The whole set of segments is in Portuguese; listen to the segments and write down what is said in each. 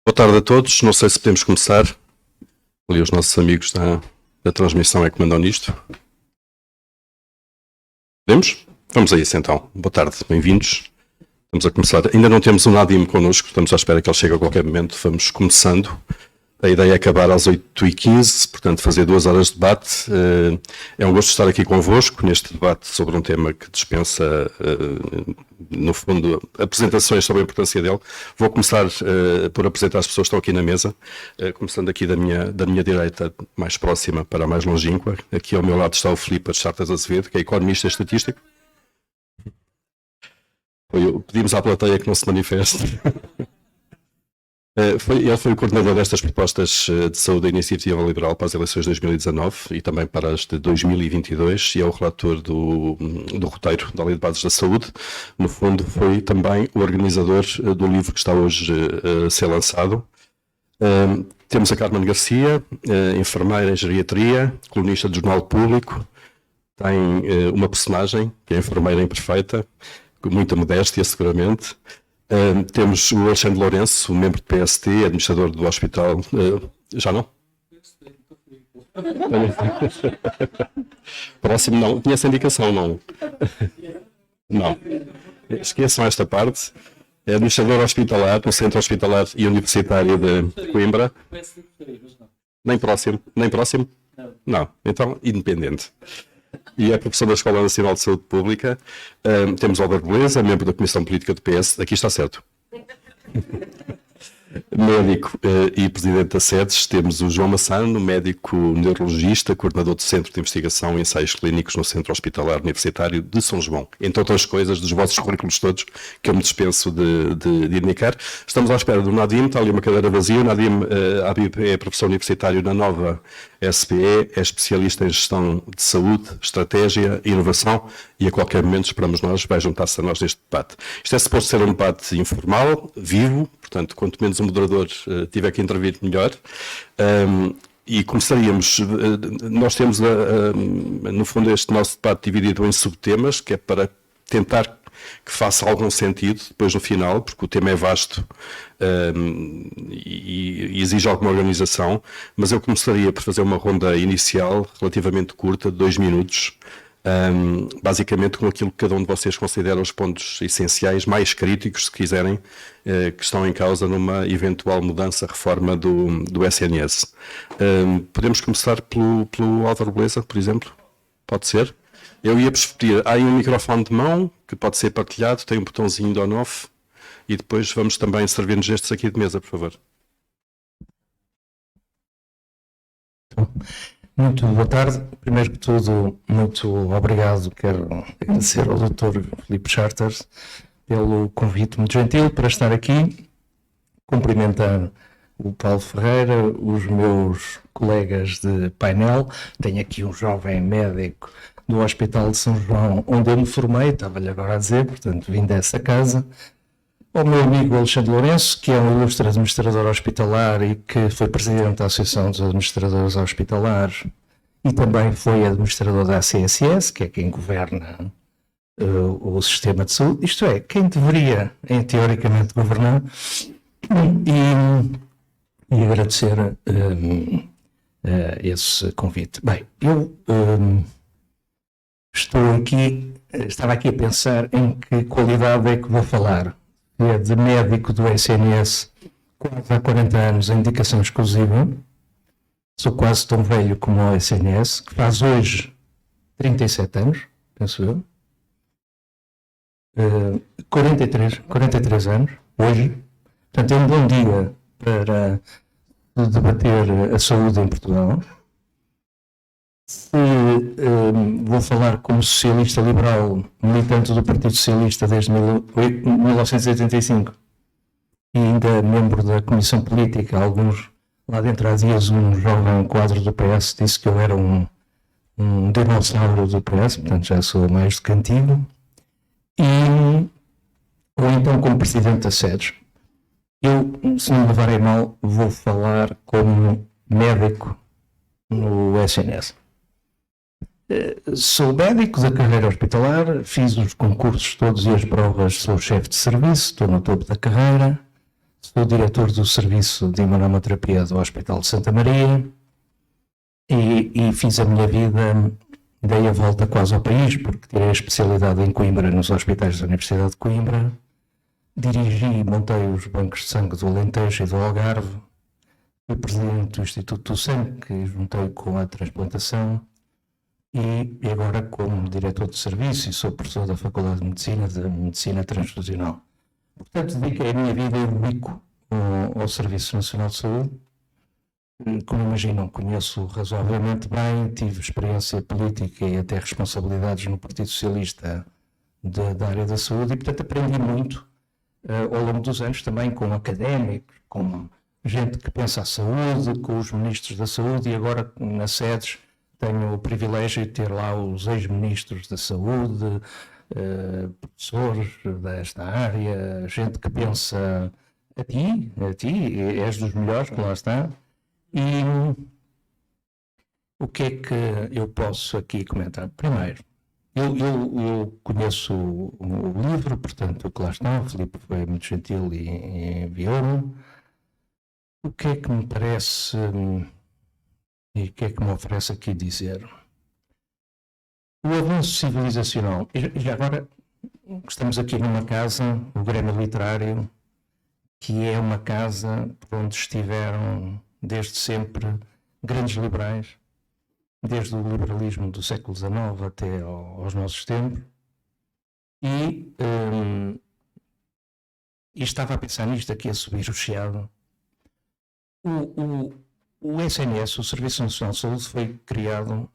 Boa tarde a todos. Não sei se podemos começar. Ali os nossos amigos da transmissão é que mandam nisto. Podemos? Vamos a isso então. Boa tarde, bem-vindos. Vamos a começar. Ainda não temos o Nadim connosco, estamos à espera que ele chegue a qualquer momento. Vamos começando. A ideia é acabar às 8h15, portanto fazer 2 horas de debate. É um gosto estar aqui convosco neste debate sobre um tema que dispensa, no fundo, apresentações sobre a importância dele. Vou começar por apresentar as pessoas que estão aqui na mesa, começando aqui da minha direita mais próxima para a mais longínqua. Aqui ao meu lado está o Filipe Chartas Azevedo, que é economista estatístico. Pedimos à plateia que não se manifeste. Ele foi o coordenador destas propostas de saúde da Iniciativa Liberal para as eleições de 2019 e também para as de 2022 e é o relator do roteiro da Lei de Bases da Saúde. No fundo, foi também o organizador do livro que está hoje a ser lançado. Temos a Carmen Garcia, enfermeira em geriatria, colunista do Jornal Público. Tem uma personagem, que é a enfermeira imperfeita, com muita modéstia, seguramente. Temos o Alexandre Lourenço, membro do PST, administrador do hospital. Já não? Próximo não. Tinha essa indicação, não? Não. Esqueçam esta parte. É administrador hospitalar no Centro Hospitalar e Universitário de Coimbra. Nem próximo? Nem próximo? Não. Então, independente. E é professor da Escola Nacional de Saúde Pública. Temos o Alder Beleza, membro da Comissão Política do PS. Aqui está certo. Médico e presidente da SEDES. Temos o João Massano, médico neurologista, coordenador do Centro de Investigação e Ensaios Clínicos no Centro Hospitalar Universitário de São João. Entre outras coisas, dos vossos currículos todos, que eu me dispenso de indicar. Estamos à espera do Nadim, está ali uma cadeira vazia. O Nadim é professor universitário na nova SPE, é especialista em gestão de saúde, estratégia e inovação e a qualquer momento, esperamos nós, vai juntar-se a nós neste debate. Isto é suposto ser um debate informal, vivo, portanto, quanto menos o moderador tiver que intervir, melhor. E começaríamos, nós temos, no fundo, este nosso debate dividido em subtemas, que é para tentar que faça algum sentido depois no final, porque o tema é vasto e exige alguma organização, mas eu começaria por fazer uma ronda inicial relativamente curta, de 2 minutos, basicamente com aquilo que cada um de vocês considera os pontos essenciais, mais críticos, se quiserem, que estão em causa numa eventual mudança, reforma do SNS. Podemos começar pelo Álvaro Beleza, por exemplo? Pode ser? Eu ia pedir, há aí um microfone de mão, que pode ser partilhado, tem um botãozinho de on-off, e depois vamos também servir-nos estes aqui de mesa, por favor. Muito boa tarde. Primeiro que tudo, muito obrigado. Quero agradecer ao Dr. Filipe Chartas pelo convite muito gentil para estar aqui. Cumprimentar o Paulo Ferreira, os meus colegas de painel. Tenho aqui um jovem médico do Hospital de São João, onde eu me formei, estava-lhe agora a dizer, portanto vim dessa casa. Ao meu amigo Alexandre Lourenço, que é um ilustre administrador hospitalar e que foi presidente da Associação dos Administradores Hospitalares e também foi administrador da ACSS, que é quem governa o sistema de saúde, isto é, quem deveria, teoricamente, governar, e agradecer esse convite. Bem, eu estava aqui a pensar em que qualidade é que vou falar. É de médico do SNS, quase há 40 anos, em indicação exclusiva. Sou quase tão velho como o SNS, que faz hoje 37 anos, penso eu. 43 anos, hoje. Portanto, é um bom dia para debater a saúde em Portugal. Vou falar como socialista liberal, militante do Partido Socialista desde 1985 e ainda membro da Comissão Política. Alguns lá dentro há dias um jovem quadro do PS disse que eu era um dinossauro do PS, portanto já sou mais do que antigo. Ou então como presidente da SEDES. Eu, se não me levarem mal, vou falar como médico no SNS. Sou médico da carreira hospitalar, fiz os concursos todos e as provas, sou chefe de serviço, estou no topo da carreira, sou diretor do Serviço de Imunoterapia do Hospital de Santa Maria e fiz a minha vida, dei a volta quase ao país, porque tirei a especialidade em Coimbra, nos hospitais da Universidade de Coimbra, dirigi e montei os bancos de sangue do Alentejo e do Algarve, fui presidente do Instituto do Sangue, que juntei com a transplantação, e agora como diretor de serviço e sou professor da Faculdade de Medicina Transfusional. Portanto, dediquei a minha vida e dedico ao Serviço Nacional de Saúde. Como imaginam, conheço razoavelmente bem, tive experiência política e até responsabilidades no Partido Socialista da área da saúde e, portanto, aprendi muito ao longo dos anos também com académicos, com gente que pensa a saúde, com os ministros da saúde e agora nas sedes tenho o privilégio de ter lá os ex-ministros da saúde, professores desta área, gente que pensa a ti, és dos melhores que lá está. E o que é que eu posso aqui comentar? Primeiro, eu conheço o livro, portanto, que lá está, o Filipe foi muito gentil e enviou-me. O que é que me parece e o que é que me oferece aqui dizer? O avanço civilizacional, e já agora estamos aqui numa casa, o Grêmio Literário, que é uma casa por onde estiveram desde sempre grandes liberais, desde o liberalismo do século XIX até aos nossos tempos, e estava a pensar nisto aqui a subir o chiado. O SNS, o Serviço Nacional de Saúde, foi criado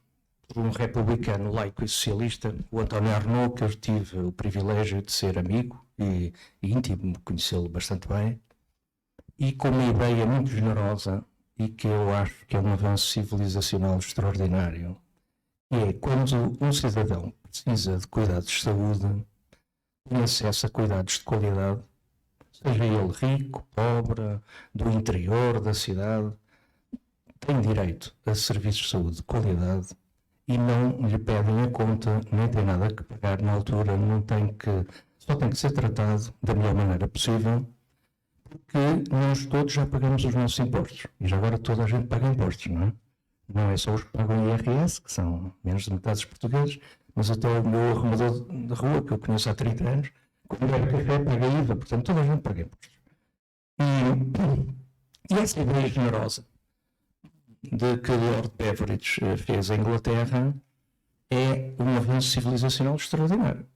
por um republicano laico e socialista, o António Arnaud, que eu tive o privilégio de ser amigo e íntimo, conhecê-lo bastante bem, e com uma ideia muito generosa e que eu acho que é um avanço civilizacional extraordinário, é quando um cidadão precisa de cuidados de saúde, tem acesso a cuidados de qualidade, seja ele rico, pobre, do interior da cidade, tem direito a serviços de saúde de qualidade e não lhe pedem a conta, nem tem nada que pagar na altura, só tem que ser tratado da melhor maneira possível, porque nós todos já pagamos os nossos impostos. E já agora toda a gente paga impostos, não é? Não é só os que pagam IRS, que são menos de metade dos portugueses, mas até o meu arrumador de rua, que eu conheço há 30 anos, quando bebe café paga IVA, portanto toda a gente paga impostos. E essa ideia generosa de que Lord Beveridge fez em Inglaterra é um avanço civilizacional extraordinário.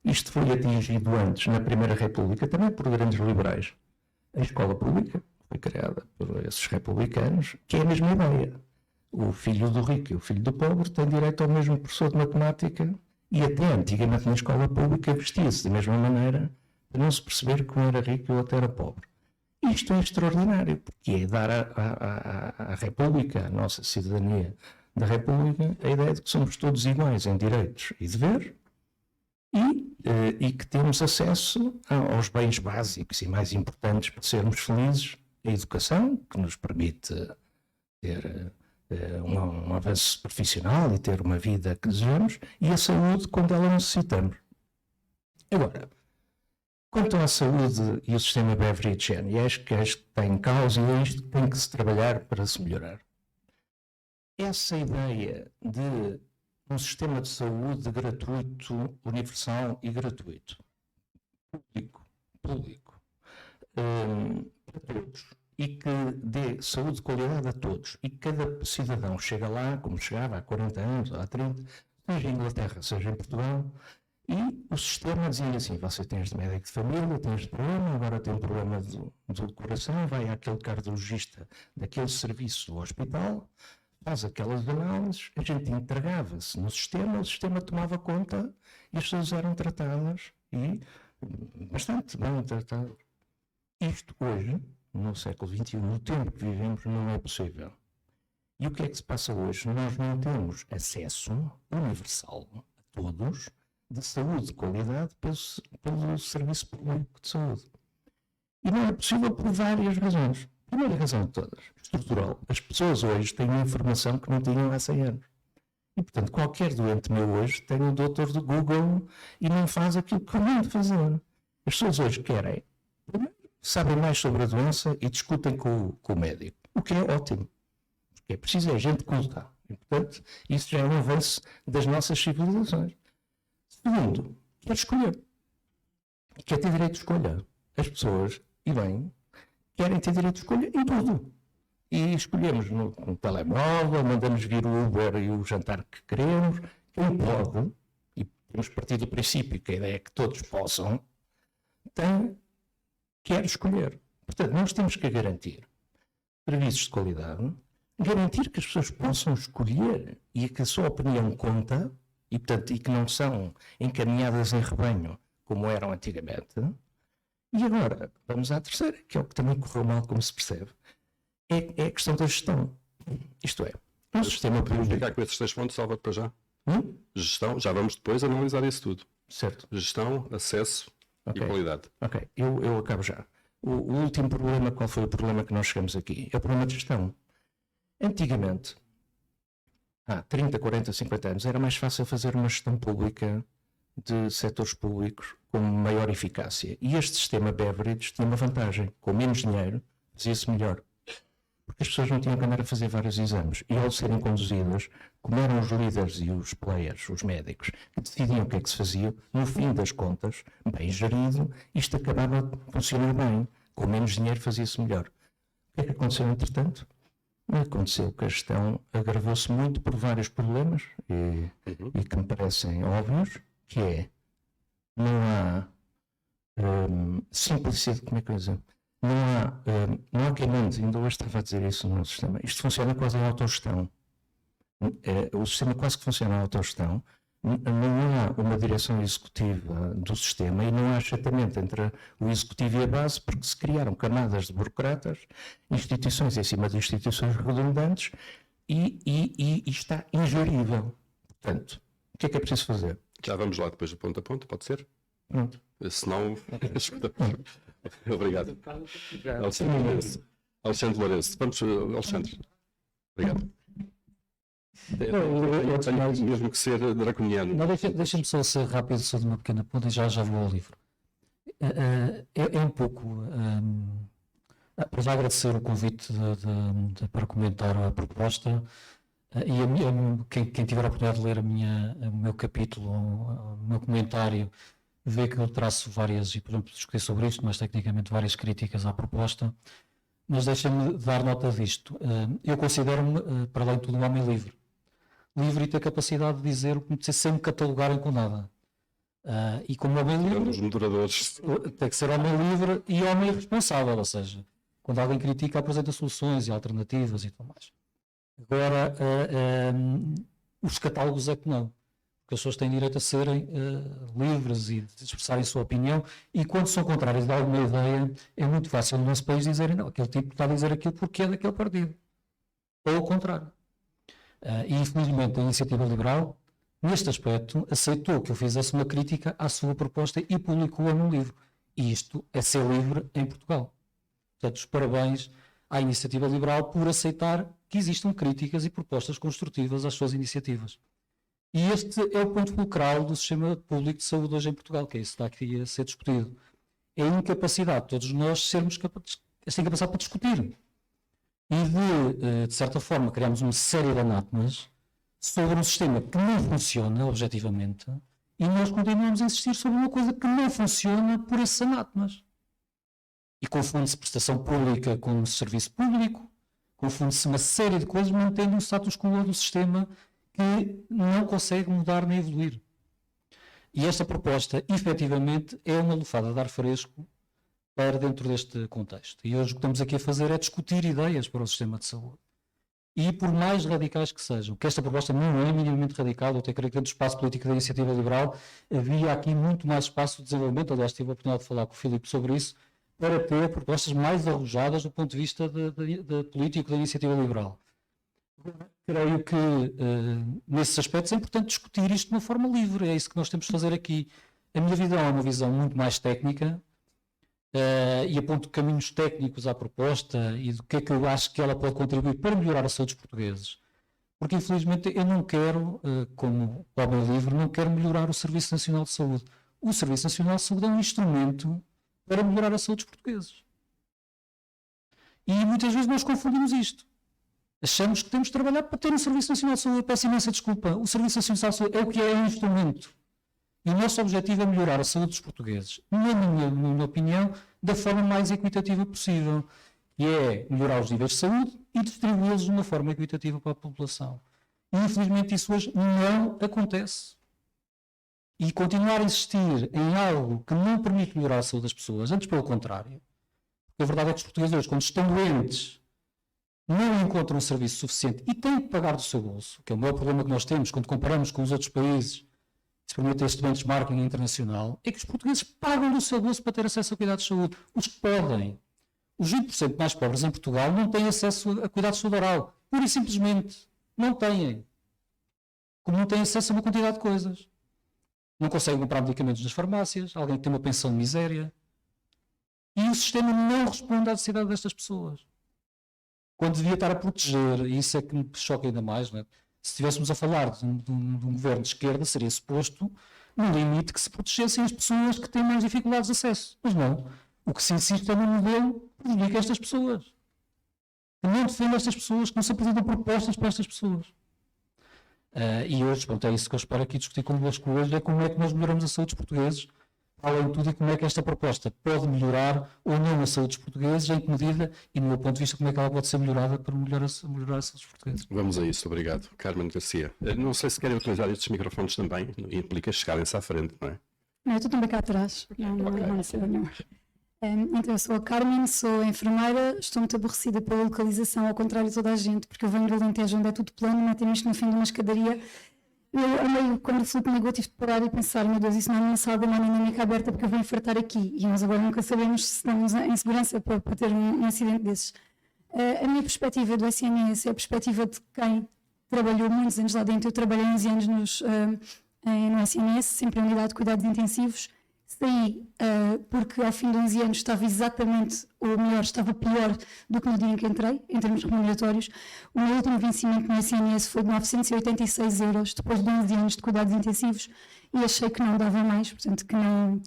Isto foi atingido antes, na Primeira República, também por grandes liberais. A escola pública foi criada por esses republicanos, que é a mesma ideia. O filho do rico e o filho do pobre têm direito ao mesmo professor de matemática e até antigamente na escola pública vestia-se da mesma maneira para não se perceber que um era rico e o outro era pobre. Isto é extraordinário, porque é dar à República, à nossa cidadania da República, a ideia de que somos todos iguais em direitos e deveres e que temos acesso aos bens básicos e mais importantes para sermos felizes, a educação, que nos permite ter um avanço profissional e ter uma vida que desejamos, e a saúde quando ela necessitamos. Agora, quanto à saúde e o sistema Beveridgeano, e acho que está em causa e é isto que tem que se trabalhar para se melhorar. Essa ideia de um sistema de saúde gratuito, universal e gratuito, público, para todos, e que dê saúde de qualidade a todos, e que cada cidadão chega lá, como chegava há 40 anos, ou há 30, seja em Inglaterra, seja em Portugal, e o sistema dizia assim: você tem este médico de família, tem este problema, agora tem um problema do coração, vai àquele cardiologista daquele serviço do hospital, faz aquelas análises, a gente entregava-se no sistema, o sistema tomava conta e as pessoas eram tratadas e bastante bem tratadas. Isto hoje, no século XXI, no tempo que vivemos, não é possível. E o que é que se passa hoje? Nós não temos acesso universal a todos de saúde de qualidade pelo Serviço Público de Saúde. E não é possível por várias razões. A primeira razão de todas, estrutural. As pessoas hoje têm uma informação que não tinham há 100 anos. E, portanto, qualquer doente meu hoje tem o doutor do Google e não faz aquilo que eu mando fazer. As pessoas hoje querem, primeiro, sabem mais sobre a doença e discutem com o médico, o que é ótimo, porque é preciso gente culta. E, portanto, isso já é um avanço das nossas civilizações. Segundo, quer escolher. Quer ter direito de escolha. As pessoas, e bem, querem ter direito de escolha em tudo. E escolhemos no telemóvel, mandamos vir o Uber e o jantar que queremos. Quem pode, e temos partido do princípio que a ideia é que todos possam, quer escolher. Portanto, nós temos que garantir serviços de qualidade, garantir que as pessoas possam escolher e que a sua opinião conta, e, portanto, e que não são encaminhadas em rebanho como eram antigamente. E agora, vamos à terceira, que é o que também correu mal, como se percebe, é a questão da gestão. Isto é, um sistema Podemos público... ficar com esses 3 pontos, Salva, para já? Gestão, já vamos depois analisar isso tudo. Certo. Gestão, acesso e qualidade. Ok, eu acabo já. O último problema, qual foi o problema que nós chegamos aqui? É o problema de gestão. Antigamente, há 30, 40, 50 anos, era mais fácil fazer uma gestão pública de setores públicos com maior eficácia. E este sistema Beveridge tinha uma vantagem. Com menos dinheiro, fazia-se melhor. Porque as pessoas não tinham que andar a fazer vários exames. E ao serem conduzidas, como eram os líderes e os players, os médicos, que decidiam o que é que se fazia, no fim das contas, bem gerido, isto acabava de funcionar bem. Com menos dinheiro fazia-se melhor. O que é que aconteceu entretanto? Aconteceu que a gestão agravou-se muito por vários problemas e que me parecem óbvios, que é, não há simplicidade, como é que eu dizer? Não há quem mande, ainda hoje estava a dizer isso no sistema. Isto funciona quase em autogestão. O sistema quase que funciona em autogestão. Não há uma direção executiva do sistema e não há achatamento entre o executivo e a base, porque se criaram camadas de burocratas, instituições em cima de instituições redundantes e está ingerível. Portanto, o que é preciso fazer? Já vamos lá depois do ponto a ponto, pode ser? Pronto. Se não, obrigado. Alexandre Lourenço. Vamos, Alexandre. Obrigado. Tenho mesmo que ser draconiano. Deixa-me só ser rápido sobre uma pequena ponta e já vou ao livro. É um pouco... para já agradecer o convite para comentar a proposta e quem tiver a oportunidade de ler o meu capítulo, o meu comentário, vê que eu traço várias, e por exemplo discutir sobre isto, mas tecnicamente várias críticas à proposta, mas deixa-me dar nota disto. Eu considero-me, para além de tudo, um homem livre e ter capacidade de dizer o que me precisa, sem me catalogarem com nada. E como homem livre, os moderadores, tem que ser homem livre e homem responsável, ou seja, quando alguém critica, apresenta soluções e alternativas e tudo mais. Agora, os catálogos é que não. Porque as pessoas têm direito a serem livres e de expressarem a sua opinião, e quando são contrários de alguma ideia, é muito fácil no nosso país dizerem, não, aquele tipo está a dizer aquilo porque é daquele partido. Ou ao contrário. E infelizmente a Iniciativa Liberal, neste aspecto, aceitou que eu fizesse uma crítica à sua proposta e publicou-a num livro. E isto é ser livre em Portugal. Portanto, os parabéns à Iniciativa Liberal por aceitar que existam críticas e propostas construtivas às suas iniciativas. E este é o ponto fulcral do sistema público de saúde hoje em Portugal, que é isso que está aqui a ser discutido. É a incapacidade de todos nós sermos capazes, esta incapacidade para discutir. E de certa forma, criamos uma série de anátemas sobre um sistema que não funciona objetivamente e nós continuamos a insistir sobre uma coisa que não funciona por esses anátemas. E confunde-se prestação pública com serviço público, confunde-se uma série de coisas, mantendo um status quo do sistema que não consegue mudar nem evoluir. E esta proposta, efetivamente, é uma lufada de ar fresco para dentro deste contexto. E hoje o que estamos aqui a fazer é discutir ideias para o sistema de saúde. E por mais radicais que sejam, que esta proposta não é minimamente radical, eu até creio que dentro do espaço político da Iniciativa Liberal havia aqui muito mais espaço de desenvolvimento, aliás tive a oportunidade de falar com o Filipe sobre isso, para ter propostas mais arrojadas do ponto de vista de político da Iniciativa Liberal. Creio que, nesses aspectos, é importante discutir isto de uma forma livre, é isso que nós temos de fazer aqui. A minha visão é uma visão muito mais técnica e aponto caminhos técnicos à proposta e do que é que eu acho que ela pode contribuir para melhorar a saúde dos portugueses. Porque, infelizmente, eu não quero, como homem livre, não quero melhorar o Serviço Nacional de Saúde. O Serviço Nacional de Saúde é um instrumento para melhorar a saúde dos portugueses. E muitas vezes nós confundimos isto. Achamos que temos de trabalhar para ter um Serviço Nacional de Saúde. Peço imensa desculpa. O Serviço Nacional de Saúde é o que é um instrumento. E o nosso objetivo é melhorar a saúde dos portugueses, na minha opinião, da forma mais equitativa possível. E é melhorar os níveis de saúde e distribuí-los de uma forma equitativa para a população. E infelizmente isso hoje não acontece. E continuar a insistir em algo que não permite melhorar a saúde das pessoas, antes pelo contrário. Porque a verdade é que os portugueses hoje, quando estão doentes, não encontram um serviço suficiente e têm que pagar do seu bolso, que é o maior problema que nós temos quando comparamos com os outros países, se permite este benchmarking internacional, é que os portugueses pagam do seu bolso para ter acesso a cuidados de saúde. Os que podem. Os 20% mais pobres em Portugal não têm acesso a cuidados de saúde oral. Pura e simplesmente. Não têm. Como não têm acesso a uma quantidade de coisas. Não conseguem comprar medicamentos nas farmácias, alguém que tem uma pensão de miséria. E o sistema não responde à necessidade destas pessoas. Quando devia estar a proteger, e isso é que me choca ainda mais, não é? Se estivéssemos a falar de um governo de esquerda, seria suposto no limite que se protegessem as pessoas que têm mais dificuldades de acesso. Mas não. O que se insiste é no modelo que prejudica estas pessoas. Que não defende estas pessoas, que não se apresentam propostas para estas pessoas. E hoje, pronto, é isso que eu espero aqui discutir convosco hoje, é como é que nós melhoramos a saúde dos portugueses, além de tudo, e como é que esta proposta pode melhorar ou não a saúde dos portugueses, em que medida, e no meu ponto de vista, como é que ela pode ser melhorada para melhorar a saúde dos portugueses. Vamos a isso, obrigado. Carmen Garcia, não sei se querem utilizar estes microfones também, implica chegarem-se à frente, não é? Não, eu estou também cá atrás, não sei nenhum. Então, eu sou a Carmen, sou enfermeira, estou muito aborrecida pela localização, ao contrário de toda a gente, porque eu venho do Alentejo, onde é tudo plano, metem-me no fim de uma escadaria. Eu andei, quando o Filipe ligou, tive de parar e pensar, meu Deus, isso não é uma sala de uma dinâmica aberta porque eu vou infartar aqui. E nós agora nunca sabemos se estamos em segurança para ter um acidente desses. A minha perspectiva do SNS é a perspectiva de quem trabalhou muitos anos lá dentro. Eu trabalhei 11 anos no SNS, sempre em unidade de cuidados intensivos. Saí porque ao fim de 11 anos estava exatamente, ou melhor, estava pior do que no dia em que entrei, em termos remuneratórios. O meu último vencimento no SNS foi de 986 euros, depois de 11 anos de cuidados intensivos, e achei que não dava mais, portanto,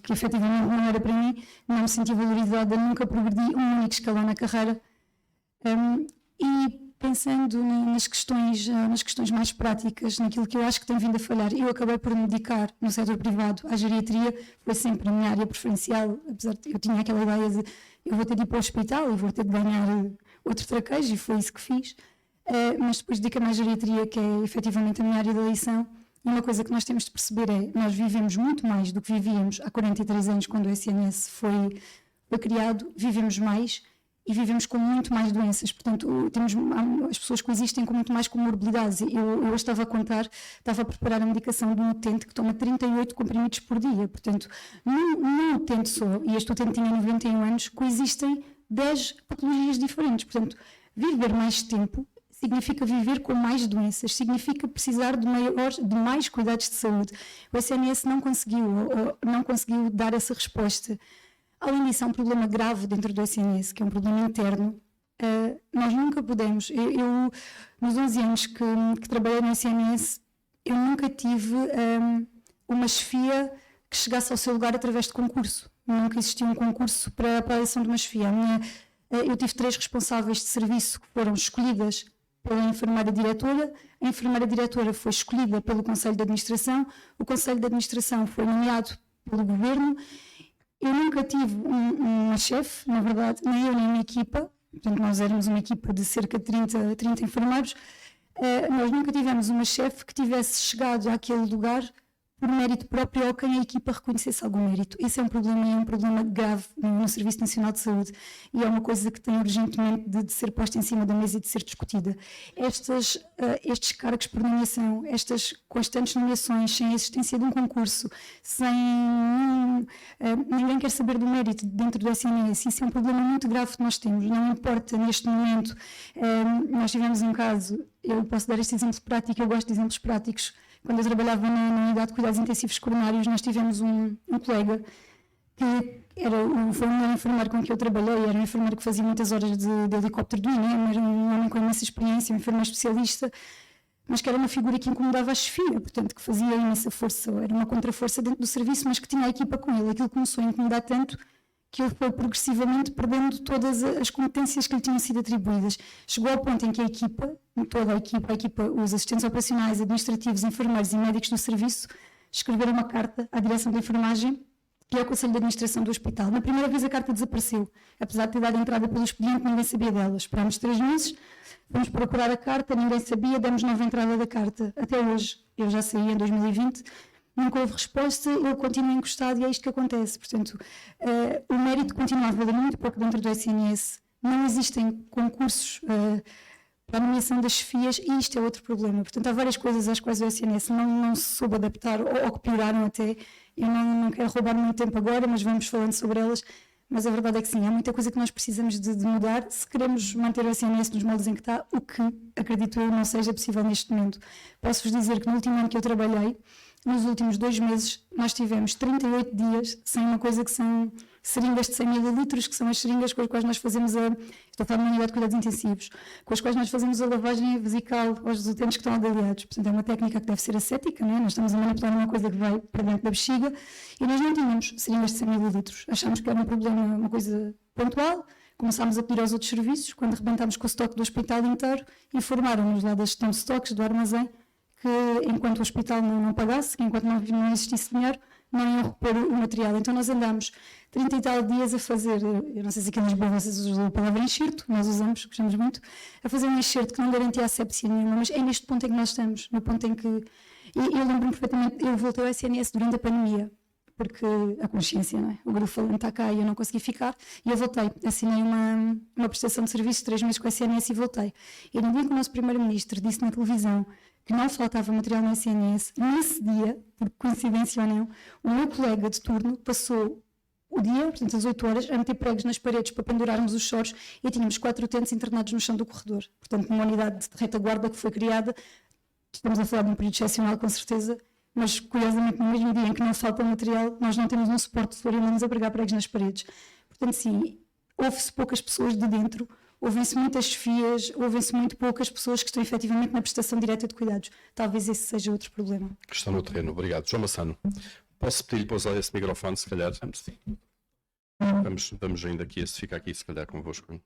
que efetivamente não era para mim, não me senti valorizada, nunca progredi um único escalão na carreira. E pensando nas questões mais práticas, naquilo que eu acho que tem vindo a falhar, eu acabei por me dedicar no setor privado à geriatria, foi sempre a minha área preferencial, apesar de eu tinha aquela ideia de eu vou ter de ir para o hospital e vou ter de ganhar outro traquejo, e foi isso que fiz, mas depois dediquei-me à geriatria, que é efetivamente a minha área de eleição, e uma coisa que nós temos de perceber é, nós vivemos muito mais do que vivíamos há 43 anos, quando o SNS foi criado, vivemos mais, e vivemos com muito mais doenças, portanto, as pessoas coexistem com muito mais comorbilidades. Eu hoje estava a preparar a medicação de um utente que toma 38 comprimidos por dia, portanto, num utente só, e este utente tinha 91 anos, coexistem 10 patologias diferentes, portanto, viver mais tempo significa viver com mais doenças, significa precisar de mais cuidados de saúde. O SNS não conseguiu dar essa resposta. Além disso, há um problema grave dentro do SNS, que é um problema interno. Nós nunca podemos... Eu nos 11 anos que trabalhei no SNS, eu nunca tive uma chefia que chegasse ao seu lugar através de concurso. Nunca existiu um concurso para a eleição de uma chefia. Eu tive 3 responsáveis de serviço que foram escolhidas pela enfermeira diretora. A enfermeira diretora foi escolhida pelo Conselho de Administração. O Conselho de Administração foi nomeado pelo Governo. Eu nunca tive uma chefe, na verdade, nem eu nem a minha equipa, portanto nós éramos uma equipa de cerca de 30 enfermeiros, nós nunca tivemos uma chefe que tivesse chegado àquele lugar por mérito próprio ou quem a equipa reconhecesse algum mérito. Esse é um problema grave no Serviço Nacional de Saúde e é uma coisa que tem urgentemente de ser posta em cima da mesa e de ser discutida. Estes cargos por nomeação, estas constantes nomeações, sem a existência de um concurso, ninguém quer saber do mérito dentro do SNS, isso é um problema muito grave que nós temos. Não importa neste momento, nós tivemos um caso, eu posso dar este exemplo prático, eu gosto de exemplos práticos. Quando eu trabalhava na unidade de cuidados intensivos coronários, nós tivemos um colega que foi o melhor enfermeiro com que eu trabalhei, era um enfermeiro que fazia muitas horas de helicóptero do INEM, era um homem com imensa experiência, um enfermeiro especialista, mas que era uma figura que incomodava a chefia, portanto, que fazia imensa força, era uma contraforça dentro do serviço, mas que tinha a equipa com ele. Aquilo começou a incomodar tanto que ele foi progressivamente perdendo todas as competências que lhe tinham sido atribuídas. Chegou ao ponto em que a equipa, os assistentes operacionais, administrativos, enfermeiros e médicos do serviço, escreveram uma carta à direção de enfermagem e ao Conselho de Administração do hospital. Na primeira vez a carta desapareceu, apesar de ter dado entrada pelo expediente, ninguém sabia dela. Esperámos 3 meses, fomos procurar a carta, ninguém sabia, demos nova entrada da carta. Até hoje, eu já saí em 2020, nunca houve resposta, ele continua encostado e é isto que acontece. Portanto, o mérito continua a valer muito pouco dentro do SNS. Não existem concursos para a nomeação das chefias e isto é outro problema. Portanto, há várias coisas às quais o SNS não se soube adaptar ou que pioraram até. Eu não quero roubar muito tempo agora, mas vamos falando sobre elas. Mas a verdade é que sim, há muita coisa que nós precisamos de mudar se queremos manter o SNS nos moldes em que está, o que, acredito eu, não seja possível neste momento. Posso-vos dizer que no último ano que eu trabalhei, nos últimos 2 meses, nós tivemos 38 dias sem uma coisa que são seringas de 100 ml, que são as seringas com as quais nós fazemos estou a falar de uma unidade de cuidados intensivos, com as quais nós fazemos a lavagem vesical aos utentes que estão avaliados. Portanto, é uma técnica que deve ser ascética, não é? Nós estamos a manipular uma coisa que vai para dentro da bexiga e nós não tínhamos seringas de 100 ml. Achámos que era um problema, uma coisa pontual, começámos a pedir aos outros serviços, quando arrebentámos com o estoque do hospital inteiro, informaram-nos lá da gestão de estoques, do armazém, que enquanto o hospital não pagasse, que enquanto não existisse dinheiro, não iam repor o material. Então nós andámos 30 e tal dias a fazer, eu não sei se aqui em Lisboa vocês usam a palavra enxerto, nós usamos, gostamos muito, a fazer um enxerto que não garantia asepsia nenhuma, mas é neste ponto em que nós estamos, no ponto em que, eu lembro-me perfeitamente, eu voltei ao SNS durante a pandemia, porque a consciência, não é? O grupo falante está cá e eu não consegui ficar, e eu voltei, assinei uma prestação de serviço de 3 meses com o SNS e voltei. E no dia que o nosso primeiro-ministro disse na televisão que não faltava material no SNS, nesse dia, por coincidência ou não, o meu colega de turno passou o dia, portanto as 8 horas, a meter pregos nas paredes para pendurarmos os choros e tínhamos 4 utentes internados no chão do corredor. Portanto, numa unidade de retaguarda que foi criada, estamos a falar de um período excepcional com certeza, mas curiosamente no mesmo dia em que não falta material, nós não temos um suporte de flor e andamos a pregar pregos nas paredes. Portanto, sim, houve-se poucas pessoas de dentro, ouvem-se muitas chefias, ouvem-se muito poucas pessoas que estão efetivamente na prestação direta de cuidados. Talvez esse seja outro problema. Que está no terreno. Obrigado. João Massano, posso pedir-lhe para usar esse microfone, se calhar? Vamos ainda aqui, se fica aqui, se calhar, convosco.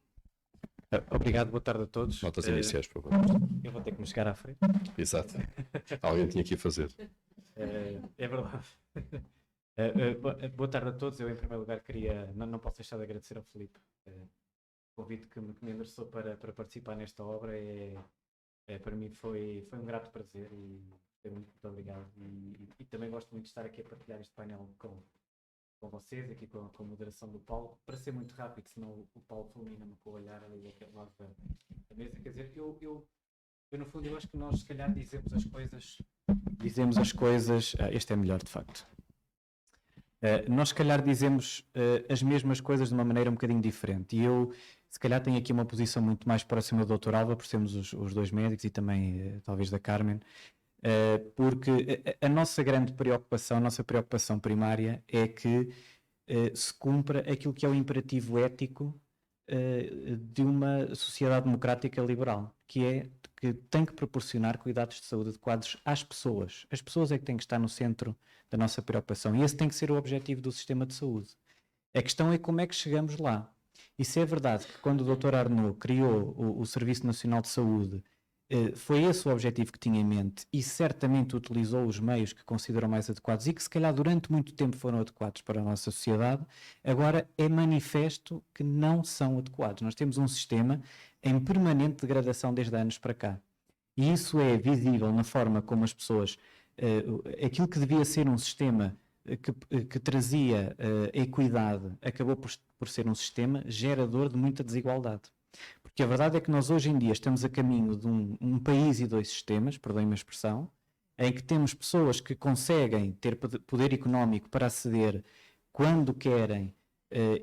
Obrigado, boa tarde a todos. Notas iniciais, por favor. Eu vou ter que me chegar à frente. Exato. Alguém tinha que ir fazer. É verdade. Boa tarde a todos. Eu, em primeiro lugar, não posso deixar de agradecer ao Filipe o convite que me endereçou para participar nesta obra. Para mim foi um grato prazer e muito obrigado. E também gosto muito de estar aqui a partilhar este painel com vocês, aqui com a moderação do Paulo. Para ser muito rápido, senão o Paulo fulmina-me com o olhar ali daquele lado da mesa. Quer dizer, eu no fundo, eu acho que nós, se calhar, dizemos as coisas. Este é melhor, de facto. Nós, se calhar, dizemos as mesmas coisas de uma maneira um bocadinho diferente. E eu, se calhar, tenho aqui uma posição muito mais próxima do Dr. Alva, por sermos os 2 médicos e também, talvez, da Carmen, porque a nossa grande preocupação, a nossa preocupação primária é que se cumpra aquilo que é o imperativo ético de uma sociedade democrática liberal, que tem que proporcionar cuidados de saúde adequados às pessoas. As pessoas é que têm que estar no centro da nossa preocupação e esse tem que ser o objetivo do sistema de saúde. A questão é como é que chegamos lá. E se é verdade que quando o Dr. Arnaud criou o Serviço Nacional de Saúde, foi esse o objetivo que tinha em mente e certamente utilizou os meios que considerou mais adequados e que se calhar durante muito tempo foram adequados para a nossa sociedade, agora é manifesto que não são adequados. Nós temos um sistema em permanente degradação desde há anos para cá. E isso é visível na forma como as pessoas, aquilo que devia ser um sistema que trazia equidade, acabou por ser um sistema gerador de muita desigualdade. Porque a verdade é que nós hoje em dia estamos a caminho de um país e 2 sistemas, perdoem-me a expressão, em que temos pessoas que conseguem ter poder económico para aceder quando querem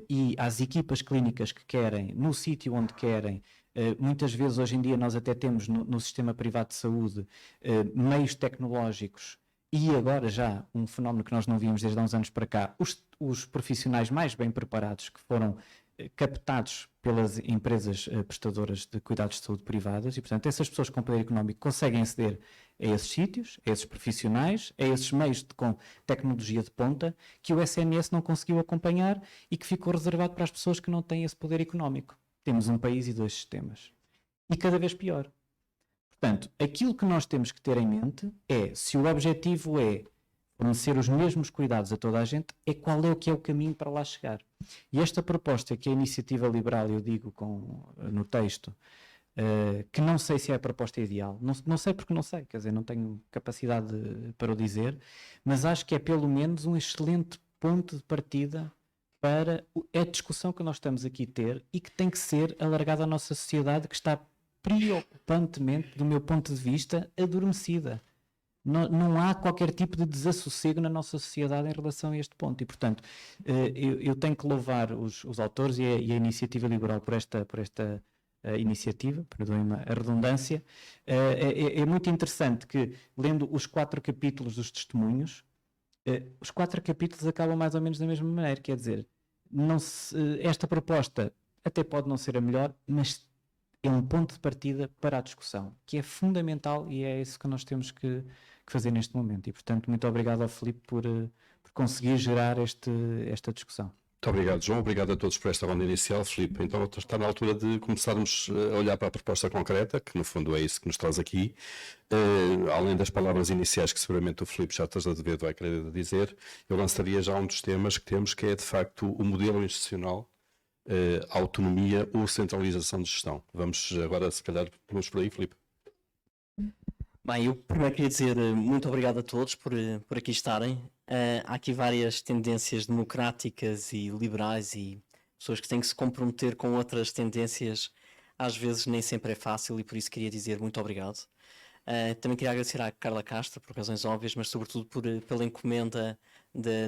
e às equipas clínicas que querem, no sítio onde querem. Muitas vezes hoje em dia nós até temos no sistema privado de saúde meios tecnológicos e agora já um fenómeno que nós não víamos desde há uns anos para cá, os profissionais mais bem preparados que foram captados pelas empresas prestadoras de cuidados de saúde privadas e, portanto, essas pessoas com poder económico conseguem aceder a esses sítios, a esses profissionais, a esses meios com tecnologia de ponta que o SNS não conseguiu acompanhar e que ficou reservado para as pessoas que não têm esse poder económico. Temos um país e 2 sistemas. E cada vez pior. Portanto, aquilo que nós temos que ter em mente é, se o objetivo é fornecer os mesmos cuidados a toda a gente, qual é o caminho para lá chegar. E esta proposta que a Iniciativa Liberal, eu digo no texto, que não sei se é a proposta ideal, não sei porque não sei, quer dizer, não tenho capacidade para o dizer, mas acho que é pelo menos um excelente ponto de partida para a discussão que nós estamos aqui a ter e que tem que ser alargada à nossa sociedade, que está preocupantemente, do meu ponto de vista, adormecida. Não há qualquer tipo de desassossego na nossa sociedade em relação a este ponto. E, portanto, eu tenho que louvar os autores e a Iniciativa Liberal por esta iniciativa, perdoem-me a redundância. É muito interessante que, lendo os 4 capítulos dos testemunhos, os 4 capítulos acabam mais ou menos da mesma maneira. Quer dizer, esta proposta até pode não ser a melhor, mas é um ponto de partida para a discussão, que é fundamental e é isso que nós temos que fazer neste momento. E, portanto, muito obrigado ao Filipe por conseguir gerar esta discussão. Muito obrigado, João. Obrigado a todos por esta ronda inicial. Filipe, então está na altura de começarmos a olhar para a proposta concreta, que no fundo é isso que nos traz aqui. Além das palavras iniciais que seguramente o Filipe já está a dever vai querer dizer, eu lançaria já um dos temas que temos, que é de facto o modelo institucional, autonomia ou centralização de gestão. Vamos agora, se calhar, vamos por aí, Filipe. Bem, eu primeiro queria dizer muito obrigado a todos por aqui estarem. Há aqui várias tendências democráticas e liberais e pessoas que têm que se comprometer com outras tendências, às vezes nem sempre é fácil e por isso queria dizer muito obrigado. Também queria agradecer à Carla Castro, por razões óbvias, mas sobretudo pela encomenda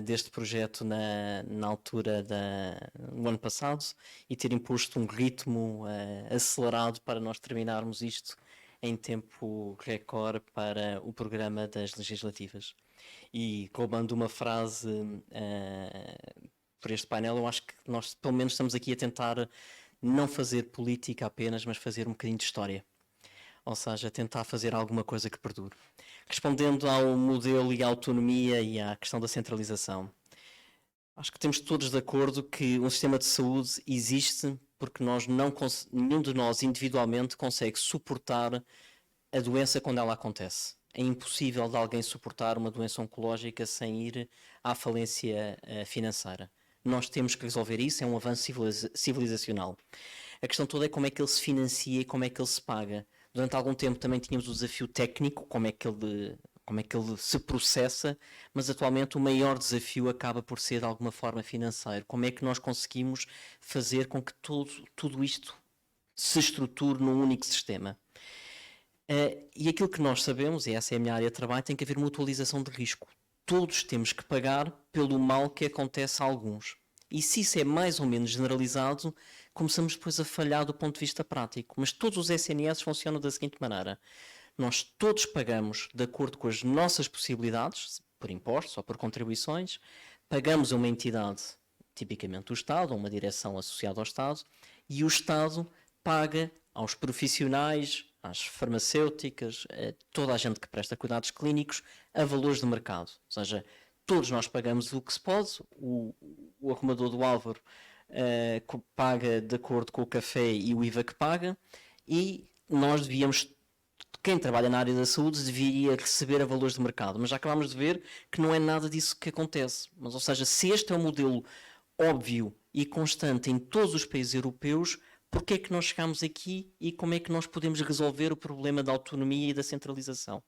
deste projeto na altura do ano passado e ter imposto um ritmo acelerado para nós terminarmos isto em tempo recorde para o programa das legislativas. E roubando uma frase por este painel, eu acho que nós pelo menos estamos aqui a tentar não fazer política apenas, mas fazer um bocadinho de história. Ou seja, tentar fazer alguma coisa que perdure. Respondendo ao modelo e à autonomia e à questão da centralização, acho que temos todos de acordo que um sistema de saúde existe porque nenhum de nós individualmente consegue suportar a doença quando ela acontece. É impossível de alguém suportar uma doença oncológica sem ir à falência financeira. Nós temos que resolver isso, é um avanço civilizacional. A questão toda é como é que ele se financia e como é que ele se paga. Durante algum tempo também tínhamos o desafio técnico, como é que ele se processa, mas atualmente o maior desafio acaba por ser de alguma forma financeiro. Como é que nós conseguimos fazer com que tudo isto se estruture num único sistema? E aquilo que nós sabemos, e essa é a minha área de trabalho, tem que haver mutualização de risco. Todos temos que pagar pelo mal que acontece a alguns. E se isso é mais ou menos generalizado, começamos depois a falhar do ponto de vista prático. Mas todos os SNS funcionam da seguinte maneira. Nós todos pagamos de acordo com as nossas possibilidades, por impostos ou por contribuições, pagamos a uma entidade, tipicamente o Estado, ou uma direção associada ao Estado, e o Estado paga aos profissionais, às farmacêuticas, a toda a gente que presta cuidados clínicos, a valores de mercado. Ou seja, todos nós pagamos o que se pode, o arrumador do Álvaro paga de acordo com o café e o IVA que paga, e nós devíamos, quem trabalha na área da saúde deveria receber a valores de mercado, mas já acabámos de ver que não é nada disso que acontece. Mas, ou seja, se este é um modelo óbvio e constante em todos os países europeus, porque é que nós chegamos aqui e como é que nós podemos resolver o problema da autonomia e da centralização?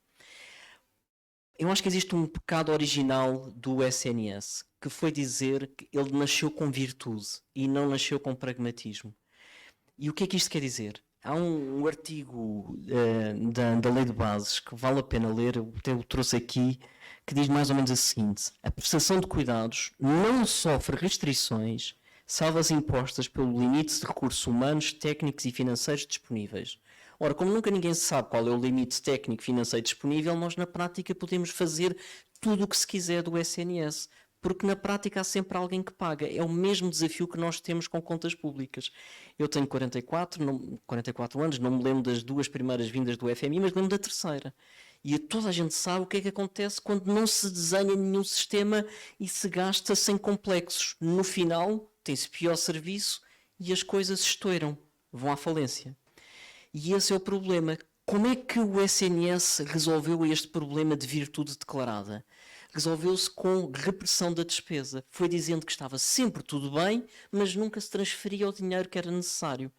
Eu acho que existe um pecado original do SNS, que foi dizer que ele nasceu com virtude e não nasceu com pragmatismo. E o que é que isto quer dizer? Há um artigo da Lei de Bases que vale a pena ler, eu o trouxe aqui, que diz mais ou menos o seguinte: a prestação de cuidados não sofre restrições, salvo as impostas pelo limite de recursos humanos, técnicos e financeiros disponíveis. Ora, como nunca ninguém sabe qual é o limite técnico e financeiro disponível, nós na prática podemos fazer tudo o que se quiser do SNS, porque na prática há sempre alguém que paga. É o mesmo desafio que nós temos com contas públicas. Eu tenho 44 anos, não me lembro das 2 primeiras vindas do FMI, mas lembro da terceira. E toda a gente sabe o que é que acontece quando não se desenha nenhum sistema e se gasta sem complexos. No final, tem-se pior serviço e as coisas estouram, vão à falência. E esse é o problema. Como é que o SNS resolveu este problema de virtude declarada? Resolveu-se com repressão da despesa. Foi dizendo que estava sempre tudo bem, mas nunca se transferia o dinheiro que era necessário.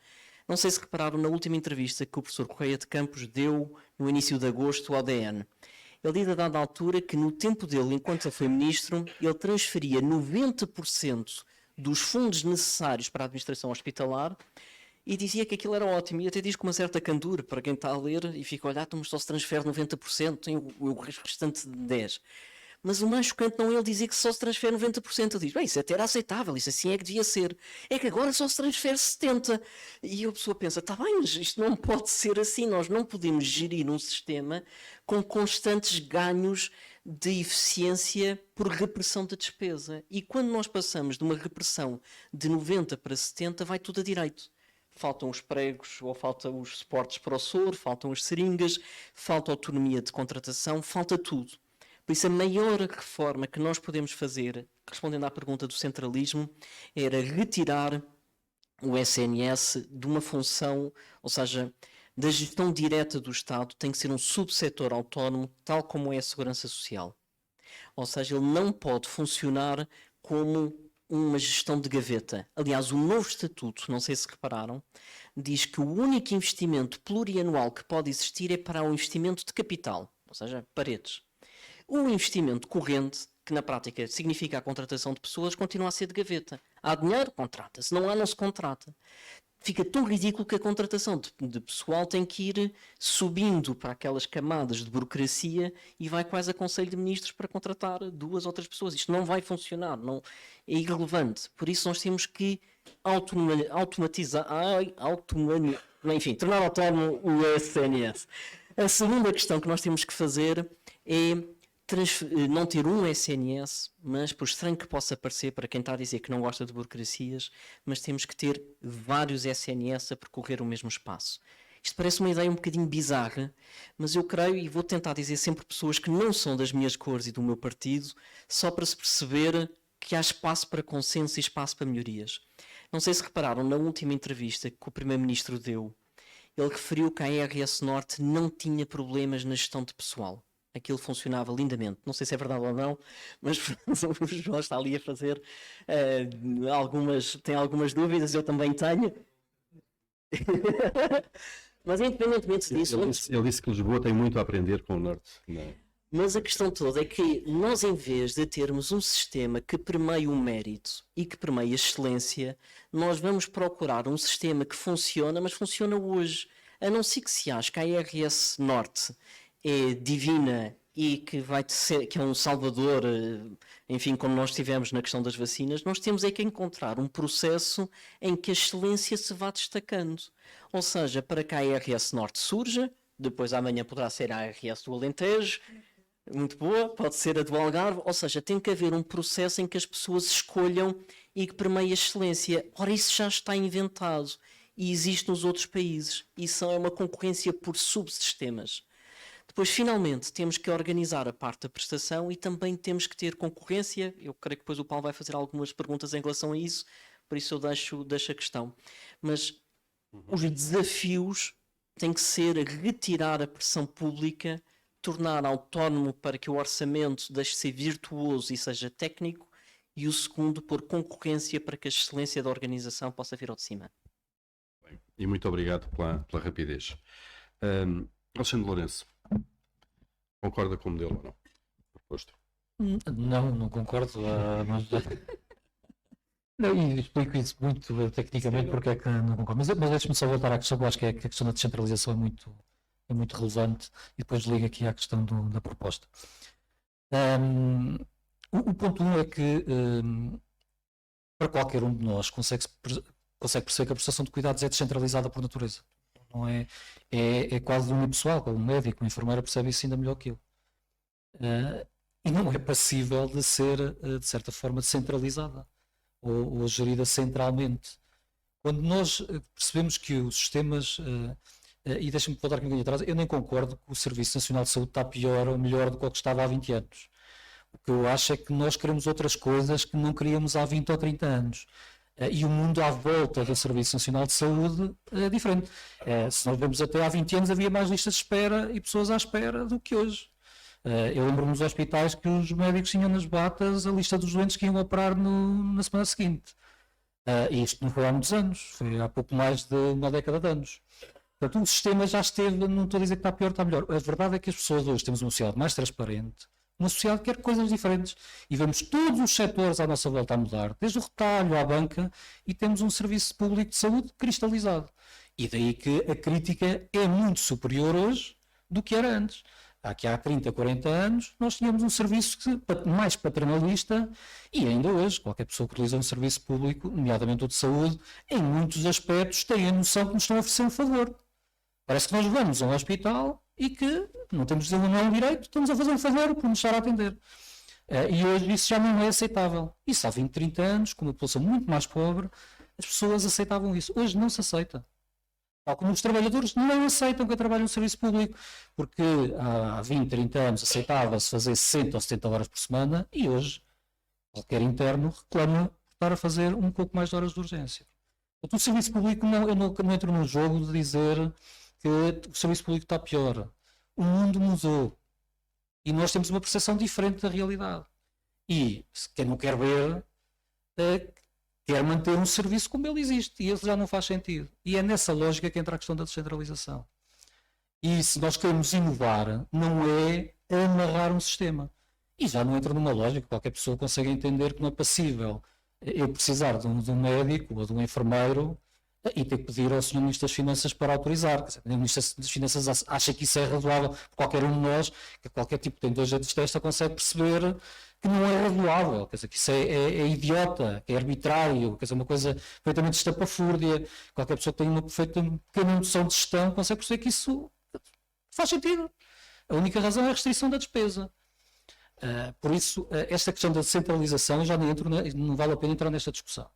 Não sei se repararam na última entrevista que o professor Correia de Campos deu no início de agosto ao DN. Ele diz a dada altura que no tempo dele, enquanto ele foi ministro, ele transferia 90% dos fundos necessários para a administração hospitalar e dizia que aquilo era ótimo. E até diz com uma certa candura para quem está a ler e fica a olhar, mas só se transfere 90%, tem o restante de 10%. Mas o mais chocante não é ele dizer que só se transfere 90%. Ele diz, bem, isso até era aceitável, isso assim é que devia ser. É que agora só se transfere 70%. E a pessoa pensa, está bem, mas isto não pode ser assim. Nós não podemos gerir um sistema com constantes ganhos de eficiência por repressão da despesa. E quando nós passamos de uma repressão de 90% para 70%, vai tudo a direito. Faltam os pregos, ou faltam os suportes para o soro, faltam as seringas, falta autonomia de contratação, falta tudo. Por isso, a maior reforma que nós podemos fazer, respondendo à pergunta do centralismo, era retirar o SNS de uma função, ou seja, da gestão direta do Estado, tem que ser um subsetor autónomo, tal como é a Segurança Social. Ou seja, ele não pode funcionar como uma gestão de gaveta. Aliás, o novo estatuto, não sei se repararam, diz que o único investimento plurianual que pode existir é para o investimento de capital, ou seja, paredes. O investimento corrente, que na prática significa a contratação de pessoas, continua a ser de gaveta. Há dinheiro, contrata-se. Não há, não se contrata. Fica tão ridículo que a contratação de pessoal tem que ir subindo para aquelas camadas de burocracia e vai quase a Conselho de Ministros para contratar 2 ou 3 pessoas. Isto não vai funcionar, não, é irrelevante. Por isso nós temos que automatizar, enfim, tornar autónomo o SNS. A segunda questão que nós temos que fazer é não ter um SNS, mas por estranho que possa parecer para quem está a dizer que não gosta de burocracias, mas temos que ter vários SNS a percorrer o mesmo espaço. Isto parece uma ideia um bocadinho bizarra, mas eu creio, e vou tentar dizer sempre pessoas que não são das minhas cores e do meu partido, só para se perceber que há espaço para consenso e espaço para melhorias. Não sei se repararam, na última entrevista que o Primeiro-Ministro deu, ele referiu que a ARS Norte não tinha problemas na gestão de pessoal. Aquilo funcionava lindamente. Não sei se é verdade ou não, mas o João está ali a fazer tem algumas dúvidas, eu também tenho. Mas independentemente disso... Ele disse que Lisboa tem muito a aprender com o Norte. Não. Mas a questão toda é que nós, em vez de termos um sistema que permeie o mérito e que permeie a excelência, nós vamos procurar um sistema que funciona, mas funciona hoje. A não ser que se ache que a ARS Norte é divina e que que é um salvador, enfim, como nós tivemos na questão das vacinas, nós temos é que encontrar um processo em que a excelência se vá destacando. Ou seja, para que a ARS Norte surja, depois amanhã poderá ser a ARS do Alentejo, muito boa, pode ser a do Algarve, ou seja, tem que haver um processo em que as pessoas escolham e que permeie a excelência. Ora, isso já está inventado e existe nos outros países. Isso é uma concorrência por subsistemas. Depois, finalmente, temos que organizar a parte da prestação e também temos que ter concorrência. Eu creio que depois o Paulo vai fazer algumas perguntas em relação a isso, por isso eu deixo a questão. Mas os desafios têm que ser retirar a pressão pública, tornar autónomo para que o orçamento deixe de ser virtuoso e seja técnico, e o segundo, pôr concorrência para que a excelência da organização possa vir ao de cima. Bem, e muito obrigado pela rapidez. Alexandre Lourenço, concorda com o modelo ou não? Proposto. Não concordo, mas não, e explico isso muito tecnicamente porque é que não concordo. Mas deixe-me só voltar à questão, que eu acho que a questão da descentralização é muito relevante, e depois ligo aqui à questão da proposta. O ponto 1 é que para qualquer um de nós consegue perceber que a prestação de cuidados é descentralizada por natureza. Não é quase unipessoal, um médico, um enfermeiro percebe isso ainda melhor que eu. E não é passível de ser, de certa forma, descentralizada ou gerida centralmente. Quando nós percebemos que os sistemas e deixa-me voltar aqui um bocadinho atrás, eu nem concordo que o Serviço Nacional de Saúde está pior ou melhor do que o que estava há 20 anos. O que eu acho é que nós queremos outras coisas que não queríamos há 20 ou 30 anos. E o mundo à volta do Serviço Nacional de Saúde é diferente. Se nós vemos até há 20 anos havia mais listas de espera e pessoas à espera do que hoje. Eu lembro-me nos hospitais que os médicos tinham nas batas a lista dos doentes que iam operar na semana seguinte. E isto não foi há muitos anos, foi há pouco mais de uma década de anos. Portanto, o sistema já esteve, não estou a dizer que está pior, está melhor. A verdade é que as pessoas hoje temos uma sociedade mais transparente, uma sociedade que quer coisas diferentes. E vemos todos os setores à nossa volta a mudar, desde o retalho à banca, e temos um serviço público de saúde cristalizado. E daí que a crítica é muito superior hoje do que era antes. Aqui há 30, 40 anos, nós tínhamos um serviço mais paternalista e ainda hoje, qualquer pessoa que utiliza um serviço público, nomeadamente o de saúde, em muitos aspectos tem a noção que nos estão a oferecer um favor. Parece que nós vamos a um hospital e que não temos de dizer o nome direito, estamos a fazer um favor por nos estar a atender. E hoje isso já não é aceitável. Isso há 20, 30 anos, com uma população muito mais pobre, as pessoas aceitavam isso. Hoje não se aceita. Tal como os trabalhadores não aceitam que trabalhem no serviço público, porque há 20, 30 anos aceitava-se fazer 60 ou 70 horas por semana e hoje qualquer interno reclama por estar a fazer um pouco mais de horas de urgência. Portanto, o serviço público, eu não entro no jogo de dizer que o serviço público está pior. O mundo mudou e nós temos uma percepção diferente da realidade. E quem não quer ver quer manter um serviço como ele existe, e isso já não faz sentido. E é nessa lógica que entra a questão da descentralização. E se nós queremos inovar, não é amarrar um sistema. E já não entra numa lógica, qualquer pessoa consegue entender que não é passível eu precisar de um médico ou de um enfermeiro e ter que pedir ao Sr. Ministro das Finanças para autorizar. Quer dizer, o Ministro das Finanças acha que isso é razoável para qualquer um de nós, que qualquer tipo que tem 2 dedos de testa consegue perceber que não é razoável, quer dizer, que isso é idiota, que é arbitrário, quer dizer, uma coisa perfeitamente estapafúrdia. Qualquer pessoa que tenha uma pequena noção de gestão consegue perceber que isso faz sentido. A única razão é a restrição da despesa. Por isso, esta questão da descentralização, já não vale a pena entrar nesta discussão.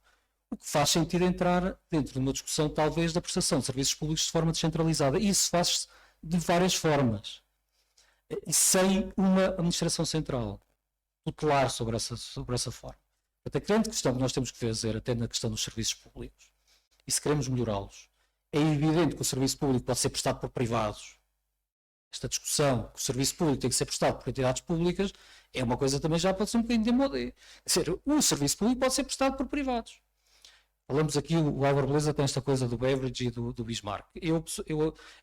O que faz sentido é entrar dentro de uma discussão, talvez, da prestação de serviços públicos de forma descentralizada. E isso faz-se de várias formas. E sem uma administração central tutelar sobre essa forma. A grande questão que nós temos que fazer, até na questão dos serviços públicos, e se queremos melhorá-los, é evidente que o serviço público pode ser prestado por privados. Esta discussão que o serviço público tem que ser prestado por entidades públicas é uma coisa também já pode ser um bocadinho de modé. Quer dizer, o serviço público pode ser prestado por privados. Falamos aqui, o Álvaro Beleza tem esta coisa do Beveridge e do Bismarck.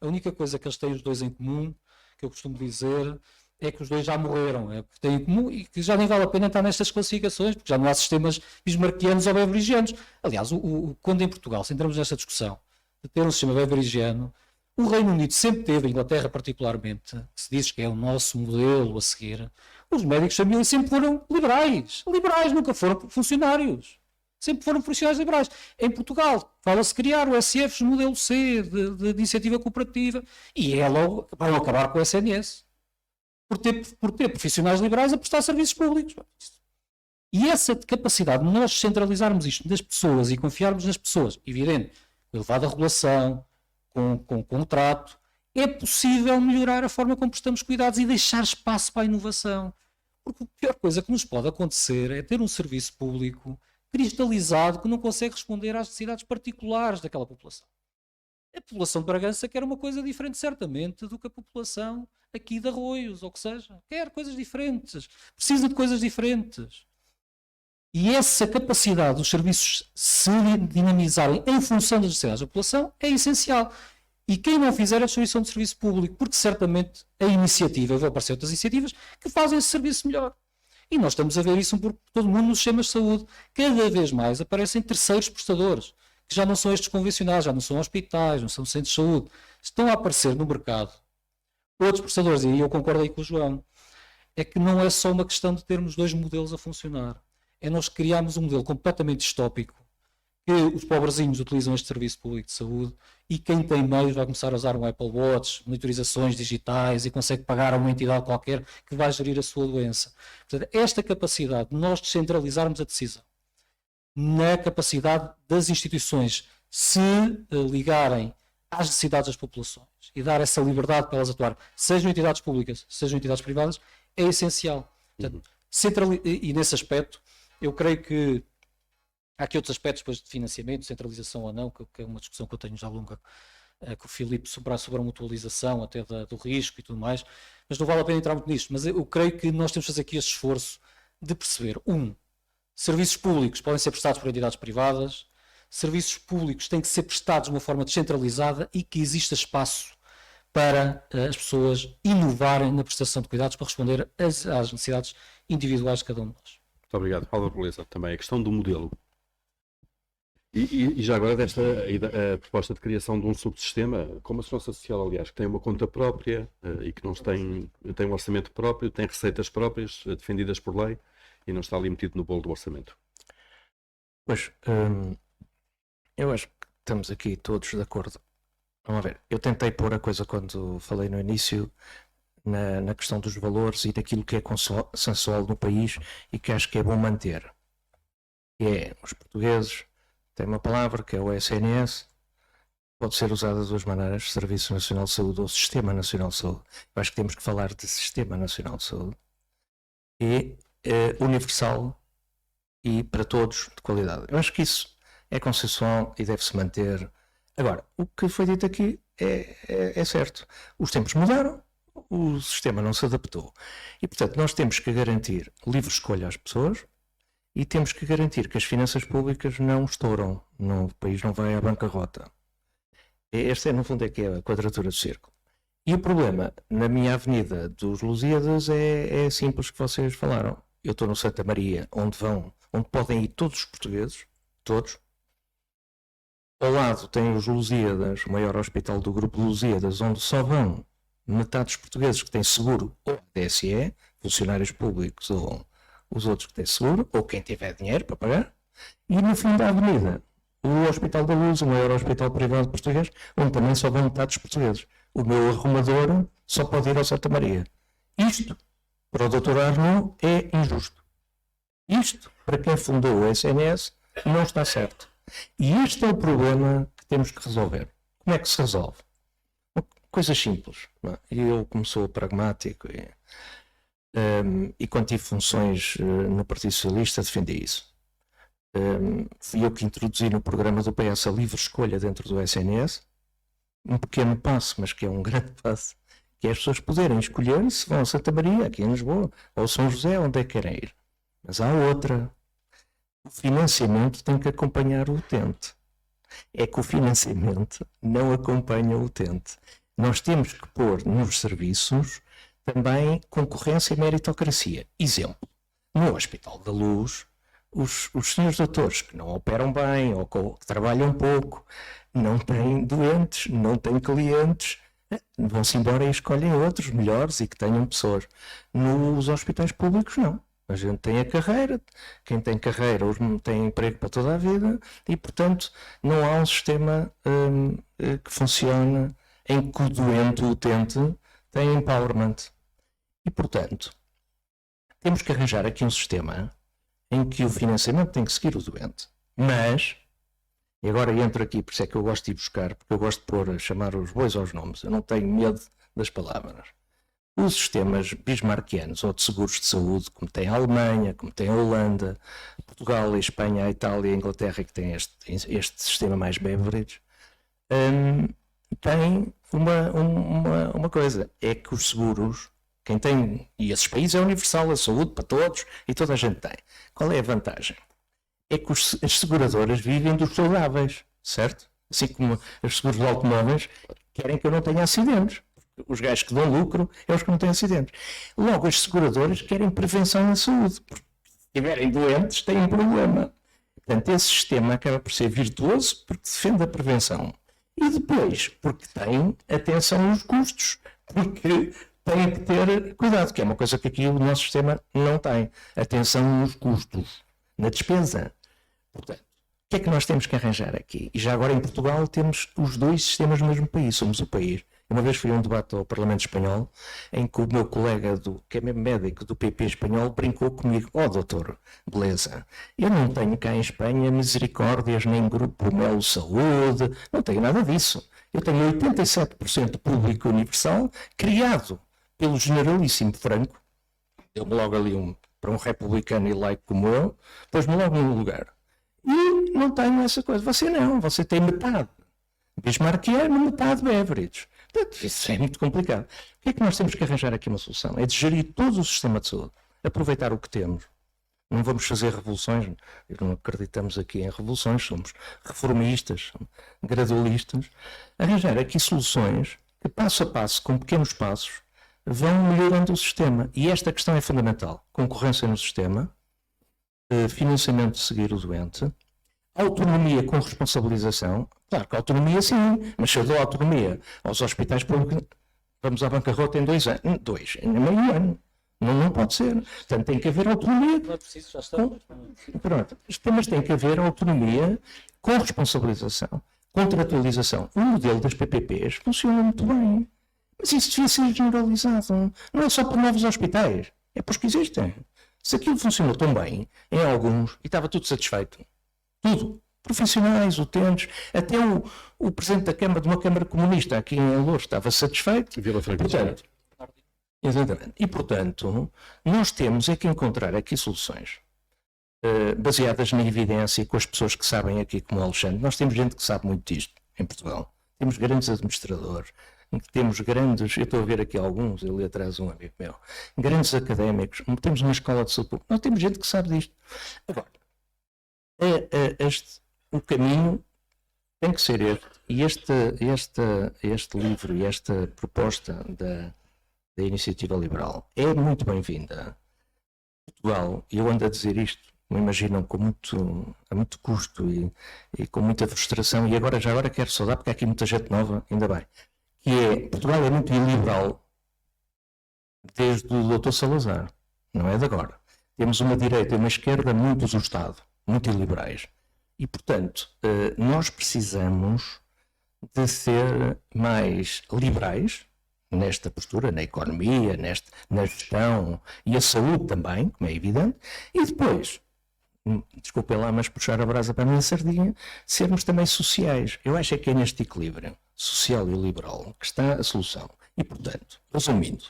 A única coisa que eles têm os dois em comum, que eu costumo dizer, é que os dois já morreram, é que têm em comum e que já nem vale a pena entrar nestas classificações, porque já não há sistemas bismarckianos ou beverigianos. Aliás, quando em Portugal, se entramos nesta discussão de ter um sistema beverigiano, o Reino Unido sempre teve, a Inglaterra particularmente, que se diz que é o nosso modelo a seguir, os médicos de família sempre foram liberais. Liberais, nunca foram funcionários. Sempre foram funcionários liberais. Em Portugal, fala-se criar o SFs modelo C, de iniciativa cooperativa, e logo vão acabar com o SNS. Por ter profissionais liberais a prestar serviços públicos. E essa capacidade de nós centralizarmos isto das pessoas e confiarmos nas pessoas, evidente, com elevada regulação, com contrato, é possível melhorar a forma como prestamos cuidados e deixar espaço para a inovação. Porque a pior coisa que nos pode acontecer é ter um serviço público cristalizado que não consegue responder às necessidades particulares daquela população. A população de Bragança quer uma coisa diferente, certamente, do que a população aqui de Arroios, ou o que seja. Quer coisas diferentes, precisa de coisas diferentes. E essa capacidade dos serviços se dinamizarem em função das necessidades da população é essencial. E quem não fizer a distribuição de serviço público, porque certamente a iniciativa, vão aparecer outras iniciativas que fazem esse serviço melhor. E nós estamos a ver isso por todo mundo nos sistemas de saúde. Cada vez mais aparecem terceiros prestadores, que já não são estes convencionais, já não são hospitais, não são centros de saúde. Estão a aparecer no mercado outros prestadores, e eu concordo aí com o João, é que não é só uma questão de termos dois modelos a funcionar. É nós criarmos um modelo completamente distópico, que os pobrezinhos utilizam este serviço público de saúde e quem tem meios vai começar a usar um Apple Watch, monitorizações digitais e consegue pagar a uma entidade qualquer que vai gerir a sua doença. Portanto, esta capacidade de nós descentralizarmos a decisão, na capacidade das instituições se ligarem às necessidades das populações e dar essa liberdade para elas atuar, sejam entidades públicas, sejam entidades privadas, é essencial. Portanto, e nesse aspecto, eu creio que há aqui outros aspectos depois de financiamento, centralização ou não, que é uma discussão que eu tenho já longa com o Filipe sobre a mutualização até do risco e tudo mais, mas não vale a pena entrar muito nisto. Mas eu creio que nós temos de fazer aqui este esforço de perceber, serviços públicos podem ser prestados por entidades privadas, serviços públicos têm que ser prestados de uma forma descentralizada e que exista espaço para as pessoas inovarem na prestação de cuidados para responder às necessidades individuais de cada um de nós. Muito obrigado. Álvaro Beleza, também a questão do modelo. E já agora desta a proposta de criação de um subsistema, como a Segurança Social, aliás, que tem uma conta própria e que não tem um orçamento próprio, tem receitas próprias defendidas por lei e não está ali metido no bolo do orçamento. Pois, eu acho que estamos aqui todos de acordo. Vamos ver, eu tentei pôr a coisa quando falei no início na questão dos valores e daquilo que é consensual no país e que acho que é bom manter. Os portugueses têm uma palavra que é o SNS, pode ser usada de duas maneiras, Serviço Nacional de Saúde ou Sistema Nacional de Saúde. Eu acho que temos que falar de Sistema Nacional de Saúde. E universal e para todos de qualidade. Eu acho que isso é consensual e deve-se manter. Agora, o que foi dito aqui é certo. Os tempos mudaram, o sistema não se adaptou. E, portanto, nós temos que garantir livre escolha às pessoas e temos que garantir que as finanças públicas não estouram, o país não vai à bancarrota. Esta, no fundo, é que é a quadratura do círculo. E o problema, na minha Avenida dos Lusíadas, é simples que vocês falaram. Eu estou no Santa Maria, onde podem ir todos os portugueses, todos. Ao lado tem os Lusíadas, o maior hospital do grupo Lusíadas, onde só vão metade dos portugueses que têm seguro ou DSE, funcionários públicos ou os outros que têm seguro, ou quem tiver dinheiro para pagar. E no fim da avenida, o Hospital da Luz, o maior hospital privado português, onde também só vão metade dos portugueses. O meu arrumador só pode ir ao Santa Maria. Isto, para o Dr. Arnaud, é injusto. Isto, para quem fundou o SNS, não está certo. E este é o problema que temos que resolver. Como é que se resolve? Coisas simples. Não é? Eu, como sou pragmático e quando tive funções no Partido Socialista, defendi isso. Fui eu que introduzi no programa do PS a livre escolha dentro do SNS. Um pequeno passo, mas que é um grande passo, que é as pessoas poderem escolher se vão a Santa Maria, aqui em Lisboa, ou São José, onde é que querem ir. Mas há outra. O financiamento tem que acompanhar o utente. É que o financiamento não acompanha o utente. Nós temos que pôr nos serviços também concorrência e meritocracia. Exemplo, no Hospital da Luz, os senhores doutores que não operam bem ou que trabalham pouco, não têm doentes, não têm clientes, vão-se embora e escolhem outros melhores e que tenham pessoas. Nos hospitais públicos, não. A gente tem a carreira, quem tem carreira tem emprego para toda a vida e, portanto, não há um sistema que funcione em que o doente, o utente, tem empowerment. E, portanto, temos que arranjar aqui um sistema em que o financiamento tem que seguir o doente. Mas, e agora entro aqui, por isso é que eu gosto de ir buscar, porque eu gosto de chamar os bois aos nomes, eu não tenho medo das palavras. Os sistemas bismarckianos ou de seguros de saúde, como tem a Alemanha, como tem a Holanda, Portugal, a Espanha, a Itália e a Inglaterra, que tem este sistema mais Beveridge, tem uma coisa, é que os seguros, quem tem, e esses países é universal, a saúde para todos, e toda a gente tem. Qual é a vantagem? É que as seguradoras vivem dos saudáveis, certo? Assim como os seguros de automóveis querem que eu não tenha acidentes. Os gajos que dão lucro é os que não têm acidentes. Logo, as seguradoras querem prevenção na saúde. Porque se estiverem doentes, têm um problema. Portanto, esse sistema acaba por ser virtuoso porque defende a prevenção. E depois, porque tem atenção nos custos. Porque tem que ter cuidado, que é uma coisa que aqui o nosso sistema não tem. Atenção nos custos, na despesa. Portanto, o que é que nós temos que arranjar aqui? E já agora em Portugal temos os dois sistemas no mesmo país. Somos o país Uma vez fui a um debate ao Parlamento Espanhol em que o meu colega, que é mesmo médico do PP espanhol, brincou comigo: doutor, beleza, eu não tenho cá em Espanha misericórdias, nem Grupo Melo Saúde, não tenho nada disso. Eu tenho 87% público universal, criado pelo generalíssimo Franco, deu-me logo ali para um republicano e laico como eu, pôs-me logo num lugar. E não tenho essa coisa. Você não, você tem metade bismarckiano, metade Beveridge. Portanto, isso é muito complicado. O que é que nós temos que arranjar aqui uma solução? É de gerir todo o sistema de saúde, aproveitar o que temos. Não vamos fazer revoluções, não acreditamos aqui em revoluções, somos reformistas, somos gradualistas. Arranjar aqui soluções que, passo a passo, com pequenos passos, vão melhorando o sistema. E esta questão é fundamental. Concorrência no sistema, financiamento de seguir o doente, autonomia com responsabilização. Claro que autonomia sim, mas se eu dou autonomia aos hospitais públicos, vamos à bancarrota em 2 anos. Em meio ano. Não pode ser. Portanto, tem que haver autonomia. Não é preciso, já está. Pronto. Mas tem que haver autonomia com responsabilização, contratualização. O modelo das PPPs funciona muito bem. Mas isso devia ser generalizado. Não é só para novos hospitais. É para os que existem. Se aquilo funcionou tão bem, em alguns, e estava tudo satisfeito. Tudo. Profissionais, utentes, até o presidente da Câmara, de uma Câmara comunista aqui em Lourdes, estava satisfeito. Vila Franca. Portanto, exatamente. E, portanto, nós temos é que encontrar aqui soluções baseadas na evidência e com as pessoas que sabem aqui, como o Alexandre. Nós temos gente que sabe muito disto em Portugal. Temos grandes administradores, temos grandes, eu estou a ver aqui alguns, ali atrás um amigo meu, grandes académicos, temos uma escola de saúde, nós temos gente que sabe disto. Agora, o caminho tem que ser este. E este livro e esta proposta da Iniciativa Liberal é muito bem-vinda. Portugal, e eu ando a dizer isto, me imaginam a muito custo e com muita frustração, e agora quero saudar, porque há aqui muita gente nova, ainda bem, que Portugal é muito iliberal desde o Dr. Salazar, não é de agora. Temos uma direita e uma esquerda muito do Estado, muito iliberais. E, portanto, nós precisamos de ser mais liberais nesta postura, na economia, na gestão e a saúde também, como é evidente, e depois, desculpem lá, mas puxar a brasa para a minha sardinha, sermos também sociais. Eu acho que é neste equilíbrio social e liberal que está a solução. E, portanto, resumindo,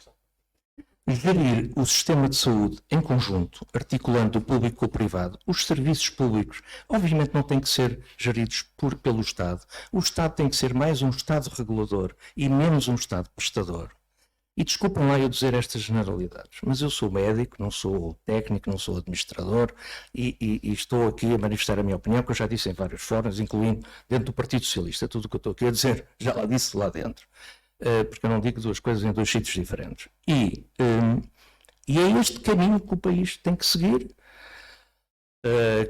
gerir o sistema de saúde em conjunto, articulando o público com o privado, os serviços públicos, obviamente não têm que ser geridos pelo Estado. O Estado tem que ser mais um Estado regulador e menos um Estado prestador. E desculpem lá eu dizer estas generalidades, mas eu sou médico, não sou técnico, não sou administrador e estou aqui a manifestar a minha opinião, que eu já disse em vários fóruns, incluindo dentro do Partido Socialista, tudo o que eu estou aqui a dizer, já lá disse lá dentro. Porque eu não digo duas coisas em dois sítios diferentes. E é este caminho que o país tem que seguir,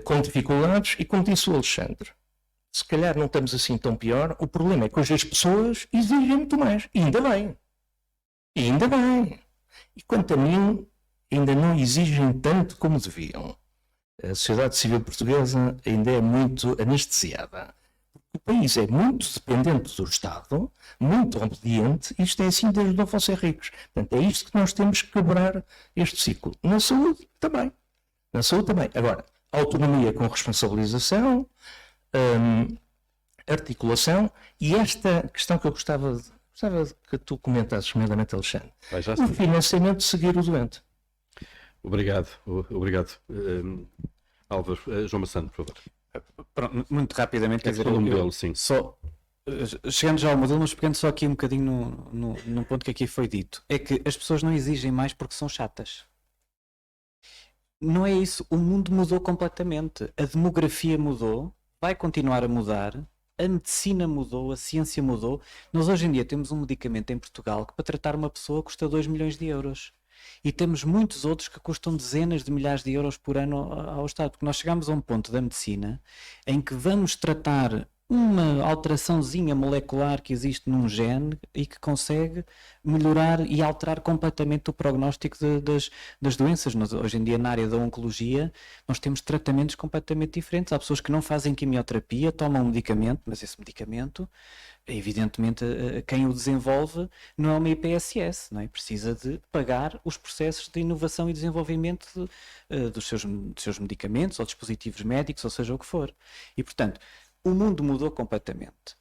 com dificuldades, e como disse o Alexandre, se calhar não estamos assim tão pior. O problema é que hoje as pessoas exigem muito mais, e ainda bem. E quanto a mim, ainda não exigem tanto como deviam. A sociedade civil portuguesa ainda é muito anestesiada. O país é muito dependente do Estado, muito obediente, e isto é assim desde Dom Afonso Henriques. Portanto, é isto que nós temos que quebrar este ciclo. Na saúde também. Agora, autonomia com responsabilização, articulação, e esta questão que eu gostava que tu comentasses, nomeadamente, Alexandre. O financiamento de seguir o doente. Obrigado. Álvaro, João Massano, por favor. Pronto, muito rapidamente, quer dizer, o modelo, sim. Só chegando já ao modelo, mas pegando só aqui um bocadinho num ponto que aqui foi dito, é que as pessoas não exigem mais porque são chatas. Não é isso, o mundo mudou completamente, a demografia mudou, vai continuar a mudar, a medicina mudou, a ciência mudou. Nós hoje em dia temos um medicamento em Portugal que para tratar uma pessoa custa 2 milhões de euros. E temos muitos outros que custam dezenas de milhares de euros por ano ao Estado, porque nós chegamos a um ponto da medicina em que vamos tratar uma alteraçãozinha molecular que existe num gene e que consegue melhorar e alterar completamente o prognóstico das doenças. Hoje em dia, na área da oncologia, nós temos tratamentos completamente diferentes. Há pessoas que não fazem quimioterapia, tomam um medicamento, mas esse medicamento, evidentemente, quem o desenvolve não é uma IPSS, não é? Precisa de pagar os processos de inovação e desenvolvimento dos seus medicamentos ou dispositivos médicos, ou seja o que for. E, portanto, o mundo mudou completamente.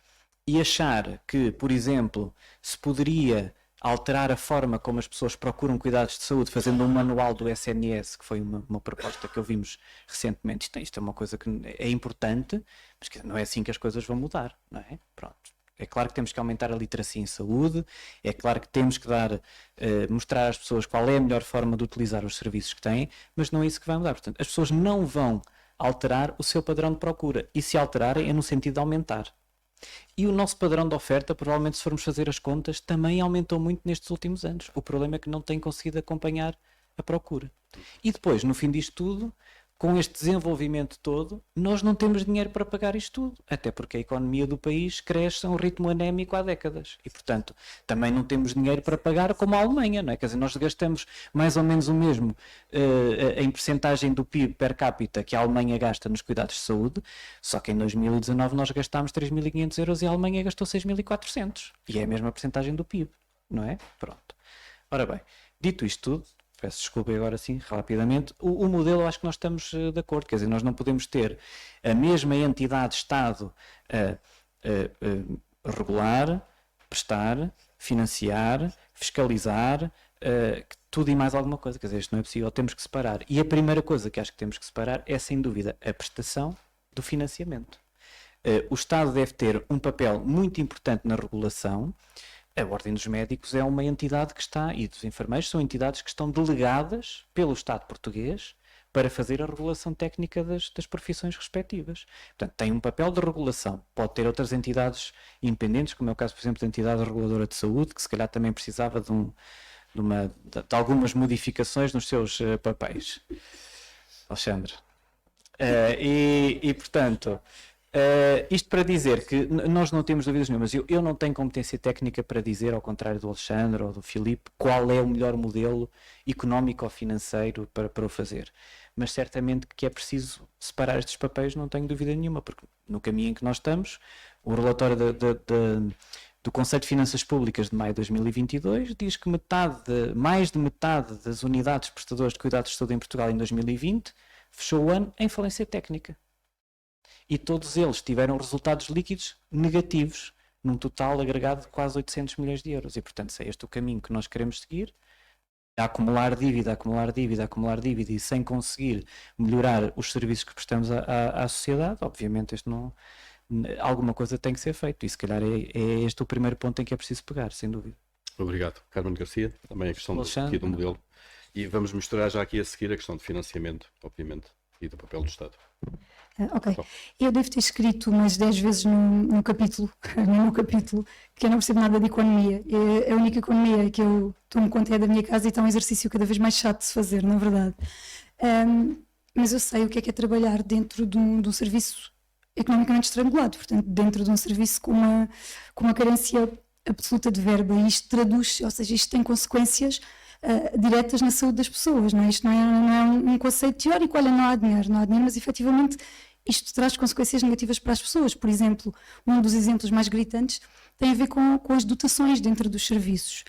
E achar que, por exemplo, se poderia alterar a forma como as pessoas procuram cuidados de saúde fazendo um manual do SNS, que foi uma proposta que ouvimos recentemente, isto é uma coisa que é importante, mas que não é assim que as coisas vão mudar, não é? Pronto. É claro que temos que aumentar a literacia em saúde, é claro que temos que mostrar às pessoas qual é a melhor forma de utilizar os serviços que têm, mas não é isso que vai mudar. Portanto, as pessoas não vão alterar o seu padrão de procura, e se alterarem é no sentido de aumentar. E o nosso padrão de oferta, provavelmente, se formos fazer as contas, também aumentou muito nestes últimos anos. O problema é que não tem conseguido acompanhar a procura. E depois, no fim disto tudo, com este desenvolvimento todo, nós não temos dinheiro para pagar isto tudo, até porque a economia do país cresce a um ritmo anémico há décadas e, portanto, também não temos dinheiro para pagar como a Alemanha, não é? Quer dizer, nós gastamos mais ou menos o mesmo em percentagem do PIB per capita que a Alemanha gasta nos cuidados de saúde, só que em 2019 nós gastámos 3.500 euros e a Alemanha gastou 6.400, e é a mesma percentagem do PIB, não é? Pronto. Ora bem, dito isto tudo, peço desculpa agora sim, rapidamente, o modelo eu acho que nós estamos de acordo, quer dizer, nós não podemos ter a mesma entidade Estado a regular, prestar, financiar, fiscalizar, tudo e mais alguma coisa, quer dizer, isto não é possível, temos que separar. E a primeira coisa que acho que temos que separar é, sem dúvida, a prestação do financiamento. O Estado deve ter um papel muito importante na regulação. A Ordem dos Médicos é uma entidade que está, e dos enfermeiros são entidades que estão delegadas pelo Estado português para fazer a regulação técnica das profissões respectivas. Portanto, tem um papel de regulação. Pode ter outras entidades independentes, como é o caso, por exemplo, da entidade reguladora de saúde, que se calhar também precisava de algumas modificações nos seus papéis. Alexandre. Portanto... isto para dizer que nós não temos dúvidas nenhumas. Eu não tenho competência técnica para dizer, ao contrário do Alexandre ou do Filipe, qual é o melhor modelo económico ou financeiro para o fazer. Mas certamente que é preciso separar estes papéis, não tenho dúvida nenhuma, porque no caminho em que nós estamos, o relatório do Conselho de Finanças Públicas de maio de 2022 diz que mais de metade das unidades prestadoras de cuidados de saúde em Portugal em 2020 fechou o ano em falência técnica. E todos eles tiveram resultados líquidos negativos, num total agregado de quase 800 milhões de euros. E, portanto, se é este o caminho que nós queremos seguir, a acumular dívida, e sem conseguir melhorar os serviços que prestamos à sociedade, obviamente alguma coisa tem que ser feito. E, se calhar, é este o primeiro ponto em que é preciso pegar, sem dúvida. Obrigado. Carmen Garcia, também a questão do modelo. E vamos misturar já aqui a seguir a questão de financiamento, obviamente, e do papel do Estado. Ok. Eu devo ter escrito umas 10 vezes no capítulo, que eu não percebo nada de economia. A única economia que eu tomo conta é da minha casa e está um exercício cada vez mais chato de se fazer, na verdade. Mas eu sei o que é trabalhar dentro de um serviço economicamente estrangulado, portanto, dentro de um serviço com uma carência absoluta de verba, e isto traduz, ou seja, isto tem consequências diretas na saúde das pessoas, não é? Isto não é um conceito teórico, olha, não há dinheiro, mas efetivamente isto traz consequências negativas para as pessoas. Por exemplo, um dos exemplos mais gritantes tem a ver com as dotações dentro dos serviços.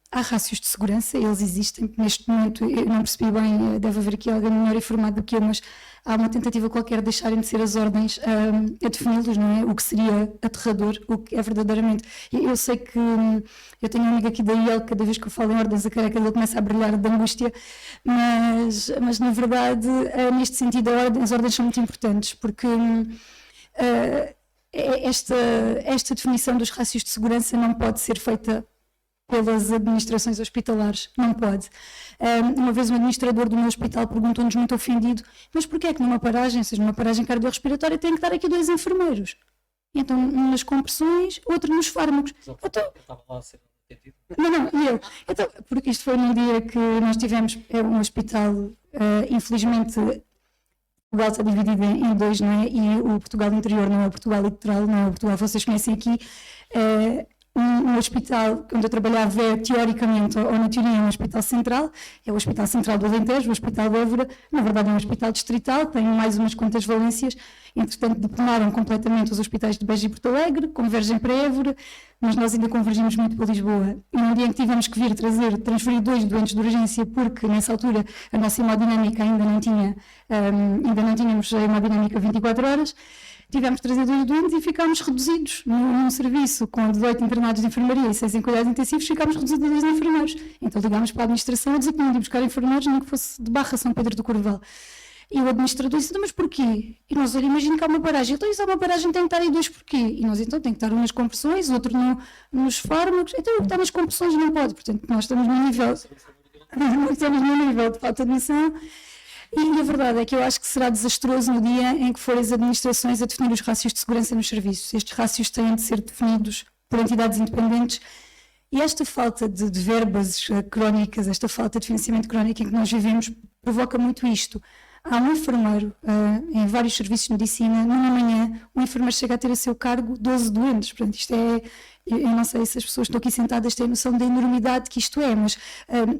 Há rácios de segurança, eles existem. Neste momento, eu não percebi bem, deve haver aqui alguém melhor informado do que eu, mas há uma tentativa qualquer de deixarem de ser as ordens a defini-los, não é? O que seria aterrador, o que é verdadeiramente. Eu sei que eu tenho um amigo aqui da IEL, cada vez que eu falo em ordens, a careca dele começa a brilhar de angústia, mas na verdade, neste sentido, as ordens são muito importantes, porque esta definição dos rácios de segurança não pode ser feita pelas administrações hospitalares, não pode. Uma vez um administrador do meu hospital perguntou-nos muito ofendido, mas porquê é que numa paragem, seja numa paragem cardiorrespiratória, tem que estar aqui 2 enfermeiros? Então, um nas compressões, outro nos fármacos. Então, Então, porque isto foi num dia que nós tivemos um hospital, infelizmente, Portugal está dividido em dois, não é? E o Portugal interior não é o Portugal litoral, não é o Portugal que vocês conhecem aqui. Um hospital onde eu trabalhava é, teoricamente, ou na teoria, um hospital central, é o Hospital Central do Alentejo, o Hospital de Évora, na verdade é um hospital distrital, tem mais umas quantas valências, entretanto detonaram completamente os hospitais de Beja e Porto Alegre, convergem para Évora, mas nós ainda convergimos muito para Lisboa. E um dia em que tivemos que vir transferir 2 doentes de urgência, porque nessa altura a nossa hemodinâmica ainda não tínhamos a hemodinâmica 24 horas, tivemos de trazer 2 doentes e ficámos reduzidos num serviço com 18 internados de enfermaria e 6 em cuidados intensivos, ficámos reduzidos a 2 enfermeiros. Então ligámos para a administração a dizer que não íamos buscar enfermeiros, nem que fosse de Barra, São Pedro do Corval. E o administrador disse, mas porquê? E nós, olha, imagina que há uma paragem. Então, isso há uma paragem, tem que estar aí 2 porquê? E nós, então, tem que estar um nas compressões, outro nos fármacos. Então, o que está nas compressões não pode. Portanto, nós estamos no nível de falta de admissão. E a verdade é que eu acho que será desastroso no dia em que forem as administrações a definir os rácios de segurança nos serviços. Estes rácios têm de ser definidos por entidades independentes e esta falta de verbas crónicas, esta falta de financiamento crónico em que nós vivemos, provoca muito isto. Há um enfermeiro em vários serviços de medicina, numa manhã, um enfermeiro chega a ter a seu cargo 12 doentes. Portanto, isto é, eu não sei se as pessoas que estão aqui sentadas têm noção da enormidade que isto é, mas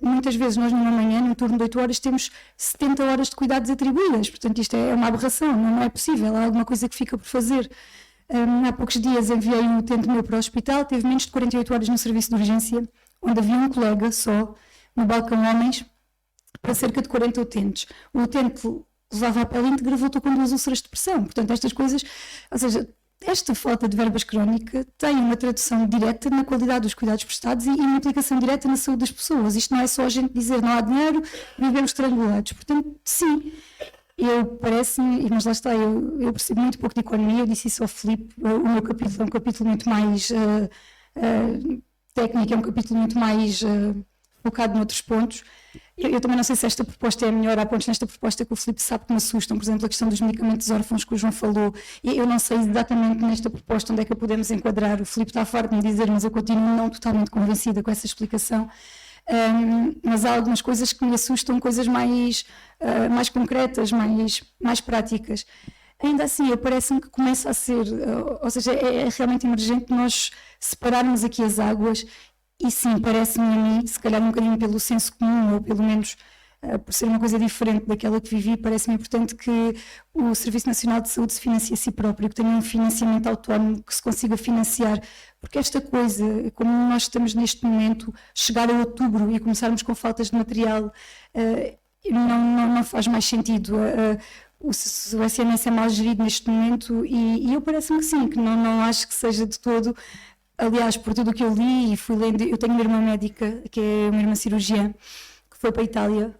muitas vezes nós numa manhã, num turno de 8 horas, temos 70 horas de cuidados atribuídas. Portanto, isto é uma aberração, não é possível, há alguma coisa que fica por fazer. Há poucos dias enviei um utente meu para o hospital, teve menos de 48 horas no serviço de urgência, onde havia um colega só, no balcão homens, para cerca de 40 utentes. O utente levava a pele íntegra e voltou com 2 úlceras de pressão. Portanto, estas coisas, ou seja, esta falta de verbas crónica tem uma tradução direta na qualidade dos cuidados prestados e uma implicação direta na saúde das pessoas. Isto não é só a gente dizer não há dinheiro, vivemos estrangulados. Portanto, sim, parece-me, mas lá está, eu percebo muito pouco de economia, eu disse isso ao Filipe, o meu capítulo é um capítulo muito mais técnico, é um capítulo muito mais focado noutros pontos. Eu também não sei se esta proposta é a melhor. Há pontos nesta proposta que o Filipe sabe que me assustam, por exemplo, a questão dos medicamentos órfãos que o João falou. Eu não sei exatamente nesta proposta onde é que a podemos enquadrar. O Filipe está farto de me dizer, mas eu continuo não totalmente convencida com essa explicação. Mas há algumas coisas que me assustam, coisas mais concretas, mais práticas. Ainda assim, parece-me que começa a ser, ou seja, é realmente emergente nós separarmos aqui as águas. E sim, parece-me a mim, se calhar um bocadinho pelo senso comum, ou pelo menos por ser uma coisa diferente daquela que vivi, parece-me importante que o Serviço Nacional de Saúde se financie a si próprio, que tenha um financiamento autónomo, que se consiga financiar, porque esta coisa, como nós estamos neste momento, chegar a outubro e começarmos com faltas de material, não faz mais sentido. O SNS é mal gerido neste momento e eu parece-me que sim, que não acho que seja de todo. Aliás, por tudo o que eu li e fui lendo, eu tenho uma irmã médica, que é uma irmã cirurgiã, que foi para a Itália,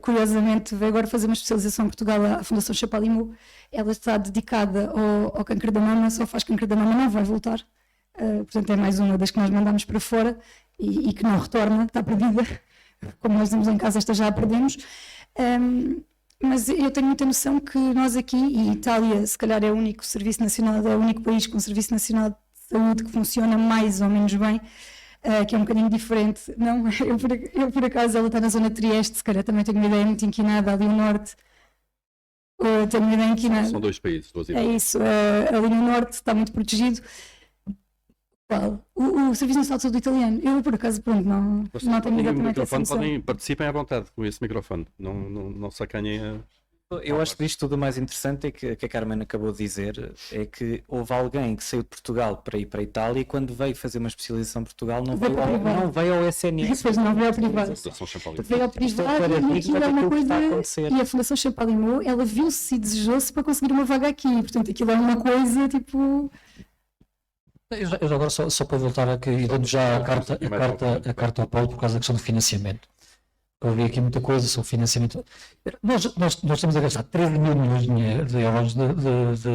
curiosamente veio agora fazer uma especialização em Portugal à Fundação Chapalimau. Ela está dedicada ao câncer da mama, só faz câncer da mama, não vai voltar. Portanto, é mais uma das que nós mandamos para fora e que não retorna, está perdida. Como nós dizemos em casa, esta já a perdemos. Mas eu tenho muita noção que nós aqui, e Itália se calhar é o único serviço nacional, é o único país com serviço nacional de saúde que funciona mais ou menos bem, que é um bocadinho diferente. Não, eu por acaso, ela está na zona de Trieste, se calhar também tenho uma ideia muito inquinada, ali no norte. Tenho uma ideia inquinada. São 2 países, 2 É isso, ali no norte está muito protegido. Qual? O Serviço Nacional de Saúde italiano. Eu por acaso, pronto, não tenho exatamente essa noção. Participem à vontade com esse microfone, não sacanhem a... Eu acho que disto tudo o mais interessante é que a Carmen acabou de dizer, é que houve alguém que saiu de Portugal para ir para a Itália e quando veio fazer uma especialização em Portugal não veio ao SNS. Depois não veio ao privado. Veio ao privado e aquilo é uma coisa... E a Fundação Chapalimau, ela viu-se e desejou-se para conseguir uma vaga aqui. Portanto, aquilo é uma coisa tipo... Eu agora só para voltar aqui, e dando já a carta ao Paulo por causa da questão do financiamento. Eu vi aqui muita coisa sobre financiamento. Nós estamos a gastar 13 mil milhões de euros de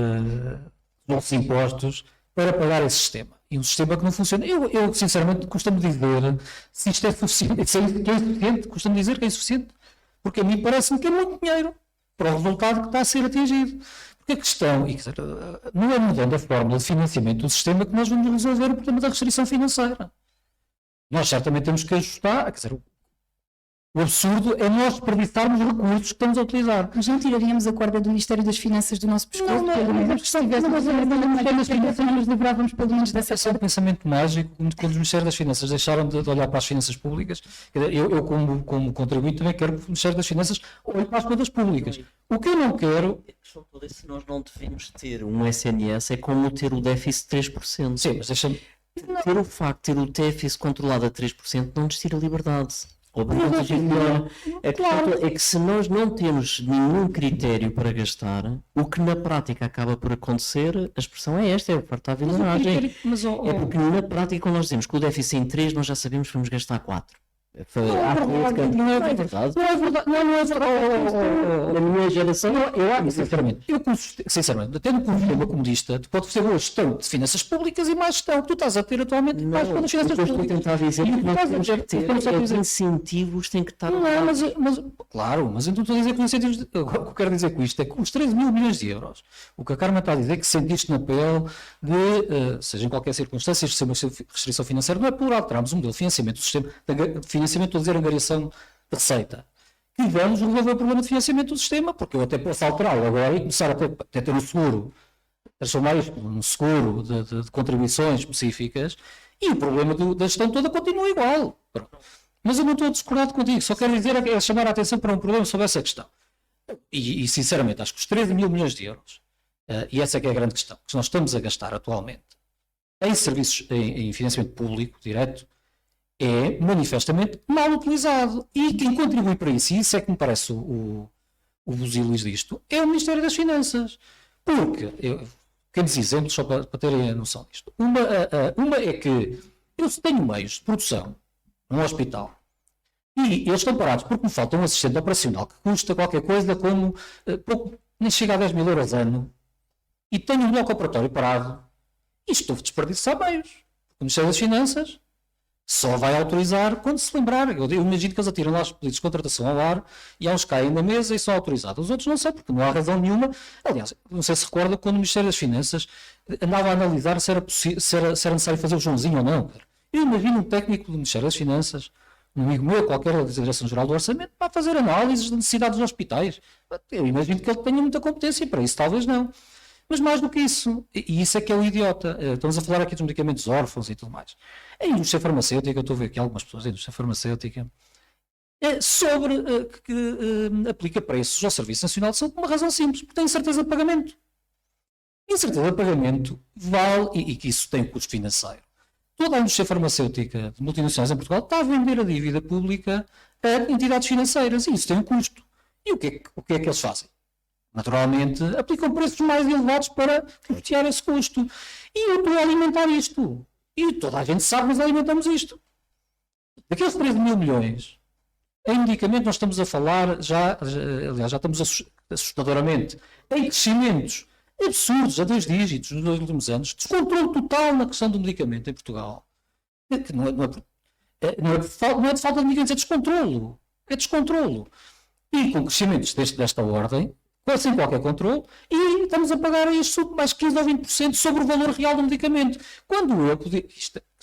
nossos impostos para pagar esse sistema. E um sistema que não funciona. Eu sinceramente, costumo dizer se isto é suficiente. Se é insuficiente, costumo dizer que é insuficiente. Porque a mim parece-me que é muito dinheiro para o resultado que está a ser atingido. Porque a questão, não é mudando a fórmula de financiamento do sistema que nós vamos resolver o problema da restrição financeira. Nós certamente temos que ajustar, O absurdo é nós desperdiçarmos recursos que estamos a utilizar. Mas não tiraríamos a corda do Ministério das Finanças do nosso pescoço? Pelo menos se tivéssemos nos livrávamos pelo menos dessa Esse é um pensamento mágico, quando os Ministérios das Finanças deixaram de olhar para as finanças públicas. Quer dizer, eu como contribuinte, também quero que o Ministério das Finanças olhe para as contas públicas. O que eu não quero... Se nós não devemos ter um SNS, é como ter o déficit de 3%. Sim, mas deixa-me... Ter o facto de ter o déficit controlado a 3% não nos tira a liberdade. Ou bem, a gente melhor. A questão é que se nós não temos nenhum critério para gastar, o que na prática acaba por acontecer, a expressão é esta, é a parte da vilaragem. É porque na prática, quando nós dizemos que o déficit é em 3, nós já sabemos que vamos gastar 4. Não é verdade. Na minha geração, Sinceramente, tendo um sistema comunista, tu podes ter boa gestão de finanças públicas e mais gestão. Tu estás a ter atualmente mais não, das finanças estou a públicas. tentar dizer que nós temos que ter os incentivos têm que estar... Claro, mas então estou a dizer que os incentivos... O que eu quero dizer com isto é que os 13 mil milhões de euros, o que a Carmen está a dizer é que sentiste na pele de, seja em qualquer circunstância, ser uma restrição financeira, não é por alterarmos um modelo de financiamento do sistema, de financiamento, estou a dizer, angariação de receita. Tivemos a resolver o problema de financiamento do sistema, porque eu até posso alterá-lo agora e começar a ter um seguro, transformar isto num seguro de contribuições específicas, e o problema da gestão toda continua igual. Pronto. Mas eu não estou discordado contigo, só quero dizer é chamar a atenção para um problema sobre essa questão. E sinceramente, acho que os 13 mil milhões de euros, e essa é que é a grande questão, que nós estamos a gastar atualmente em serviços, em financiamento público, direto, é manifestamente mal utilizado. E quem contribui para isso, e isso é que me parece o busilis disto, é o Ministério das Finanças. Porque, pequenos exemplos, só para terem a noção disto. Uma é que eu tenho meios de produção num hospital e eles estão parados porque me falta um assistente operacional que custa qualquer coisa como nem chega a 10 mil euros ano, e tenho um bloco operatório parado e estou a desperdiçar meios. O Ministério das Finanças só vai autorizar quando se lembrar. Eu imagino que eles atiram lá os pedidos de contratação ao ar e há uns caem na mesa e são autorizados. Os outros não sei, porque não há razão nenhuma. Aliás, não sei se recorda quando o Ministério das Finanças andava a analisar se era necessário fazer o Joãozinho ou não. Eu imagino um técnico do Ministério das Finanças, um amigo meu, qualquer da Direção-Geral do Orçamento, para fazer análises de necessidades dos hospitais. Eu imagino que ele tenha muita competência para isso, talvez não. Mas mais do que isso, e isso é que é o idiota. Estamos a falar aqui dos medicamentos órfãos e tudo mais. A indústria farmacêutica, eu estou a ver aqui algumas pessoas da indústria farmacêutica, que aplica preços ao Serviço Nacional de Saúde por uma razão simples, porque tem incerteza de pagamento. Incerteza de pagamento vale, e que isso tem custo financeiro. Toda a indústria farmacêutica de multinacionais em Portugal está a vender a dívida pública a entidades financeiras, e isso tem um custo. E o que é que eles fazem? Naturalmente, aplicam preços mais elevados para custear esse custo. E eu estou a alimentar isto. E toda a gente sabe, mas alimentamos isto. Daqueles 13 mil milhões, em medicamento nós estamos a falar, aliás, já estamos assustadoramente, em crescimentos absurdos, a 2 dígitos, nos 2 últimos anos, descontrole total na questão do medicamento em Portugal. Que não é de falta de medicamentos, é descontrolo. É descontrolo. E com crescimentos desta ordem, sem qualquer controle, e estamos a pagar isto mais 15 ou 20% sobre o valor real do medicamento. Quando eu podia...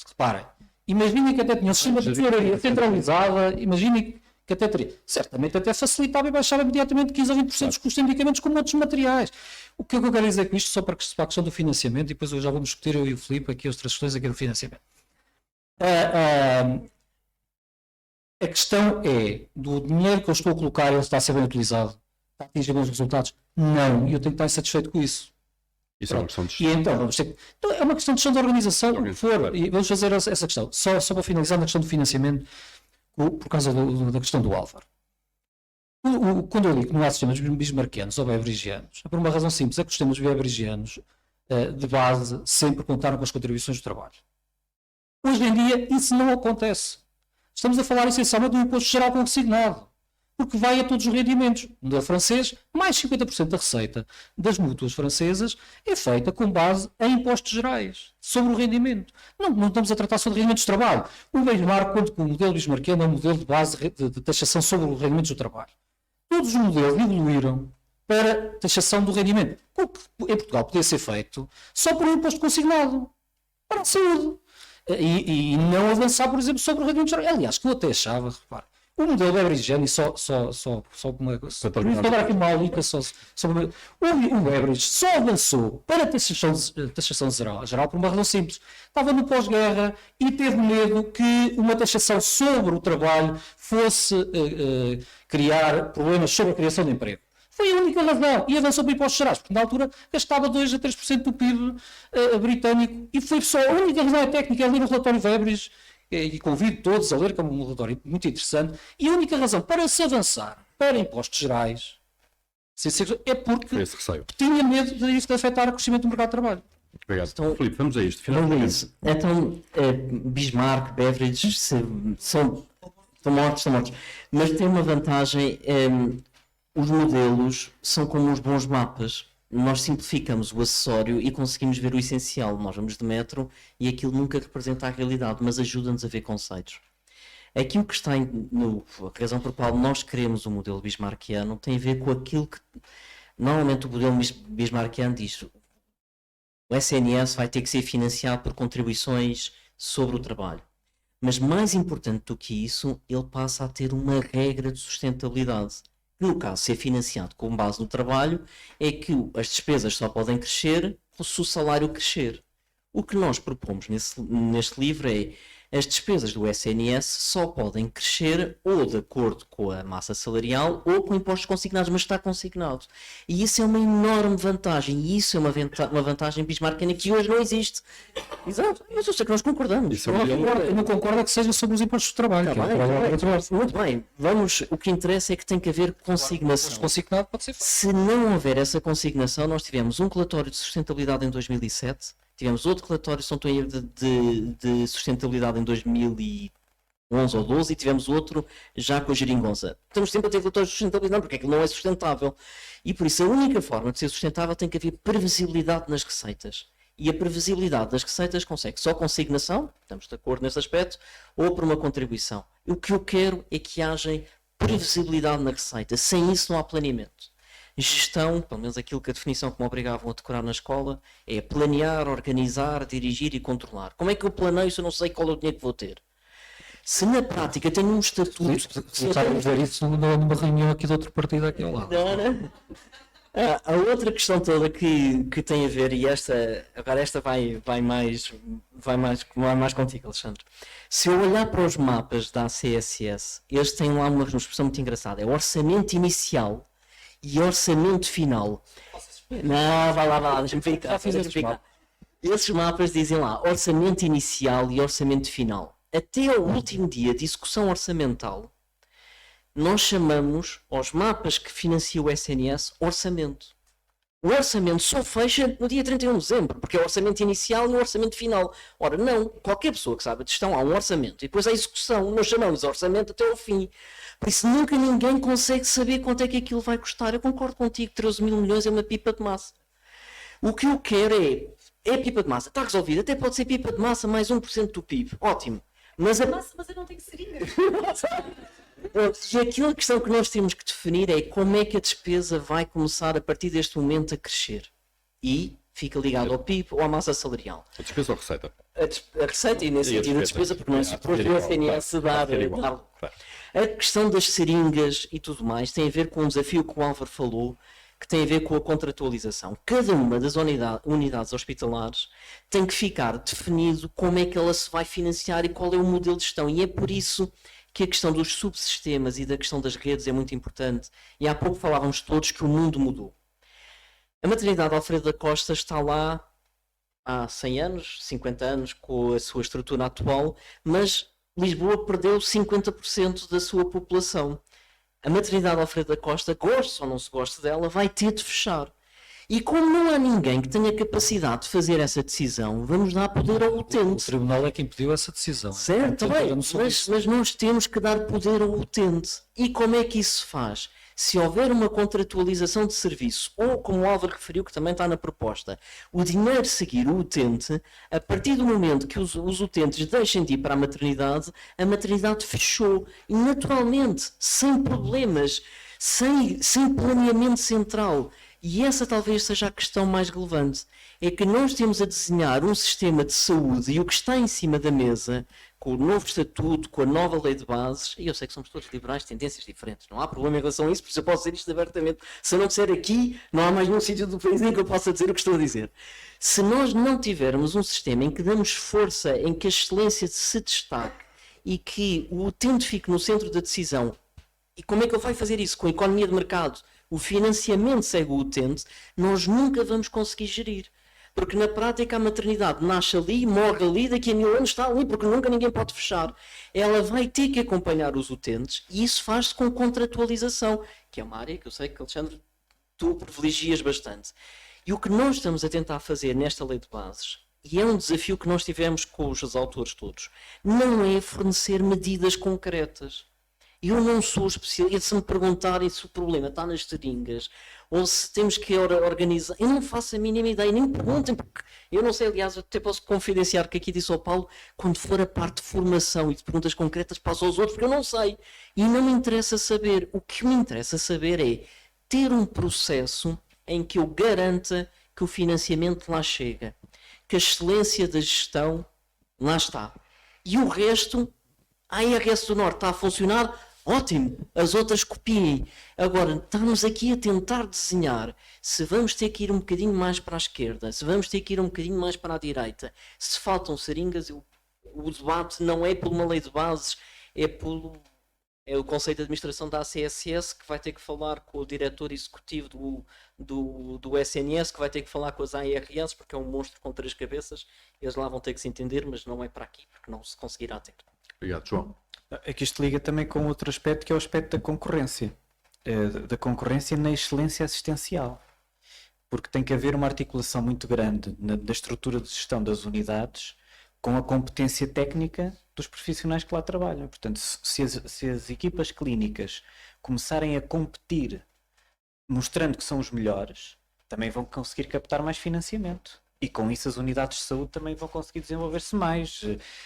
Reparem, imaginem que até tinha um sistema de tesouraria centralizada, imaginem que até teria... Certamente até facilitava e baixava imediatamente 15 ou 20% dos custos de medicamentos como outros materiais. O que eu quero dizer com isto, só para a questão do financiamento, e depois eu já vamos discutir, eu e o Filipe, aqui as outras questões aqui do financiamento. A questão é, do dinheiro que eu estou a colocar, ele está a ser bem utilizado? Atingir bons resultados? Não, e eu tenho que estar insatisfeito com isso. Isso é uma questão de E então, é uma questão de gestão de organização, o que for, e vamos fazer essa questão. Só para finalizar na questão do financiamento, por causa da questão do Álvaro. Quando eu digo que não há sistemas bismarquianos ou beberigianos, é por uma razão simples, é que os sistemas beberigianos, de base, sempre contaram com as contribuições do trabalho. Hoje em dia, isso não acontece. Estamos a falar essencialmente do imposto geral consignado, porque vai a todos os rendimentos. No modelo francês, mais 50% da receita das mútuas francesas é feita com base em impostos gerais, sobre o rendimento. Não estamos a tratar só de rendimentos de trabalho. O Bismarck, quando o modelo bismarquiano é um modelo de base de taxação sobre os rendimentos do trabalho. Todos os modelos evoluíram para taxação do rendimento. O que em Portugal podia ser feito só por um imposto consignado para a saúde. E não avançar, por exemplo, sobre o rendimento geral. Aliás, que eu até achava, repare, O modelo Beveridge, e só uma coisa. Vou dar aqui uma aula sobre o Beveridge só avançou para a taxação geral por uma razão simples. Estava no pós-guerra e teve medo que uma taxação sobre o trabalho fosse criar problemas sobre a criação de emprego. Foi a única razão. E avançou para impostos gerais, porque na altura gastava 2 a 3% do PIB britânico. E foi só a única razão técnica. É ler o relatório Beveridge, e convido todos a ler, que é um relatório muito interessante. E a única razão para se avançar para impostos gerais é porque Esse receio. tinha medo de isso afetar o crescimento do mercado de trabalho. Obrigado. Então, Filipe, vamos a isto. Então, Finalmente. Luís, então, Bismarck, Beveridge estão mortos. Mas tem uma vantagem, os modelos são como os bons mapas. Nós simplificamos o acessório e conseguimos ver o essencial. Nós vamos de metro e aquilo nunca representa a realidade, mas ajuda-nos a ver conceitos. Aqui o que está a razão por qual nós queremos o modelo bismarckiano tem a ver com aquilo que normalmente o modelo bismarckiano diz: o SNS vai ter que ser financiado por contribuições sobre o trabalho. Mas mais importante do que isso, ele passa a ter uma regra de sustentabilidade. No caso, ser financiado com base no trabalho, é que as despesas só podem crescer se o salário crescer. O que nós propomos neste livro é: as despesas do SNS só podem crescer ou de acordo com a massa salarial ou com impostos consignados, mas está consignado. E isso é uma enorme vantagem, e isso é uma vantagem bismarckiana que hoje não existe. Exato, mas eu sei que nós concordamos. Isso é um modelo- Eu não concordo que seja sobre os impostos de trabalho. Tá que é o bem, trabalho tá bem. Muito bem, o que interessa é que tem que haver consignação. consignado pode ser feito. Se não houver essa consignação, nós tivemos um relatório de sustentabilidade em 2007, tivemos outro relatório de sustentabilidade em 2011 ou 12 e tivemos outro já com a geringonça. Estamos sempre a ter relatórios de sustentabilidade porque aquilo não é sustentável. E por isso a única forma de ser sustentável tem que haver previsibilidade nas receitas. E a previsibilidade das receitas consegue só consignação, estamos de acordo nesse aspecto, ou por uma contribuição. O que eu quero é que haja previsibilidade na receita. Sem isso não há planeamento. Gestão, pelo menos aquilo que a definição que me obrigavam a decorar na escola, é planear, organizar, dirigir e controlar. Como é que eu planeio se eu não sei qual é o dinheiro que vou ter? Se na prática tenho um estatuto... Começar a ver isso numa reunião aqui de outro partido aqui ao lado. A outra questão toda que tem a ver, e esta vai mais contigo, Alexandre. Se eu olhar para os mapas da ACSS, eles têm lá uma expressão muito engraçada: é orçamento inicial e orçamento final. Não, vai lá, deixa-me ficar. Esses mapas dizem lá orçamento inicial e orçamento final. Até ao último dia de execução orçamental, nós chamamos aos mapas que financiam o SNS orçamento. O orçamento só fecha no dia 31 de dezembro, porque é o orçamento inicial e o orçamento final. Ora, não, qualquer pessoa que sabe de gestão há um orçamento e depois há execução, nós chamamos orçamento até ao fim. Por isso nunca ninguém consegue saber quanto é que aquilo vai custar. Eu concordo contigo, 13 mil milhões é uma pipa de massa. O que eu quero é pipa de massa, está resolvido, até pode ser pipa de massa mais 1% do PIB, ótimo. Mas eu não tenho seringas. E aquela questão que nós temos que definir é como é que a despesa vai começar a partir deste momento a crescer. E fica ligado ao PIB ou à massa salarial. A despesa ou a receita? A receita, e nesse sentido a despesa, porque não é suposto o SNS dar. A questão das seringas e tudo mais tem a ver com um desafio que o Álvaro falou, que tem a ver com a contratualização. Cada uma das unidades hospitalares tem que ficar definido como é que ela se vai financiar e qual é o modelo de gestão. E é por isso que a questão dos subsistemas e da questão das redes é muito importante. E há pouco falávamos todos que o mundo mudou. A maternidade Alfredo da Costa está lá há 100 anos, 50 anos, com a sua estrutura atual, mas Lisboa perdeu 50% da sua população. A maternidade Alfredo da Costa, goste ou não se goste dela, vai ter de fechar. E como não há ninguém que tenha capacidade de fazer essa decisão, vamos dar poder ao O utente. tribunal é que impediu essa decisão. Certo, Portanto, bem, eu não sou disso. mas nós temos que dar poder ao utente. E como é que isso se faz? Se houver uma contratualização de serviço, ou como o Álvaro referiu, que também está na proposta, o dinheiro seguir o utente, a partir do momento que os utentes deixem de ir para a maternidade fechou. E naturalmente, sem problemas, sem planeamento central. E essa talvez seja a questão mais relevante. É que nós temos a desenhar um sistema de saúde e o que está em cima da mesa, com o novo estatuto, com a nova lei de bases, e eu sei que somos todos liberais, tendências diferentes, não há problema em relação a isso, por isso eu posso dizer isto abertamente. Se eu não disser aqui, não há mais nenhum sítio do país em que eu possa dizer o que estou a dizer. Se nós não tivermos um sistema em que damos força, em que a excelência se destaque e que o utente fique no centro da decisão, e como é que ele vai fazer isso? Com a economia de mercado, o financiamento segue o utente, nós nunca vamos conseguir gerir. Porque na prática a maternidade nasce ali, morre ali, daqui a 1000 anos está ali, porque nunca ninguém pode fechar. Ela vai ter que acompanhar os utentes e isso faz-se com contratualização, que é uma área que eu sei que, Alexandre, tu privilegias bastante. E o que nós estamos a tentar fazer nesta lei de bases, e é um desafio que nós tivemos com os autores todos, não é fornecer medidas concretas. Eu não sou especialista. Se me perguntarem se o problema está nas seringas ou se temos que organizar, eu não faço a mínima ideia, nem me perguntem, porque eu não sei. Aliás, eu até posso confidenciar que aqui disse ao Paulo, quando for a parte de formação e de perguntas concretas, passo aos outros, porque eu não sei. E não me interessa saber. O que me interessa saber é ter um processo em que eu garanta que o financiamento lá chega, que a excelência da gestão lá está. E o resto, a ARS do Norte está a funcionar. Ótimo, as outras copiem. Agora, estamos aqui a tentar desenhar se vamos ter que ir um bocadinho mais para a esquerda, se vamos ter que ir um bocadinho mais para a direita, se faltam seringas. O debate não é por uma lei de bases, é o Conselho de Administração da ACSS que vai ter que falar com o diretor executivo do SNS, que vai ter que falar com as ARS, porque é um monstro com 3 cabeças. Eles lá vão ter que se entender, mas não é para aqui, porque não se conseguirá ter. Obrigado, João. É que isto liga também com outro aspecto, que é o aspecto da concorrência. Da concorrência na excelência assistencial. Porque tem que haver uma articulação muito grande da estrutura de gestão das unidades com a competência técnica dos profissionais que lá trabalham. Portanto, se as equipas clínicas começarem a competir mostrando que são os melhores, também vão conseguir captar mais financiamento. E com isso as unidades de saúde também vão conseguir desenvolver-se mais,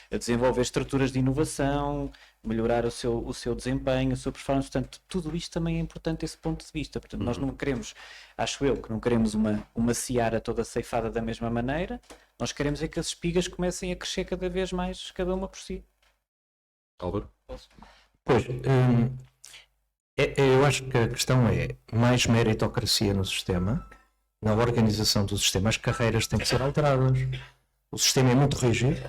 a desenvolver estruturas de inovação, melhorar o seu desempenho, a sua performance. Portanto, tudo isto também é importante desse ponto de vista. Portanto, nós não queremos, acho eu, que não queremos uma seara toda ceifada da mesma maneira. Nós queremos é que as espigas comecem a crescer cada vez mais, cada uma por si. Álvaro? Pois, eu acho que a questão é mais meritocracia no sistema, na organização do sistema. As carreiras têm que ser alteradas. O sistema é muito rígido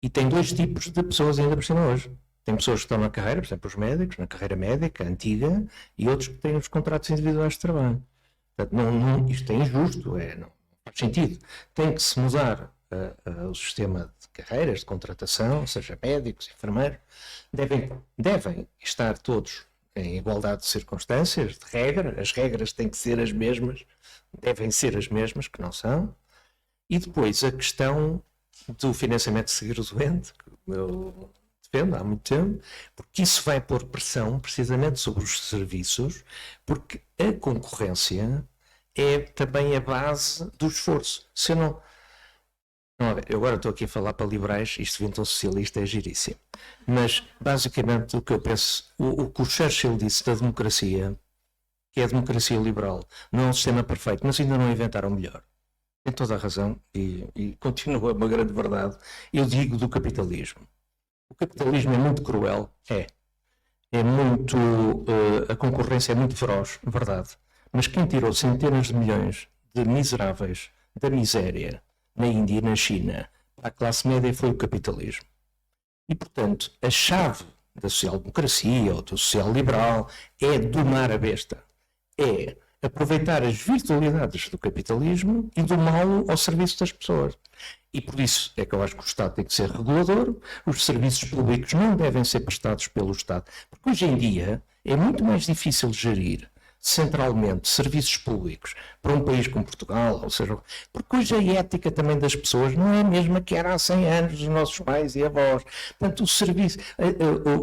e tem 2 tipos de pessoas ainda por cima hoje. Tem pessoas que estão na carreira, por exemplo, os médicos, na carreira médica antiga, e outros que têm os contratos individuais de trabalho. Portanto, isto é injusto, não faz sentido. Tem que se mudar o sistema de carreiras, de contratação, ou seja, médicos, enfermeiros, devem estar todos em igualdade de circunstâncias, de regra. As regras têm que ser as mesmas, devem ser as mesmas, que não são. E depois a questão do financiamento de seguro doente, que eu defendo há muito tempo, porque isso vai pôr pressão precisamente sobre os serviços, porque a concorrência é também a base do esforço. Se eu não... Eu agora estou aqui a falar para liberais, isto vindo um socialista é giríssimo. Mas, basicamente, o que eu penso, o que o Churchill disse da democracia, que é a democracia liberal, não é um sistema perfeito, mas ainda não inventaram melhor. Tem toda a razão e continua uma grande verdade. Eu digo do capitalismo. O capitalismo é muito cruel, é muito, a concorrência é muito feroz, verdade. Mas quem tirou centenas de milhões de miseráveis da miséria na Índia e na China, a classe média, foi o capitalismo. E, portanto, a chave da social-democracia ou do social-liberal é domar a besta. É aproveitar as virtualidades do capitalismo e domá-lo ao serviço das pessoas. E por isso é que eu acho que o Estado tem que ser regulador, os serviços públicos não devem ser prestados pelo Estado. Porque hoje em dia é muito mais difícil gerir centralmente serviços públicos para um país como Portugal, ou seja, porque hoje a ética também das pessoas não é a mesma que era há 100 anos dos nossos pais e avós. Portanto, o serviço,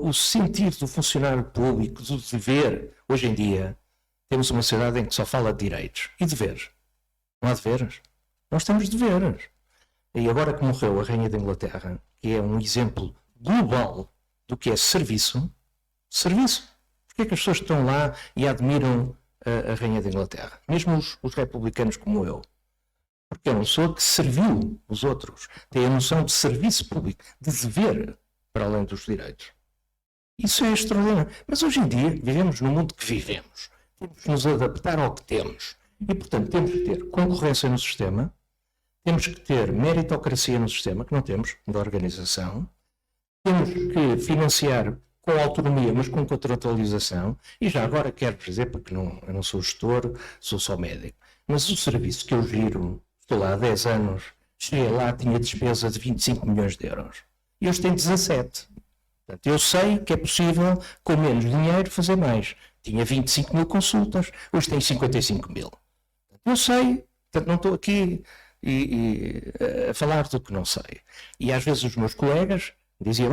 o sentido do funcionário público, do dever, hoje em dia, temos uma sociedade em que só fala de direitos e deveres. Não há deveres. Nós temos deveres. E agora que morreu a Rainha da Inglaterra, que é um exemplo global do que é serviço, Porquê é que as pessoas estão lá e admiram a Rainha da Inglaterra. Mesmo os republicanos como eu. Porque é uma pessoa que serviu os outros. Tem a noção de serviço público, de dever, para além dos direitos. Isso é extraordinário. Mas hoje em dia, vivemos no mundo que vivemos. Temos que nos adaptar ao que temos. E, portanto, temos que ter concorrência no sistema, temos que ter meritocracia no sistema, que não temos, da organização, temos que financiar com autonomia, mas com contratualização, e já agora quero dizer, porque eu não sou gestor, sou só médico, mas o serviço que eu giro, estou lá há 10 anos, cheguei lá, tinha despesa de 25 milhões de euros, e hoje tem 17. Portanto, eu sei que é possível, com menos dinheiro, fazer mais. Tinha 25 mil consultas, hoje tem 55 mil. Eu sei, portanto não estou aqui a falar do que não sei. E às vezes os meus colegas diziam,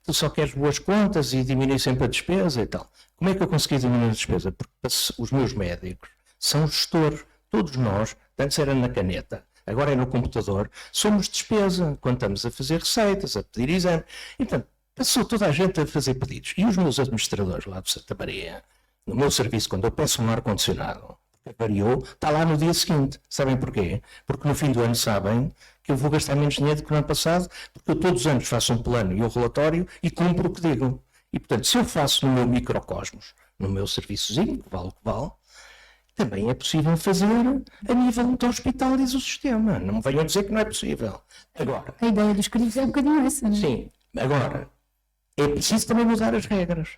tu só queres boas contas e diminui sempre a despesa e tal. Como é que eu consegui diminuir a despesa? Porque os meus médicos são gestores, todos nós, antes era na caneta, agora é no computador, somos despesa, quando estamos a fazer receitas, a pedir exame. E, portanto, passou toda a gente a fazer pedidos. E os meus administradores lá de Santa Maria, no meu serviço, quando eu peço um ar-condicionado, variou, está lá no dia seguinte. Sabem porquê? Porque no fim do ano sabem que eu vou gastar menos dinheiro do que no ano passado, porque eu todos os anos faço um plano e um relatório e cumpro o que digo. E, portanto, se eu faço no meu microcosmos, no meu serviçozinho, que vale o que vale, também é possível fazer a nível do hospital, diz o sistema. Não me venham dizer que não é possível. Agora, A ideia dos críticos é um bocadinho essa, não é? sim, agora, é preciso também mudar as regras.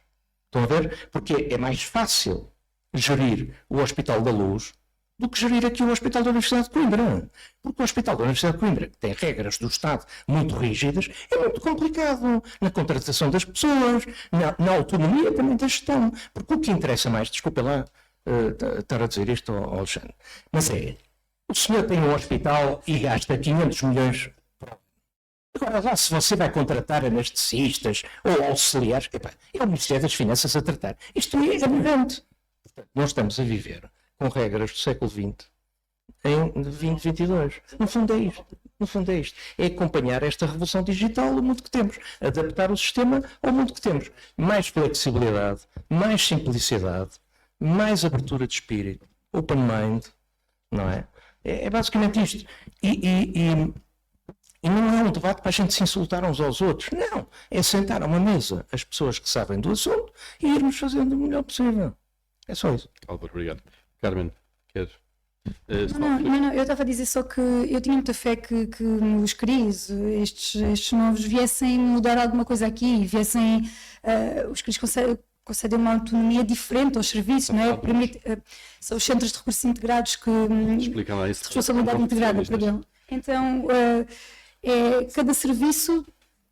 Estão a ver? Porque é mais fácil gerir o Hospital da Luz do que gerir aqui o Hospital da Universidade de Coimbra. Porque o Hospital da Universidade de Coimbra, que tem regras do Estado muito rígidas, é muito complicado na contratação das pessoas, na autonomia também da gestão. Porque o que interessa mais, desculpa lá estar a dizer isto ao Alexandre, mas o senhor tem um hospital e gasta 500 milhões. Agora lá, se você vai contratar anestesistas ou auxiliares, é o Ministério das Finanças a tratar. Isto é aberrante. Nós estamos a viver com regras do século XX em 2022. No fundo é isto. No fundo é isto. É acompanhar esta revolução digital ao mundo que temos. Adaptar o sistema ao mundo que temos. Mais flexibilidade, mais simplicidade, mais abertura de espírito, open mind, não é? É basicamente isto. E não é um debate para a gente se insultar uns aos outros. Não. É sentar a uma mesa as pessoas que sabem do assunto e irmos fazendo o melhor possível. É só isso. Álvaro, obrigado. Carmen, queres? Não, eu estava a dizer só que eu tinha muita fé que os CRIs, estes novos, viessem mudar alguma coisa aqui, viessem, os CRIs concedem uma autonomia diferente aos serviços, não é? São os centros de recursos integrados que... Explica lá isso. Responsabilidade integrada, perdão. Então, cada serviço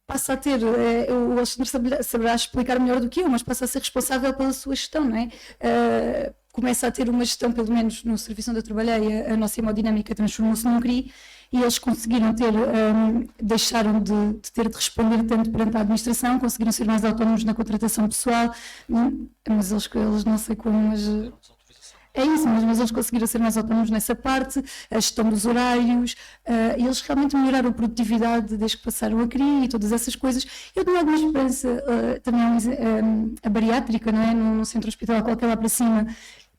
passa a ter, o Alexandre saberá explicar melhor do que eu, mas passa a ser responsável pela sua gestão, não é? Começa a ter uma gestão, pelo menos no serviço onde eu trabalhei, a nossa hemodinâmica transformou-se num CRI e eles conseguiram deixaram de ter de responder tanto perante a administração, conseguiram ser mais autónomos na contratação pessoal, mas eles não sei como, mas... É isso, mas eles conseguiram ser mais autónomos nessa parte, a gestão dos horários, e eles realmente melhoraram a produtividade desde que passaram a CRI e todas essas coisas. Eu tenho alguma esperança, também a bariátrica, não é? No centro hospitalar, qualquer lá para cima,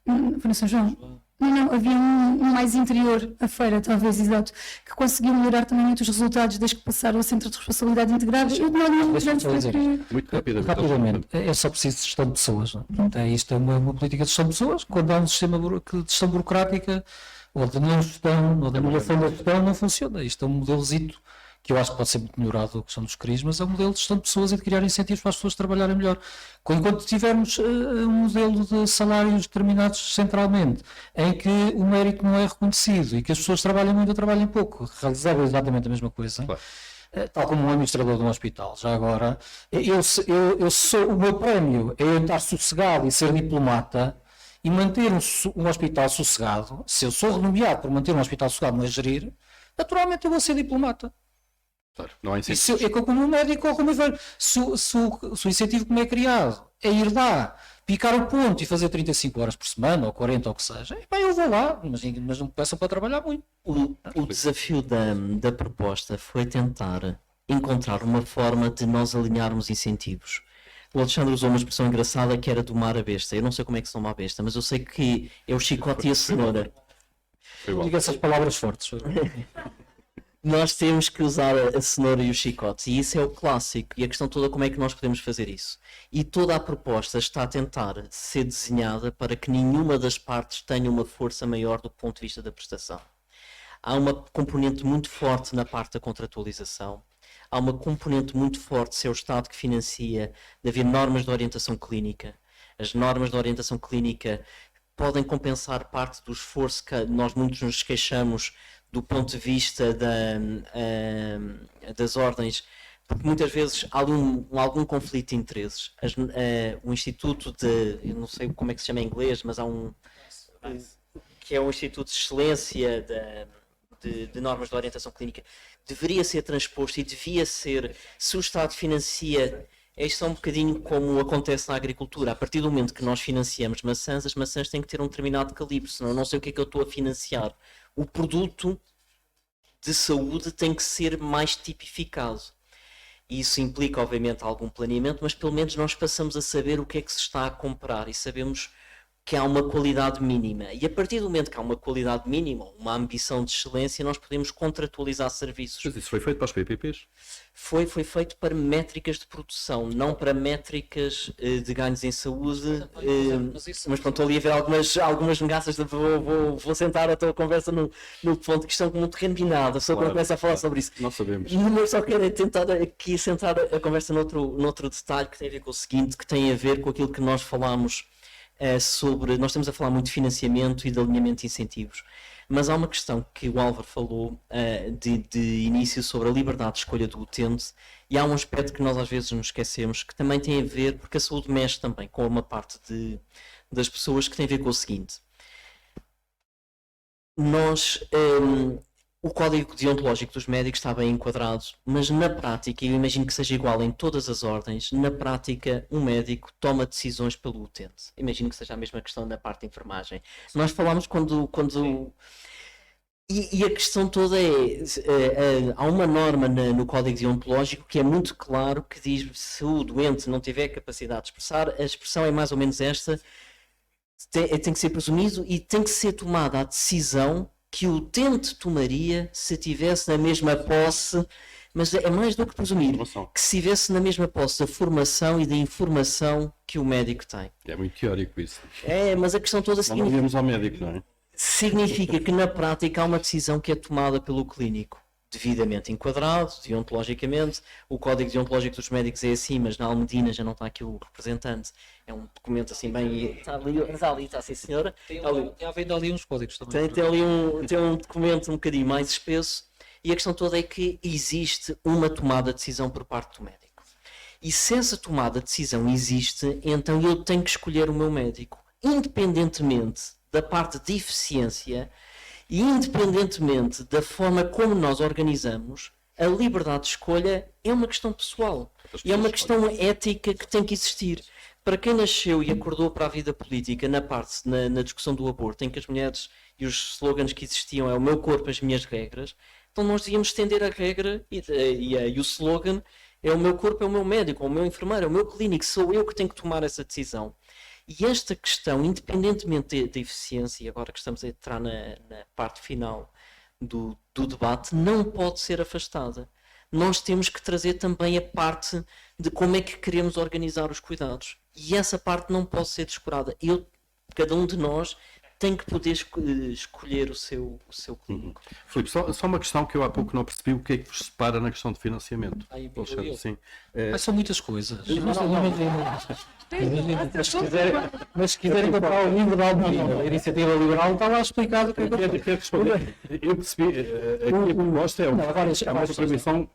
foi no São João? Não, havia um mais interior, a feira, talvez, exato, que conseguiu melhorar também muitos resultados desde que passaram ao centro de responsabilidade integrada. Eu tenho alguma esperança que... Muito rapidamente. Rapidamente, é só preciso de gestão de pessoas. Não é? Portanto, isto é uma política de gestão de pessoas. Quando há um sistema de gestão burocrática, ou de não gestão, ou de anulação da gestão, não funciona. Isto é um modelozito que eu acho que pode ser muito melhorado a questão dos CRIs, mas é um modelo de gestão de pessoas e de criar incentivos para as pessoas trabalharem melhor. Enquanto tivermos um modelo de salários determinados centralmente, em que o mérito não é reconhecido e que as pessoas trabalham muito ou trabalham pouco, realizar exatamente a mesma coisa, claro. Tal como um administrador de um hospital. Já agora, eu sou, o meu prémio é eu estar sossegado e ser diplomata e manter um hospital sossegado. Se eu sou renomeado por manter um hospital sossegado, não é gerir, naturalmente eu vou ser diplomata. Claro, não há incentivos. É como um médico ou como enfermeiro. Se o incentivo como é criado é ir lá, picar o ponto e fazer 35 horas por semana, ou 40, ou o que seja, eu vou lá, mas não me peçam para trabalhar muito. O desafio da proposta foi tentar encontrar uma forma de nós alinharmos incentivos. O Alexandre usou uma expressão engraçada que era domar a besta. Eu não sei como é que se toma a besta, mas eu sei que é o chicote e a cenoura. Foi bom. Diga essas palavras fortes. Nós temos que usar a cenoura e o chicote, e isso é o clássico. E a questão toda é como é que nós podemos fazer isso. E toda a proposta está a tentar ser desenhada para que nenhuma das partes tenha uma força maior do ponto de vista da prestação. Há uma componente muito forte na parte da contratualização. Há uma componente muito forte, se é o Estado que financia, de haver normas de orientação clínica. As normas de orientação clínica podem compensar parte do esforço que nós muitos nos queixamos do ponto de vista das ordens, porque muitas vezes há algum conflito de interesses. O Instituto eu não sei como é que se chama em inglês, mas há que é um Instituto de Excelência de normas de orientação clínica, deveria ser transposto e devia ser, se o Estado financia, isto é um bocadinho como acontece na agricultura. A partir do momento que nós financiamos maçãs, as maçãs têm que ter um determinado calibre, senão eu não sei o que é que eu estou a financiar. O produto de saúde tem que ser mais tipificado. Isso implica, obviamente, algum planeamento, mas pelo menos nós passamos a saber o que é que se está a comprar e sabemos que há uma qualidade mínima. E a partir do momento que há uma qualidade mínima, uma ambição de excelência, nós podemos contratualizar serviços. Mas isso foi feito para os PPPs? Foi feito para métricas de produção, não para métricas de ganhos em saúde. Mas pronto, estou ali a ver algumas negaças. Vou sentar a tua conversa no ponto que estão muito terminada. Só quando começa a falar sobre isso. Nós sabemos. Mas só quero tentar aqui sentar a conversa noutro detalhe que tem a ver com o seguinte, que tem a ver com aquilo que nós falámos nós estamos a falar muito de financiamento e de alinhamento de incentivos, mas há uma questão que o Álvaro falou de início sobre a liberdade de escolha do utente, e há um aspecto que nós às vezes nos esquecemos, que também tem a ver, porque a saúde mexe também com uma parte das pessoas, que tem a ver com o seguinte: o código deontológico dos médicos está bem enquadrado, mas na prática, e eu imagino que seja igual em todas as ordens, na prática um médico toma decisões pelo utente. Imagino que seja a mesma questão da parte de enfermagem. Nós falámos quando e a questão toda há uma norma no código deontológico que é muito claro, que diz: se o doente não tiver capacidade de expressar, a expressão é mais ou menos esta, tem que ser presumido e tem que ser tomada a decisão que o utente tomaria se tivesse na mesma posse, mas é mais do que presumir, que se tivesse na mesma posse da formação e da informação que o médico tem. É muito teórico isso. Mas a questão toda Não vamos ao médico, não é? significa que na prática há uma decisão que é tomada pelo clínico, devidamente enquadrado, deontologicamente. O código deontológico dos médicos é assim, mas na Almedina já não está aqui o representante. É um documento assim bem... Está ali, está assim, senhora. Tem ali uns códigos também. Tem um documento um bocadinho mais espesso, e a questão toda é que existe uma tomada de decisão por parte do médico. E se essa tomada de decisão existe, então eu tenho que escolher o meu médico, independentemente da parte de eficiência e independentemente da forma como nós organizamos. A liberdade de escolha é uma questão pessoal e é uma questão ética que tem que existir. Para quem nasceu e acordou para a vida política na discussão do aborto, em que as mulheres e os slogans que existiam é o meu corpo, as minhas regras, então nós devíamos estender a regra e o slogan é o meu corpo, é o meu médico, é o meu enfermeiro, é o meu clínico, sou eu que tenho que tomar essa decisão. E esta questão, independentemente da eficiência, e agora que estamos a entrar na parte final do debate, não pode ser afastada. Nós temos que trazer também a parte de como é que queremos organizar os cuidados. E essa parte não pode ser descurada. Cada um de nós tem que poder escolher o seu clínico. Filipe, só uma questão que eu há pouco não percebi: o que é que vos separa na questão de financiamento? Sim. Mas são muitas coisas. Mas se quiserem comprar o livro da Almedina, a Iniciativa Liberal, está lá explicado o que é que eu Quero responder. Eu percebi, aqui a proposta é uma distribuição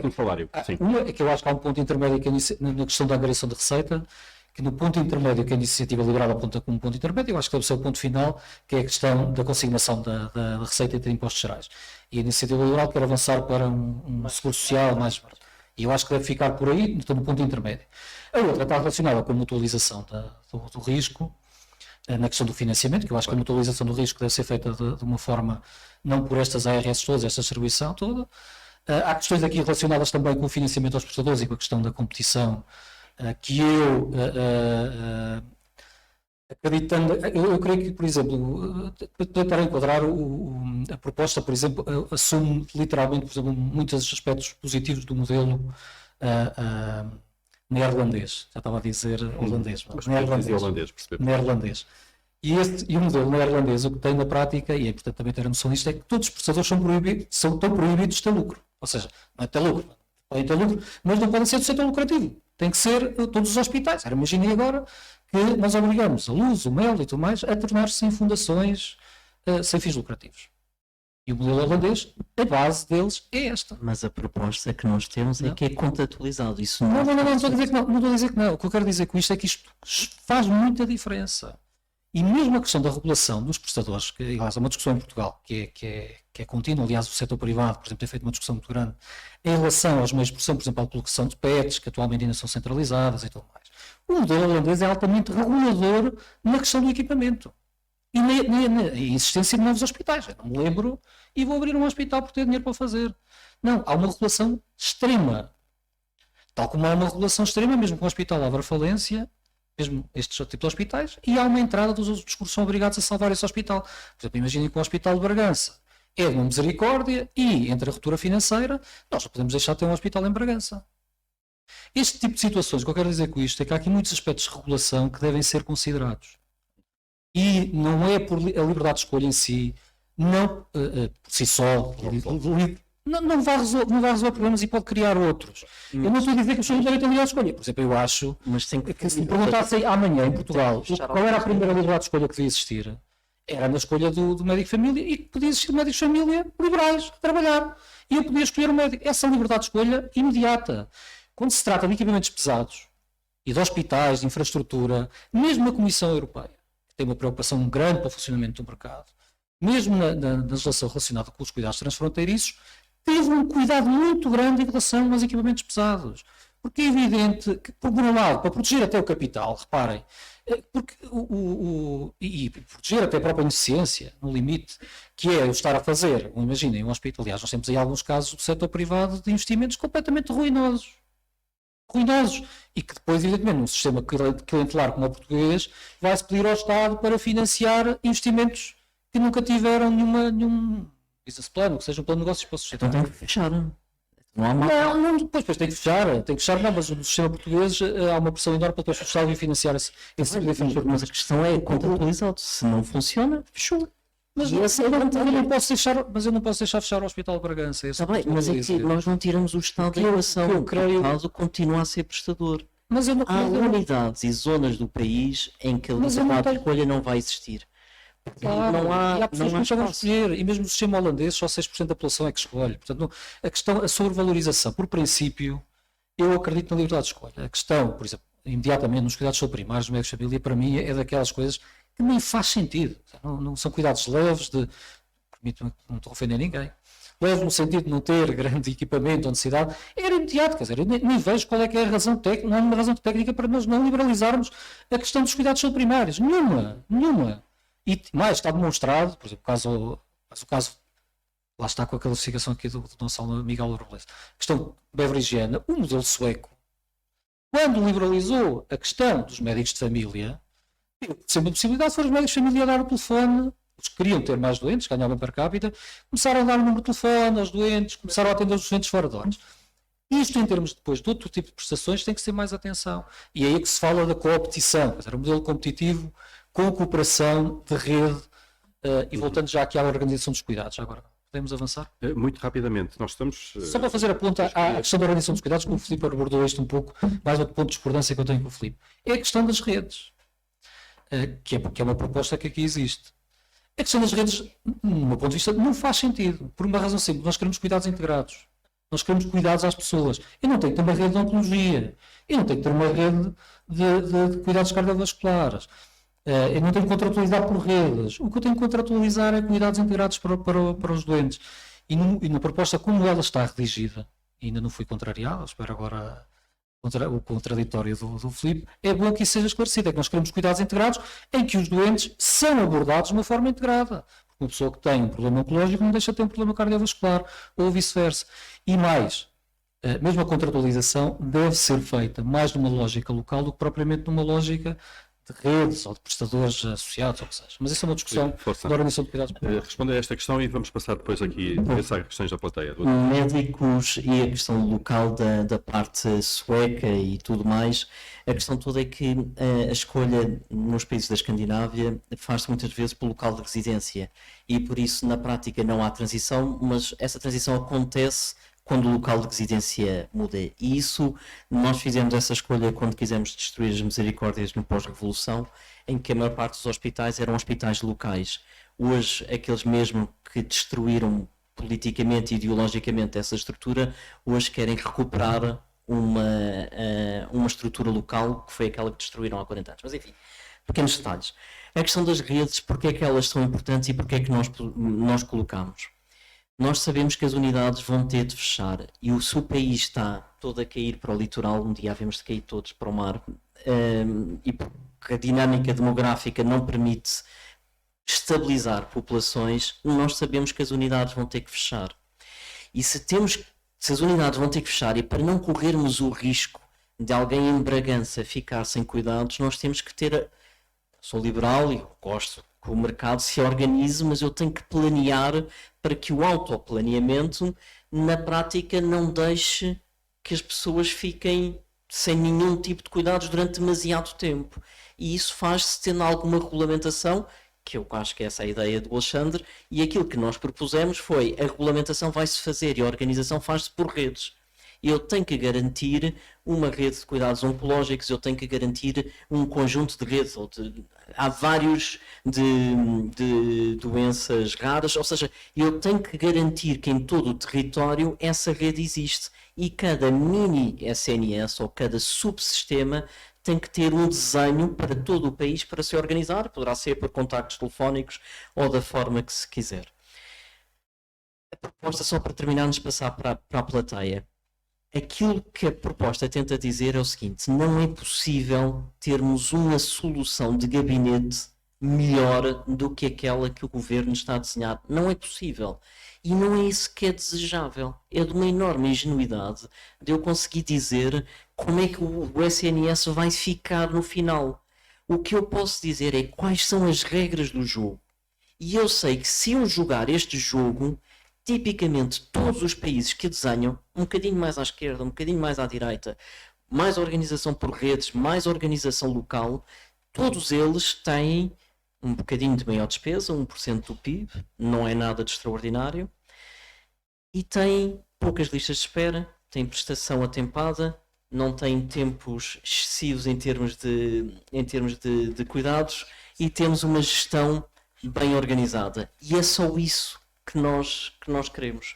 do salário. Sim. Uma é que eu acho que há um ponto intermédio na questão da angariação de receita, que no ponto intermédio que a Iniciativa Liberal aponta como ponto intermédio, eu acho que deve ser o ponto final, que é a questão da consignação da receita entre impostos gerais. E a Iniciativa Liberal quer avançar para um seguro social mais... E eu acho que deve ficar por aí, no ponto intermédio. A outra está relacionada com a mutualização do risco, na questão do financiamento, que eu acho que a mutualização do risco deve ser feita de uma forma, não por estas ARS todas, esta distribuição toda. Há questões aqui relacionadas também com o financiamento aos prestadores e com a questão da competição que eu, acreditando, eu creio que, por exemplo, para tentar enquadrar a proposta, por exemplo, assume literalmente, por exemplo, muitos aspectos positivos do modelo neerlandês. Já estava a dizer holandês, Mas neerlandês. percebemos. Neerlandês. E o modelo neerlandês, o que tem na prática, e é importante também ter a noção disto, é que todos os prestadores estão proibidos de ter lucro. Ou seja, não é ter lucro, podem ter lucro, mas não podem ser do setor lucrativo. Tem que ser todos os hospitais. Imaginem agora que nós obrigamos a Luz, o Mel e tudo mais a tornar-se em fundações sem fins lucrativos. E o modelo holandês, a base deles é esta. Mas a proposta que nós temos é Não. que é contratualizado. Isso Não não estou a dizer que não. Não estou a dizer que não. O que eu quero dizer com isto é que isto faz muita diferença. E mesmo a questão da regulação dos prestadores, que aliás, é uma discussão em Portugal que é contínua, aliás, o setor privado, por exemplo, tem feito uma discussão muito grande em relação aos meios de produção, por exemplo, à colocação de PETs, que atualmente ainda são centralizadas e tudo mais. O modelo holandês é altamente regulador na questão do equipamento e na existência de novos hospitais. Eu não me lembro e vou abrir um hospital por ter dinheiro para fazer. Não, há uma regulação extrema. Tal como há uma regulação extrema, mesmo com o hospital à falência, mesmo estes tipos de hospitais, e há uma entrada dos outros que são obrigados a salvar esse hospital. Por exemplo, imaginem que o Hospital de Bragança é de uma misericórdia e, entre a ruptura financeira, nós não podemos deixar de ter um hospital em Bragança. Este tipo de situações, o que eu quero dizer com isto é que há aqui muitos aspectos de regulação que devem ser considerados. E não é por a liberdade de escolha em si, não por si só, não vai resolver problemas e pode criar outros. Eu não estou a dizer que as pessoas devem ter liberdade de escolha. Por exemplo, eu acho Mas tem que se me perguntassem amanhã em Portugal qual era a primeira liberdade de escolha que devia existir, era na escolha do médico de família, e que podia existir médicos de família liberais a trabalhar. E eu podia escolher o médico. Essa liberdade de escolha imediata. Quando se trata de equipamentos pesados e de hospitais, de infraestrutura, mesmo a Comissão Europeia, que tem uma preocupação grande para o funcionamento do mercado, mesmo na legislação relacionada com os cuidados transfronteiriços, teve um cuidado muito grande em relação aos equipamentos pesados. Porque é evidente que, por um lado, para proteger até o capital, reparem, porque e proteger até a própria ineficiência, no limite, que é eu estar a fazer, imaginem, um hospital. Aliás, nós temos aí alguns casos do setor privado de investimentos completamente ruinosos, e que depois, evidentemente, num sistema clientelar como o português, vai-se pedir ao Estado para financiar investimentos que nunca tiveram nenhum business plan, que seja um plano de negócios para sustentar. Então tem que fechar. Não há mais. Não, depois tem que fechar, não, mas no sistema português há uma pressão enorme para depois o Estado vir financiar esse tipo de investimento. Mas a questão é contratualizado. Se não funciona, fechou. Mas eu não posso deixar fechar o Hospital de Bragança. Está bem, mas é que nós não tiramos o Estado da equação. O Estado continua a ser prestador. Mas eu não, Há unidades e zonas do país em que a liberdade de escolha não vai existir. Claro, Não há, e há pessoas não há que não vão espaço. escolher, e mesmo no sistema holandês só 6% da população é que escolhe. Portanto, a sobrevalorização, por princípio, eu acredito na liberdade de escolha. A questão, por exemplo, imediatamente nos cuidados primários, médicos de família, para mim é daquelas coisas que nem faz sentido. Não são cuidados leves, permito-me, não estou a ofender ninguém, leves no sentido de não ter grande equipamento ou necessidade, era imediato, quer dizer, eu nem vejo qual é que é a razão técnica, não há uma razão técnica para nós não liberalizarmos a questão dos cuidados primários. Nenhuma. E mais, está demonstrado, por exemplo, o caso, lá está com a classificação aqui do nosso aluno Miguel Robles, a questão beverigiana, o modelo sueco, quando liberalizou a questão dos médicos de família, sempre a possibilidade de for os médicos de família a dar o telefone, os que queriam ter mais doentes, ganhavam per capita, começaram a dar o número de telefone aos doentes, começaram a atender os doentes fora de horas. Isto, em termos depois de outro tipo de prestações, tem que ter mais atenção. E é aí que se fala da competição, quer dizer, um modelo competitivo com cooperação de rede, e voltando já aqui à organização dos cuidados. Agora, podemos avançar? Muito rapidamente, nós estamos... Só para fazer a ponta à questão da organização dos cuidados, como o Filipe abordou isto um pouco, mais outro ponto de discordância que eu tenho com o Filipe, é a questão das redes, que é uma proposta que aqui existe. A questão das redes, do meu ponto de vista, não faz sentido, por uma razão simples. Nós queremos cuidados integrados. Nós queremos cuidados às pessoas. Eu não tenho que ter uma rede de oncologia. Eu não tenho que ter uma rede de cuidados cardiovasculares. Eu não tenho que contratualizar por redes. O que eu tenho que contratualizar é cuidados integrados para os doentes. E na proposta, como ela está redigida, ainda não fui contrariado, espero agora o contraditório do Filipe, é bom que isso seja esclarecido. É que nós queremos cuidados integrados em que os doentes são abordados de uma forma integrada. Porque uma pessoa que tem um problema oncológico não deixa de ter um problema cardiovascular, ou vice-versa. E mais, mesmo a contratualização deve ser feita mais numa lógica local do que propriamente numa lógica de redes ou de prestadores associados, ou o que seja. Mas isso é uma discussão Força. da organização de cuidados. Responda a esta questão e vamos passar depois aqui a pensar questões da plateia. Médicos e a questão local da parte sueca e tudo mais, a questão toda é que a escolha nos países da Escandinávia faz-se muitas vezes pelo local de residência e por isso na prática não há transição, mas essa transição acontece quando o local de residência muda. E isso, nós fizemos essa escolha quando quisemos destruir as misericórdias no pós-revolução, em que a maior parte dos hospitais eram hospitais locais. Hoje, aqueles mesmo que destruíram politicamente e ideologicamente essa estrutura, hoje querem recuperar uma estrutura local que foi aquela que destruíram há 40 anos. Mas enfim, pequenos detalhes. A questão das redes, porque é que elas são importantes e porque é que nós colocamos? Nós sabemos que as unidades vão ter de fechar e se o país está todo a cair para o litoral, um dia havemos de cair todos para o mar, e porque a dinâmica demográfica não permite estabilizar populações, nós sabemos que as unidades vão ter que fechar. E se as unidades vão ter que fechar e para não corrermos o risco de alguém em Bragança ficar sem cuidados, nós temos que ter... Sou liberal e gosto que o mercado se organize, mas eu tenho que planear para que o autoplaneamento, na prática, não deixe que as pessoas fiquem sem nenhum tipo de cuidados durante demasiado tempo. E isso faz-se tendo alguma regulamentação, que eu acho que essa é a ideia do Alexandre, e aquilo que nós propusemos foi a regulamentação vai-se fazer e a organização faz-se por redes. Eu tenho que garantir uma rede de cuidados oncológicos, eu tenho que garantir um conjunto de redes, há vários de doenças raras, ou seja, eu tenho que garantir que em todo o território essa rede existe e cada mini SNS ou cada subsistema tem que ter um desenho para todo o país para se organizar, poderá ser por contactos telefónicos ou da forma que se quiser. A proposta, só para terminarmos, passar para a plateia. Aquilo que a proposta tenta dizer é o seguinte: não é possível termos uma solução de gabinete melhor do que aquela que o governo está a desenhar. Não é possível. E não é isso que é desejável. É de uma enorme ingenuidade de eu conseguir dizer como é que o SNS vai ficar no final. O que eu posso dizer é quais são as regras do jogo. E eu sei que se eu jogar este jogo, tipicamente todos os países que desenham, um bocadinho mais à esquerda, um bocadinho mais à direita, mais organização por redes, mais organização local, todos eles têm um bocadinho de maior despesa, 1% do PIB, não é nada de extraordinário, e têm poucas listas de espera, têm prestação atempada, não têm tempos excessivos em termos de cuidados e temos uma gestão bem organizada. E é só isso que nós queremos.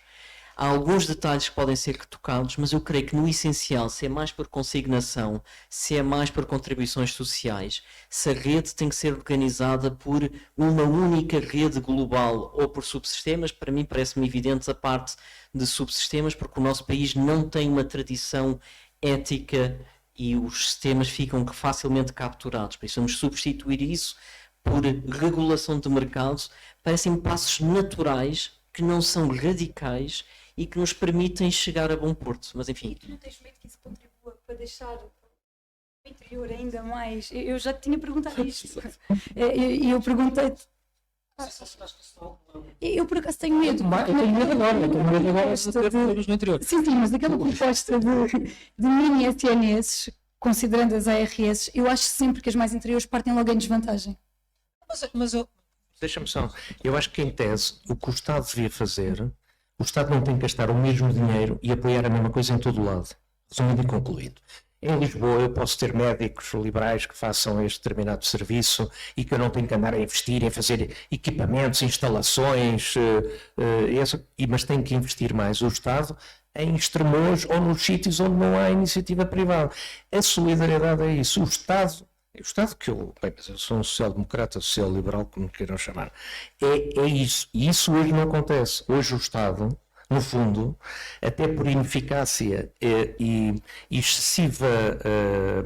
Há alguns detalhes que podem ser retocados, mas eu creio que no essencial, se é mais por consignação, se é mais por contribuições sociais, se a rede tem que ser organizada por uma única rede global ou por subsistemas, para mim parece-me evidente a parte de subsistemas, porque o nosso país não tem uma tradição ética e os sistemas ficam facilmente capturados. Por isso vamos substituir isso por regulação de mercados. Parecem passos naturais que não são radicais e que nos permitem chegar a bom porto. Mas enfim. E tu não tens medo que isso contribua para deixar o interior ainda mais? Eu já te tinha perguntado isto. E eu perguntei-te. Eu por acaso tenho medo. Eu tenho medo agora de ter problemas no interior. Sim, mas aquela proposta de mini SNS, considerando as ARS, eu acho sempre que as mais interiores partem logo em desvantagem. Mas deixa-me só. Eu acho que em tese o que o Estado devia fazer, o Estado não tem que gastar o mesmo dinheiro e apoiar a mesma coisa em todo o lado. Resumido e concluído. Em Lisboa eu posso ter médicos liberais que façam este determinado serviço e que eu não tenho que andar a investir em fazer equipamentos, instalações, mas tem que investir mais o Estado em extremos ou nos sítios onde não há iniciativa privada. A solidariedade é isso. O Estado que mas eu sou um social-democrata, social-liberal, como queiram chamar, é isso. E isso hoje não acontece. Hoje o Estado No fundo, até por ineficácia e excessiva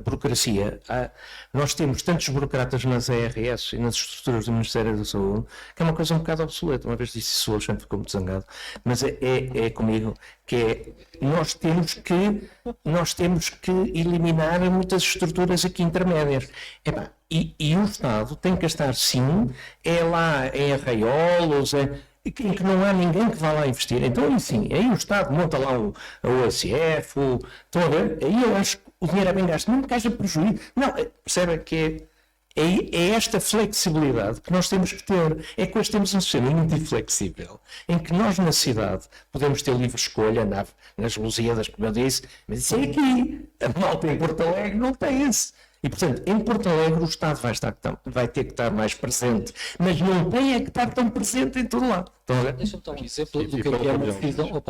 burocracia, nós temos tantos burocratas nas ARS e nas estruturas do Ministério da Saúde, que é uma coisa um bocado obsoleta. Uma vez disse isso, o Alexandre ficou muito zangado, mas é comigo, que é, nós temos que eliminar muitas estruturas aqui intermédias. E o Estado tem que estar, sim, é lá em arraiolos, em que não há ninguém que vá lá investir. Então, aí o Estado monta lá a OSF, estão a ver? Aí eu acho que o dinheiro é bem gasto, não que haja prejuízo. Não, percebe que é esta flexibilidade que nós temos que ter. É que hoje temos um sistema muito inflexível, em que nós na cidade podemos ter livre escolha, nas Lusíadas, como eu disse, mas isso é aqui. A malta em Porto Alegre não tem esse. E, portanto, em Porto Alegre o Estado vai ter que estar mais presente, mas não tem que estar tão presente em todo lado. Deixa-me dar um exemplo do que é uma decisão. O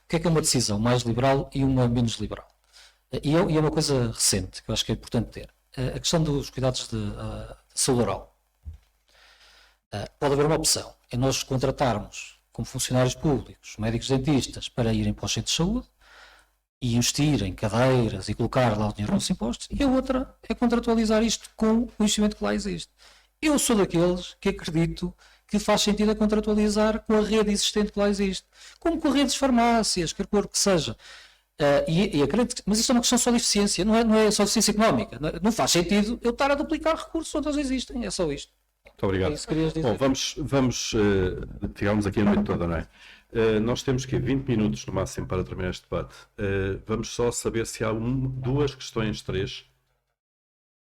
que é uma decisão mais liberal e uma menos liberal. E é uma coisa recente, que eu acho que é importante ter. A questão dos cuidados de saúde oral. Pode haver uma opção, é nós contratarmos como funcionários públicos, médicos dentistas, para irem para os centros de saúde, e investir em cadeiras e colocar lá o dinheiro nos impostos, e a outra é contratualizar isto com o investimento que lá existe. Eu sou daqueles que acredito que faz sentido a contratualizar com a rede existente que lá existe, como com redes de farmácias, quer por que seja. E acredito, mas isso é uma questão só de eficiência, não é só de eficiência económica. Não faz sentido eu estar a duplicar recursos onde eles existem, é só isto. Muito obrigado. É isso que querias dizer. Bom, vamos ficámos aqui a noite toda, não é? Nós temos que 20 minutos no máximo para terminar este debate. Vamos só saber se há duas questões, três.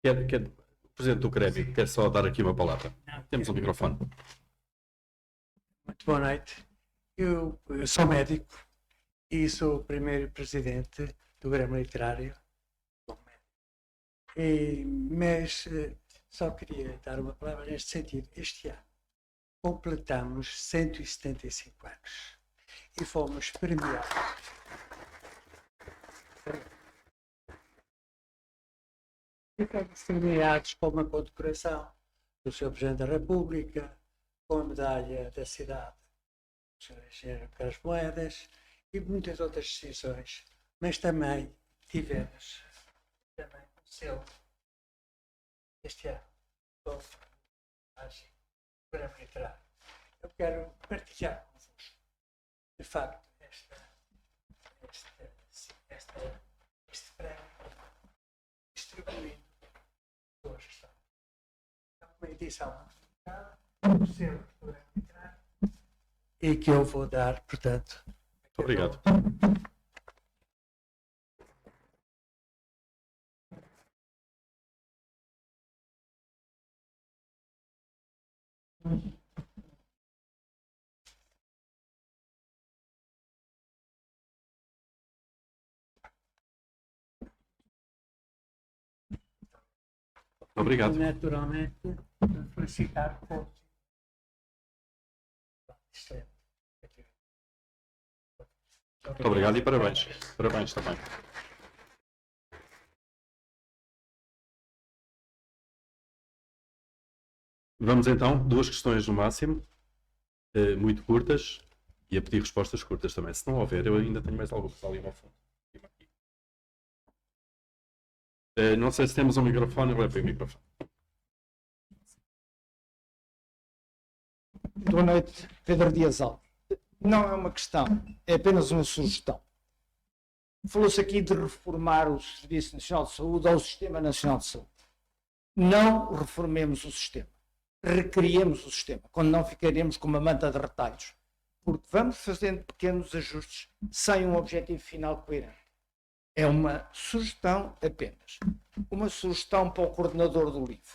O Presidente do CREMI quer só dar aqui uma palavra. Temos um microfone. Muito boa noite. Eu sou médico e sou o primeiro presidente do Grêmio Literário. Mas só queria dar uma palavra neste sentido. Este ano completamos 175 anos e fomos premiados. E fomos premiados com uma condecoração do Sr. Presidente da República, com a medalha da cidade do Sr. Engenheiro Carlos Moedas e muitas outras distinções. Mas também tivemos um selo este ano com a Grêmio Literário. Eu quero partilhar convosco, de facto, este prémio distribuído a pessoas que estão. É uma edição modificada, um selo do Grêmio Literário, e que eu vou dar, portanto. Muito obrigado. Obrigado. Naturalmente, felicitar todos. Muito obrigado e parabéns. Parabéns também. Vamos então, duas questões no máximo, muito curtas, e a pedir respostas curtas também. Se não houver, eu ainda tenho mais algo que está ali ao fundo. Não sei se temos um microfone, eu levo o microfone. Boa noite, Pedro Dias Alves. Não é uma questão, é apenas uma sugestão. Falou-se aqui de reformar o Serviço Nacional de Saúde ou o Sistema Nacional de Saúde. Não reformemos o sistema. Recriemos o sistema, quando não ficaremos com uma manta de retalhos. Porque vamos fazendo pequenos ajustes sem um objetivo final coerente. É uma sugestão apenas. Uma sugestão para o coordenador do livro.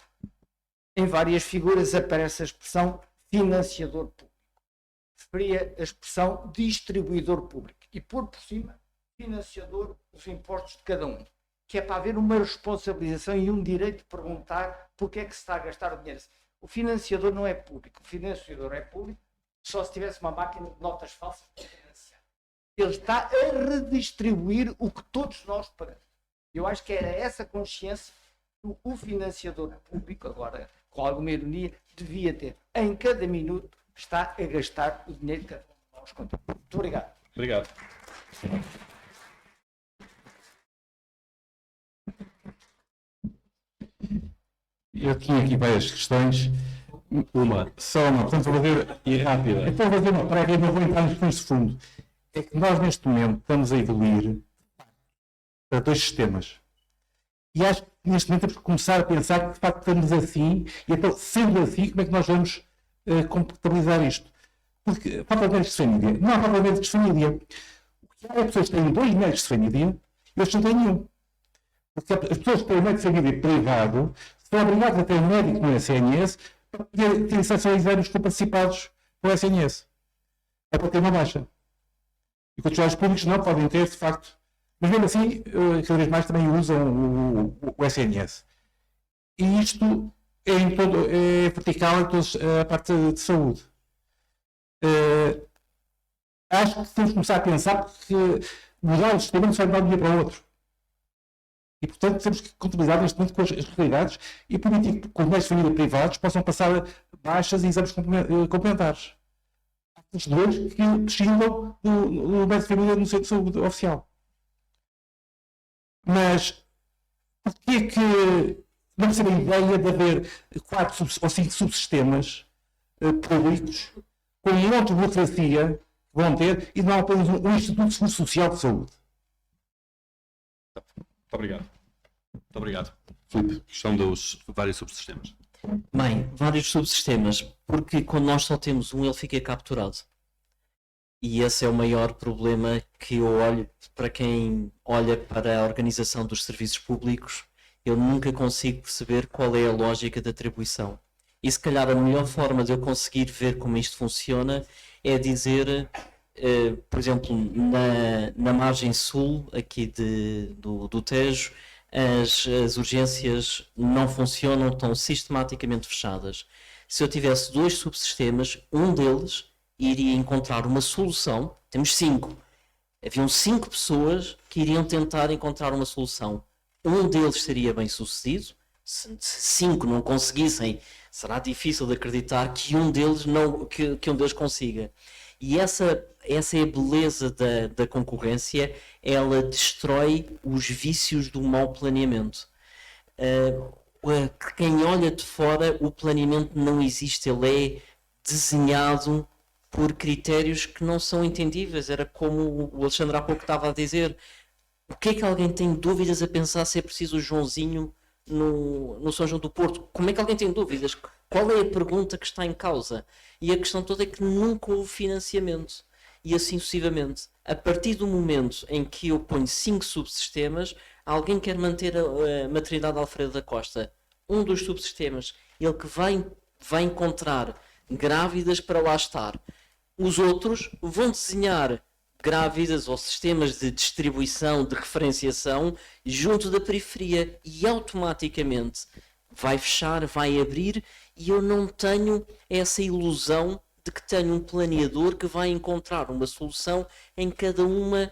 Em várias figuras aparece a expressão financiador público. Preferia a expressão distribuidor público. E pôr por cima financiador dos impostos de cada um. Que é para haver uma responsabilização e um direito de perguntar porque é que se está a gastar o dinheiro. O financiador não é público. O financiador é público só se tivesse uma máquina de notas falsas para financiar. Ele está a redistribuir o que todos nós pagamos. Eu acho que era essa consciência que o financiador público, agora com alguma ironia, devia ter. Em cada minuto está a gastar o dinheiro que cada um de nós conta. Muito obrigado. Obrigado. Eu tinha aqui várias questões. Uma. Só uma, portanto, vou ver. E rápida. Então, vou ver uma prévia, não vou entrar nas questões de fundo. É que nós, neste momento, estamos a evoluir para dois sistemas. E acho que, neste momento, temos que começar a pensar que, de facto, estamos assim. E então, sendo assim, como é que nós vamos compatibilizar isto? Porque falta de médicos de família. Não há falta de médicos de família. O que há é pessoas que têm 2 médicos de família e outros não têm nenhum. Porque as pessoas que têm um médico de família privado são obrigadas a ter um médico no SNS para poder ter acesso a exames participados pelo SNS. É para ter uma baixa. E os hospitais públicos não podem ter, de facto. Mas mesmo assim, cada vez mais também usam o SNS. E isto é vertical em toda a parte de saúde. Acho que temos que começar a pensar que mudar o sistema não se vai mudar de um dia para o outro. E, portanto, temos que contabilizar neste momento com as realidades e permitir que os médicos de família privados possam passar baixas e exames complementares. Há os dois que precisam do médico de família no centro de saúde oficial. Mas, porquê é que não percebe a ideia de haver 4 ou 5 subsistemas públicos com um monte de burocracia que vão ter e não há apenas um Instituto de Seguro Social de Saúde? Muito obrigado. Muito obrigado. Filipe, questão dos vários subsistemas. Bem, vários subsistemas, porque quando nós só temos um, ele fica capturado. E esse é o maior problema que eu olho para quem olha para a organização dos serviços públicos. Eu nunca consigo perceber qual é a lógica da atribuição. E se calhar a melhor forma de eu conseguir ver como isto funciona é dizer, por exemplo, na margem sul aqui do Tejo, as urgências não funcionam, estão sistematicamente fechadas. Se eu tivesse 2 subsistemas, um deles iria encontrar uma solução. Temos 5. Haviam 5 pessoas que iriam tentar encontrar uma solução. Um deles seria bem sucedido. Se 5 não conseguissem, será difícil de acreditar que um deles consiga. E essa é a beleza da concorrência. Ela destrói os vícios do mau planeamento. Quem olha de fora, o planeamento não existe, ele é desenhado por critérios que não são entendíveis. Era como o Alexandre há pouco estava a dizer. O que é que alguém tem dúvidas a pensar se é preciso o Joãozinho no São João do Porto? Como é que alguém tem dúvidas? Qual é a pergunta que está em causa? E a questão toda é que nunca houve financiamento. E assim sucessivamente. A partir do momento em que eu ponho 5 subsistemas, alguém quer manter a maternidade Alfredo da Costa. Um dos subsistemas, ele que vai encontrar grávidas para lá estar. Os outros vão desenhar grávidas ou sistemas de distribuição, de referenciação junto da periferia e automaticamente vai fechar, vai abrir e eu não tenho essa ilusão de que tenho um planeador que vai encontrar uma solução em cada uma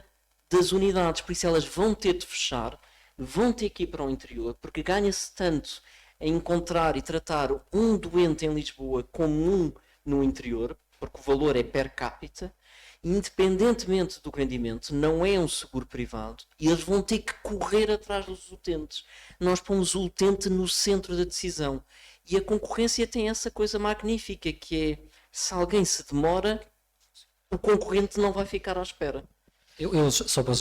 das unidades. Por isso elas vão ter de fechar, vão ter que ir para o interior, porque ganha-se tanto em encontrar e tratar um doente em Lisboa como um no interior, porque o valor é per capita, independentemente do rendimento, não é um seguro privado e eles vão ter que correr atrás dos utentes. Nós pomos o utente no centro da decisão e a concorrência tem essa coisa magnífica que é, se alguém se demora, o concorrente não vai ficar à espera. Eu só para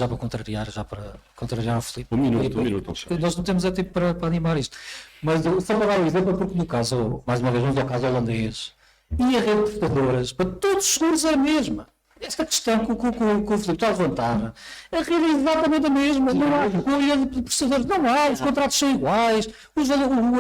contrariar o Filipe. Um minuto. Nós não temos tempo para animar isto. Mas só para dar um exemplo, porque no caso, mais uma vez, vamos ao caso holandês. E a rede de prestadoras, para todos os seguros é a mesma. Esta questão que o Filipe está a levantar, a rede é exatamente a mesma. Não há escolha de prestadores, não há, os contratos são iguais,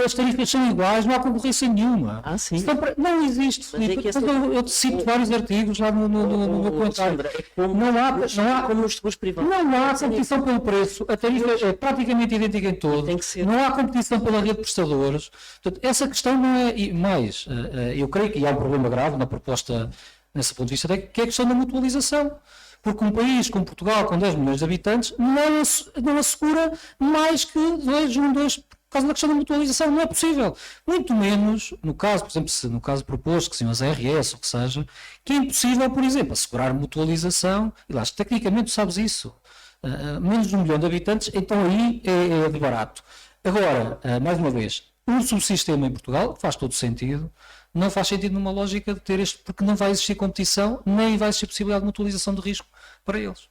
as tarifas são iguais, não há concorrência nenhuma. Sim. Não existe, Filipe. Eu cito vários artigos lá no meu comentário. Não há como nos seguros privados. Não há competição pelo preço, a tarifa é praticamente idêntica em todo. Tem que ser. Não há competição pela rede de prestadores. Portanto, essa questão não é. E mais, eu creio que há um problema grave na proposta, nesse ponto de vista, que é a questão da mutualização. Porque um país como Portugal, com 10 milhões de habitantes, não assegura mais que 2 por causa da questão da mutualização, não é possível. Muito menos, no caso, por exemplo, se no caso proposto, que são as RS ou que seja, que é impossível, por exemplo, assegurar mutualização, e lá, tecnicamente tu sabes isso, menos de 1 milhão de habitantes, então aí é de barato. Agora, mais uma vez, um subsistema em Portugal faz todo sentido, não faz sentido numa lógica de ter este, porque não vai existir competição, nem vai existir possibilidade de mutualização de risco para eles.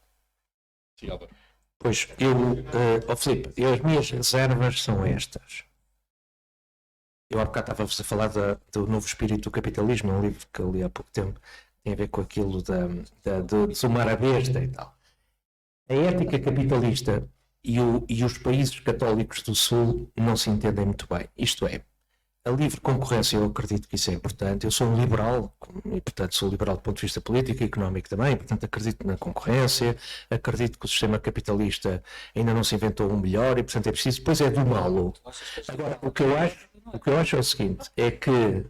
Sim, Álvaro. Pois, Filipe, as minhas reservas são estas. Eu há bocado estava-vos a falar do novo espírito do capitalismo, um livro que eu li há pouco tempo, tem a ver com aquilo de desumar a besta e tal. A ética capitalista e os países católicos do Sul não se entendem muito bem. Isto é, a livre concorrência, eu acredito que isso é importante. Eu sou um liberal, e portanto sou liberal do ponto de vista político e económico também, portanto acredito na concorrência, acredito que o sistema capitalista ainda não se inventou um melhor e portanto é preciso, depois é domá-lo. Agora, o que eu acho é o seguinte, é que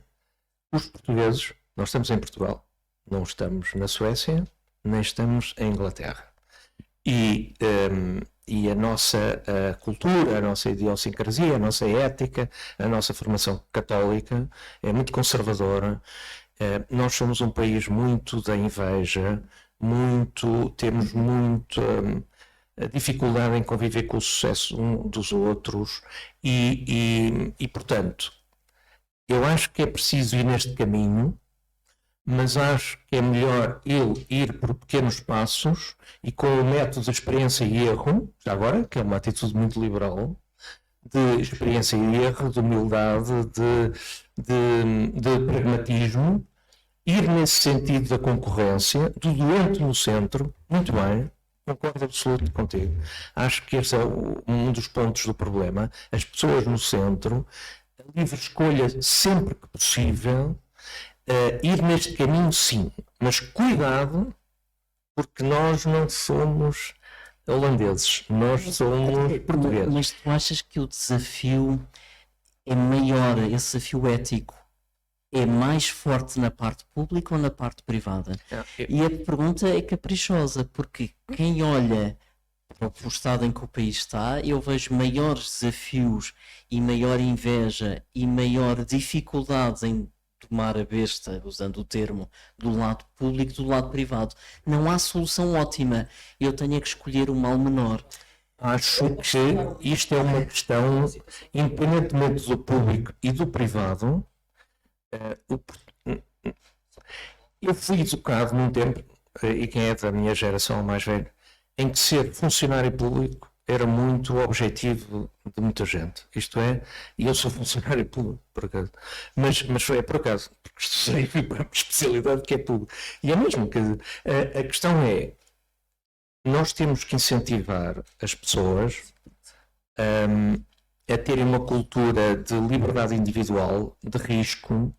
os portugueses, nós estamos em Portugal, não estamos na Suécia, nem estamos em Inglaterra. E a nossa cultura, a nossa idiosincrasia, a nossa ética, a nossa formação católica é muito conservadora. Nós somos um país muito da inveja, temos muita dificuldade em conviver com o sucesso dos outros e, portanto, eu acho que é preciso ir neste caminho, mas acho que é melhor ele ir por pequenos passos e com o método de experiência e erro, já agora, que é uma atitude muito liberal, de experiência e erro, de humildade, de pragmatismo, ir nesse sentido da concorrência, do doente no centro, muito bem, concordo absolutamente contigo. Acho que esse é um dos pontos do problema, as pessoas no centro, a livre escolha sempre que possível, ir neste caminho sim, mas cuidado, porque nós não somos holandeses, nós somos portugueses. Mas tu achas que o desafio é maior, esse desafio ético é mais forte na parte pública ou na parte privada? E a pergunta é caprichosa, porque quem olha para o estado em que o país está, eu vejo maiores desafios e maior inveja e maior dificuldade em tomar a besta, usando o termo, do lado público do lado privado. Não há solução ótima. Eu tenho que escolher o mal menor. Acho que isto é uma questão, independentemente do público e do privado. Eu fui educado num tempo, e quem é da minha geração mais velho, em que ser funcionário público era muito o objetivo de muita gente. Isto é, e eu sou funcionário público, por acaso. Mas foi por acaso, porque estudei para uma especialidade que é público. E é mesmo que a questão é, nós temos que incentivar as pessoas a terem uma cultura de liberdade individual, de risco,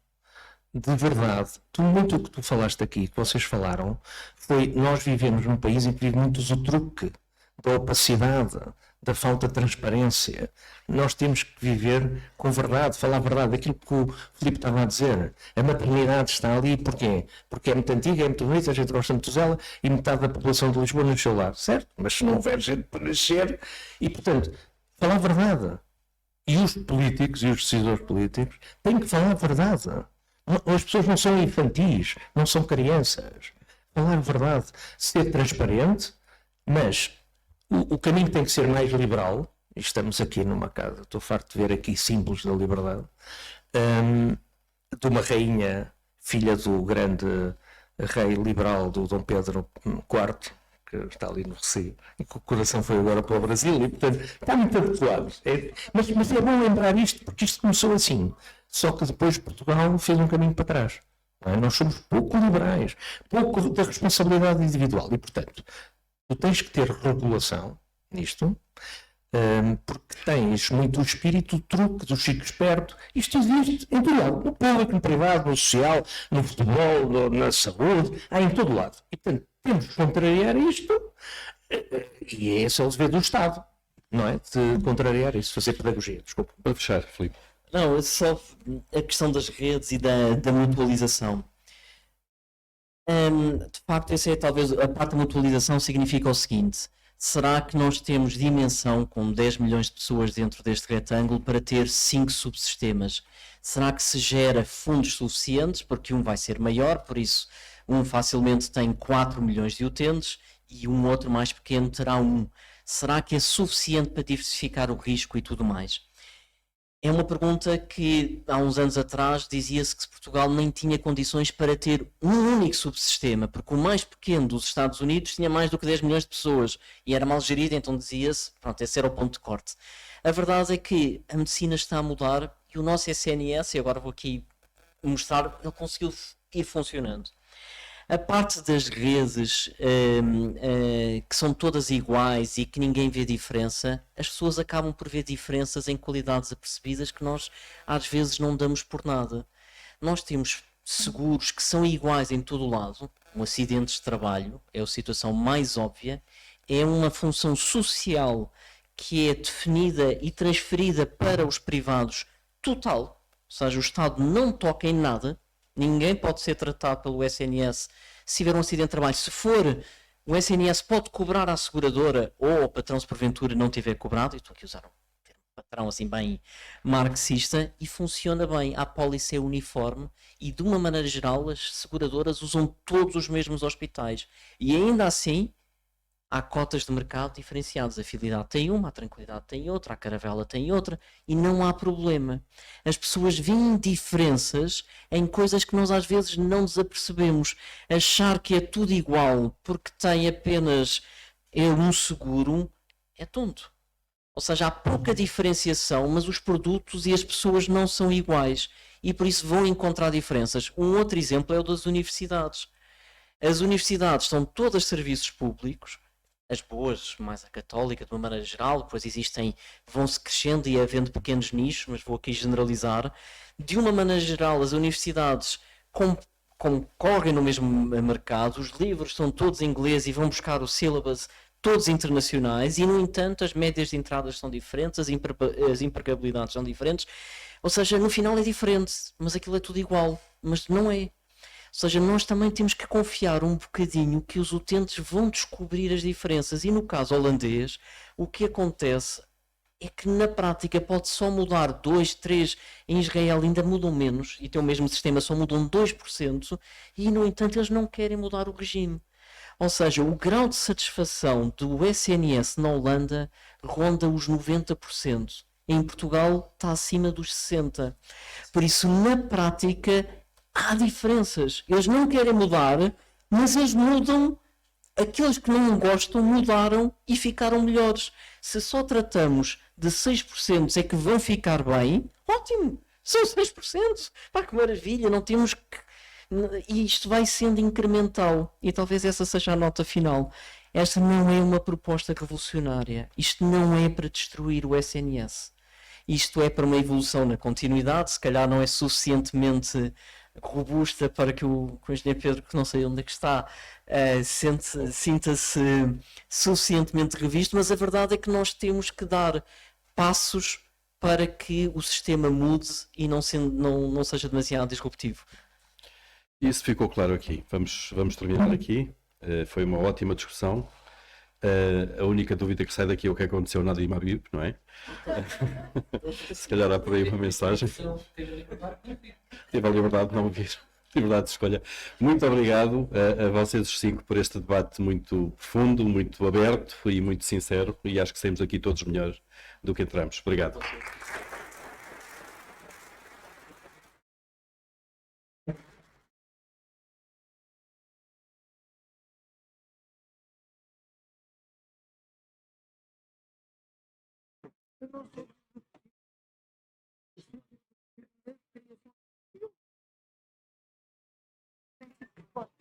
de verdade. Muito o que tu falaste aqui, que vocês falaram, foi nós vivemos num país em que vive muito o truque, da opacidade, da falta de transparência. Nós temos que viver com verdade, falar a verdade. Aquilo que o Filipe estava a dizer, a maternidade está ali, porquê? Porque é muito antiga, é muito bonita, a gente gosta muito dela e metade da população de Lisboa nasceu lá, certo? Mas se não houver gente para nascer, e portanto, falar a verdade. E os políticos e os decisores políticos têm que falar a verdade. As pessoas não são infantis, não são crianças. Falar a verdade, ser transparente, mas o caminho tem que ser mais liberal. Estamos aqui numa casa, estou farto de ver aqui símbolos da liberdade, de uma rainha, filha do grande rei liberal do Dom Pedro IV, que está ali no Recife, e que o coração foi agora para o Brasil, e portanto está muito adequado. Mas é bom lembrar isto, porque isto começou assim, só que depois Portugal fez um caminho para trás. Não é? Nós somos pouco liberais, pouco da responsabilidade individual, e portanto tu tens que ter regulação nisto, porque tens muito o espírito do truque, do chico esperto. Isto existe em todo lado, no público, no privado, no social, no futebol, na saúde, há em todo lado. E portanto temos que contrariar isto, e esse é o dever do Estado, não é? De contrariar isso, fazer pedagogia. Desculpa. Para fechar, Filipe. Não, é só a questão das redes e da mutualização. De facto, essa é talvez a parte da mutualização significa o seguinte: Será que nós temos dimensão, com 10 milhões de pessoas dentro deste retângulo, para ter 5 subsistemas? Será que se gera fundos suficientes? Porque um vai ser maior, por isso um facilmente tem 4 milhões de utentes e um outro mais pequeno terá 1. Será que é suficiente para diversificar o risco e tudo mais? É uma pergunta que há uns anos atrás dizia-se que Portugal nem tinha condições para ter um único subsistema, porque o mais pequeno dos Estados Unidos tinha mais do que 10 milhões de pessoas e era mal gerido, então dizia-se, pronto, esse era o ponto de corte. A verdade é que a medicina está a mudar e o nosso SNS, e agora vou aqui mostrar, ele conseguiu ir funcionando. A parte das redes que são todas iguais e que ninguém vê diferença, as pessoas acabam por ver diferenças em qualidades apercebidas que nós às vezes não damos por nada. Nós temos seguros que são iguais em todo o lado. Um acidente de trabalho é a situação mais óbvia, é uma função social que é definida e transferida para os privados total, ou seja, o Estado não toca em nada. Ninguém pode ser tratado pelo SNS se tiver um acidente de trabalho. Se for, o SNS pode cobrar à seguradora ou o patrão, se porventura não tiver cobrado. Eu estou aqui a usar um termo patrão assim bem marxista e funciona bem. A apólice é uniforme e, de uma maneira geral, as seguradoras usam todos os mesmos hospitais. E ainda assim, há cotas de mercado diferenciadas. A Fidelidade tem uma, a Tranquilidade tem outra, a Caravela tem outra e não há problema. As pessoas veem diferenças em coisas que nós às vezes não nos apercebemos. Achar que é tudo igual porque tem apenas um seguro é tonto. Ou seja, há pouca diferenciação, mas os produtos e as pessoas não são iguais e por isso vão encontrar diferenças. Um outro exemplo é o das universidades. As universidades são todas serviços públicos, as boas, mais a católica, de uma maneira geral, depois existem, vão-se crescendo e havendo pequenos nichos, mas vou aqui generalizar. De uma maneira geral, as universidades concorrem no mesmo mercado, os livros são todos em inglês e vão buscar o syllabus todos internacionais e, no entanto, as médias de entradas são diferentes, as empregabilidades são diferentes, ou seja, no final é diferente, mas aquilo é tudo igual, mas não é. Ou seja, nós também temos que confiar um bocadinho que os utentes vão descobrir as diferenças. E no caso holandês, o que acontece é que na prática pode só mudar 2, 3, em Israel ainda mudam menos, e tem o mesmo sistema, só mudam 2%, e no entanto eles não querem mudar o regime. Ou seja, o grau de satisfação do SNS na Holanda ronda os 90%. Em Portugal está acima dos 60%. Por isso, na prática, há diferenças. Eles não querem mudar, mas eles mudam. Aqueles que não gostam mudaram e ficaram melhores. Se só tratamos de 6% é que vão ficar bem, ótimo, são 6%. Pá, que maravilha, não temos que... E isto vai sendo incremental. E talvez essa seja a nota final. Esta não é uma proposta revolucionária. Isto não é para destruir o SNS. Isto é para uma evolução na continuidade. Se calhar não é suficientemente robusta para que o engenheiro Pedro, que não sei onde é que está, sinta-se suficientemente revisto, mas a verdade é que nós temos que dar passos para que o sistema mude e não seja demasiado disruptivo. Isso ficou claro aqui. Vamos terminar aqui. Foi uma ótima discussão. A única dúvida que sai daqui é o que aconteceu na Dimabib, não é? Se calhar há por aí uma mensagem. Tive a liberdade de não ouvir. Liberdade de escolha. Muito obrigado a vocês os 5 por este debate muito profundo, muito aberto e muito sincero. E acho que saímos aqui todos melhores do que entramos. Obrigado.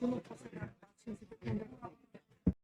Eu não posso